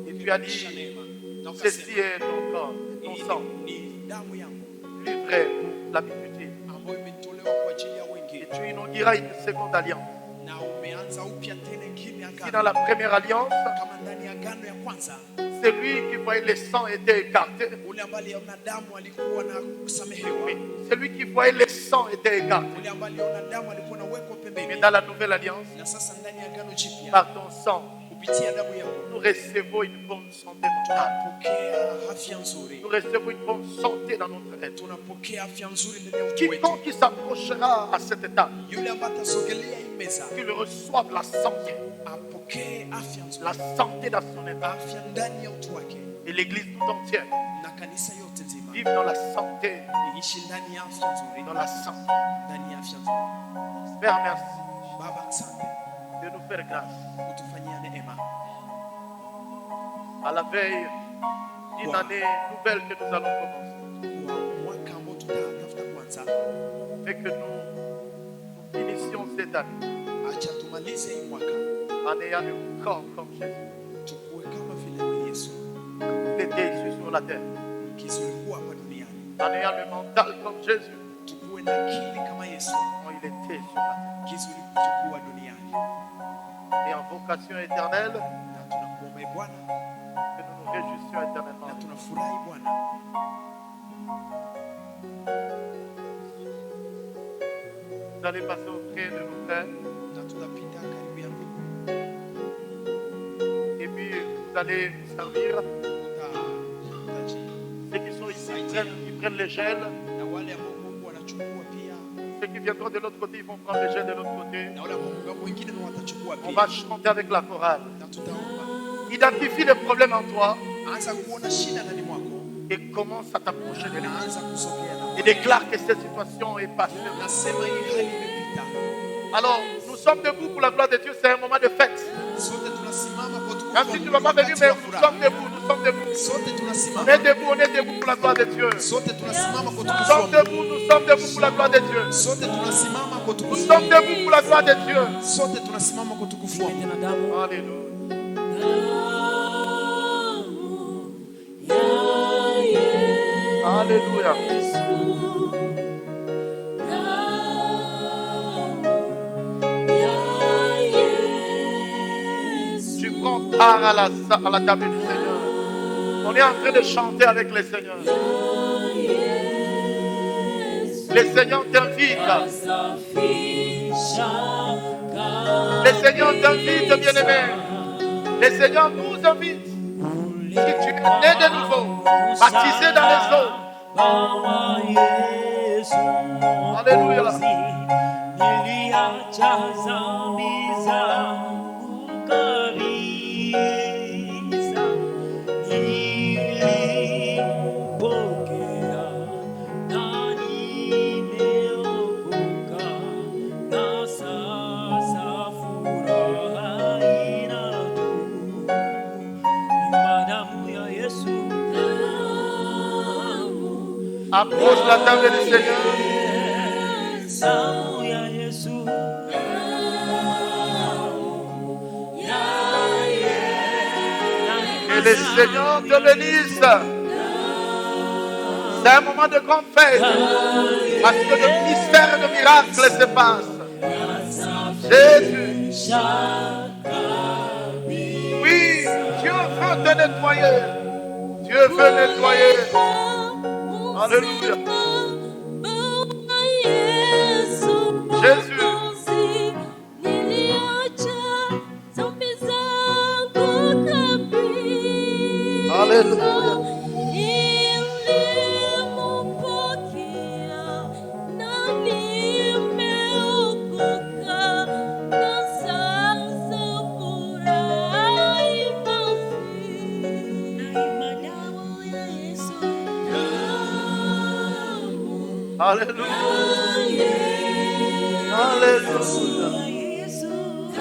Et tu as ukirudisha dit, neema na ceci ukasema, est ton corps, ton hii sang, ni damu yangu livré pour la multitude. ambayo imetolewa kwa ajili ya Et wengi, tu inaugureras une seconde alliance. na umeanza upya tena ingine Si dans agano. la première alliance, Kama ndani ya agano ya kwanza, celui qui voyait le sang était écarté. ule ambaye aliona damu alikuwa na kusamehewa, Oui. Celui qui voyait le sang était écarté. ule ambaye aliona damu alikuwa nawekwa Mais pembeni. dans la nouvelle alliance, Na sasa ndani ya agano jipya, par ton sang, kupitia damu yako nous recevons une bonne santé mentale. tunapokea afya nzuri, Nous recevons une bonne santé dans notre être. tunapokea afya nzuri ndani ya utu wetu. Quiconque qui s'approchera à cette table, Yule ambaye atasogelea hii meza qu'il reçoive la santé, apokee afya nzuri, la santé dans son être. afya ndani ya utu wake, Et l'église tout entière na kanisa yote nzima vive dans la santé, iishi ndani ya afya nzuri, dans la santé. ndani ya afya nzuri. Père, merci Baba, asante de nous faire grâce. kutufanyia neema À la veille d'une année nouvelle que nous allons commencer. kwa mwaka ambao tutatafuta kwanza. Et que nous finissions cette année Acha tumalize hii mwaka en ayant le corps comme Jésus. tukue kama vile Yesu Il était ici sur la terre. kizulikuwa hapa duniani, En ayant le mental comme Jésus. tukue na akili kama Yesu Quand il était sur la terre. kizulikuwa duniani. Et en vocation éternelle, Na tunakuomba Bwana que nous nous réjouissions na éternellement. tunafurahi Bwana. Vous allez passer auprès de nos frères. Na tutapita karibu ya ndugu, Et puis vous allez vous servir. tutaji Ceux qui sont ici, ils prennent les gels. na wale ambao Mungu anachukua pia, Ceux qui viendront de l'autre côté, ils vont prendre les gels de l'autre côté. na wale ambao wengine ndio watachukua On pia, va chanter avec la chorale. na tutaomba. Identifie les problèmes en toi Anza kuona shida ndani mwako et commence à t'approcher de na l'église. anza kusogea na Et déclare que cette situation est passée. nasema hii hali imepita. Alors, nous sommes debout pour la gloire de Dieu. C'est un moment de fête. Sote tunasimama kwa utukufu Même wa si tu ne Mungu, vas pas venir, wakati mais wa nous furaha. sommes debout. Nous sommes debout. Sote On tunasimama, est debout pour la gloire de Dieu. sote tunasimama kwa Nous utukufu wa sommes Mungu. debout, nous sommes debout pour la gloire de Dieu. Sote tunasimama kwa Nous utukufu wa sommes Mungu. debout pour la gloire de Dieu. Sote tunasimama kwa utukufu wa Mungu. Alléluia. Alléluia. Tu prends part à la table du Seigneur. Ton On est en train de chanter avec les seigneurs. Les seigneurs t'invitent. Les seigneurs t'invitent, bien-aimé. Les seigneurs nous invitent. Si tu es né de nouveau, baptisé dans les eaux. Alléluia. Approche la table du Seigneur. Que le Seigneur te bénisse. C'est un moment de grande fête. Parce que le mystère de miracle se passe. Jésus. Oui, Dieu veut te nettoyer. Dieu veut nettoyer. Alléluia. Jésus. Alléluia. Alléluia. Alléluia.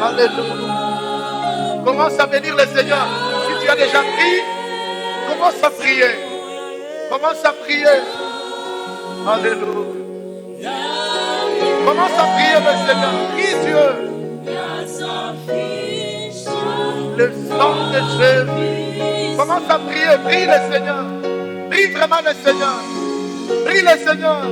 Alléluia. Commence à bénir le Seigneur. Si tu as déjà prié, commence à prier. Commence à prier. Alléluia. Commence à prier le Seigneur. Prie Dieu. Le sang de Jésus. Commence à prier. Prie le Seigneur. Prie vraiment le Seigneur. Prie le Seigneur.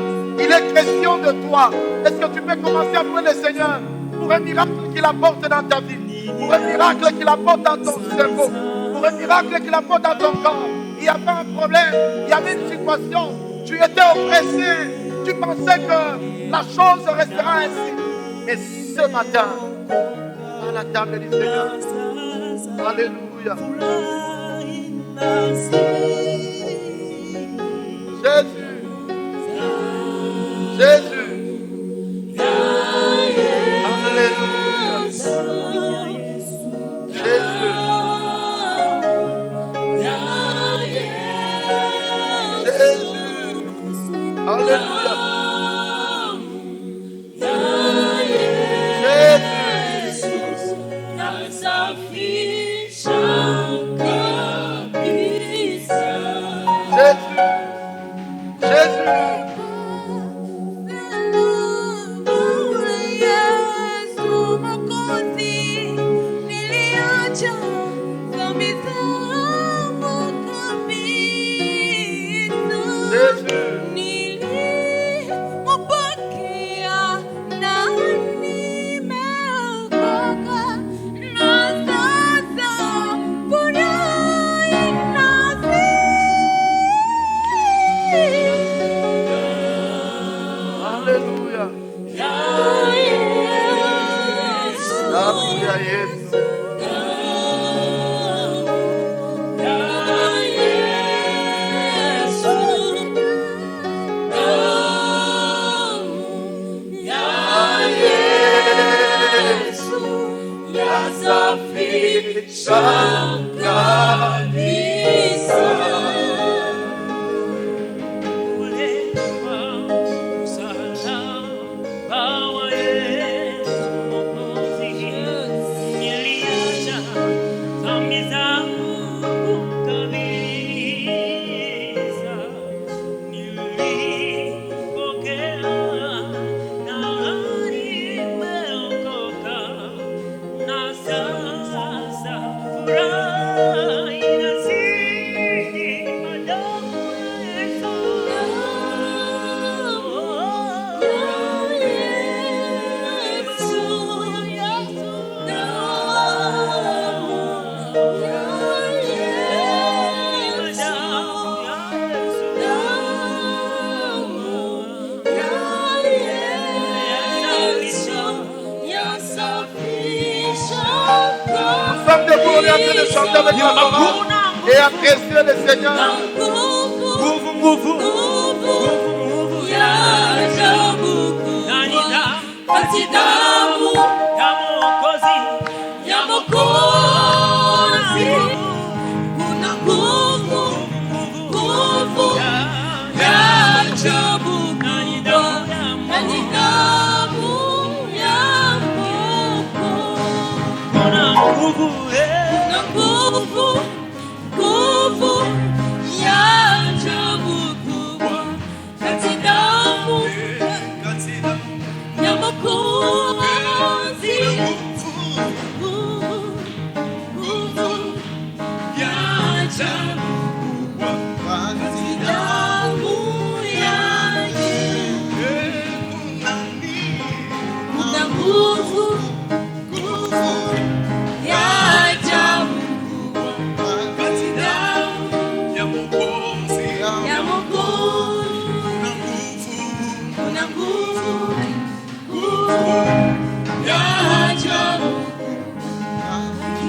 Il est question de toi. Est-ce que tu peux commencer à louer le Seigneur pour un miracle qu'il apporte dans ta vie, pour un miracle qu'il apporte dans ton cerveau, pour un miracle qu'il apporte dans ton corps? Il y avait un problème, il y avait une situation. Tu étais oppressé. Tu pensais que la chose restera ainsi. Mais ce matin, à la table du Seigneur, alléluia. Jésus. Jésus. Alléluia. Jésus. Jésus. Alléluia. sommes debout, on est en train de chanter avec la parole et apprécier le Seigneur.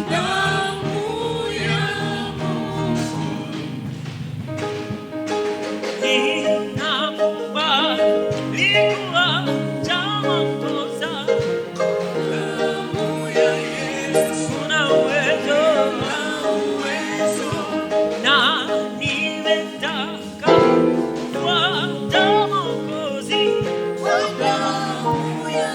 Yeah.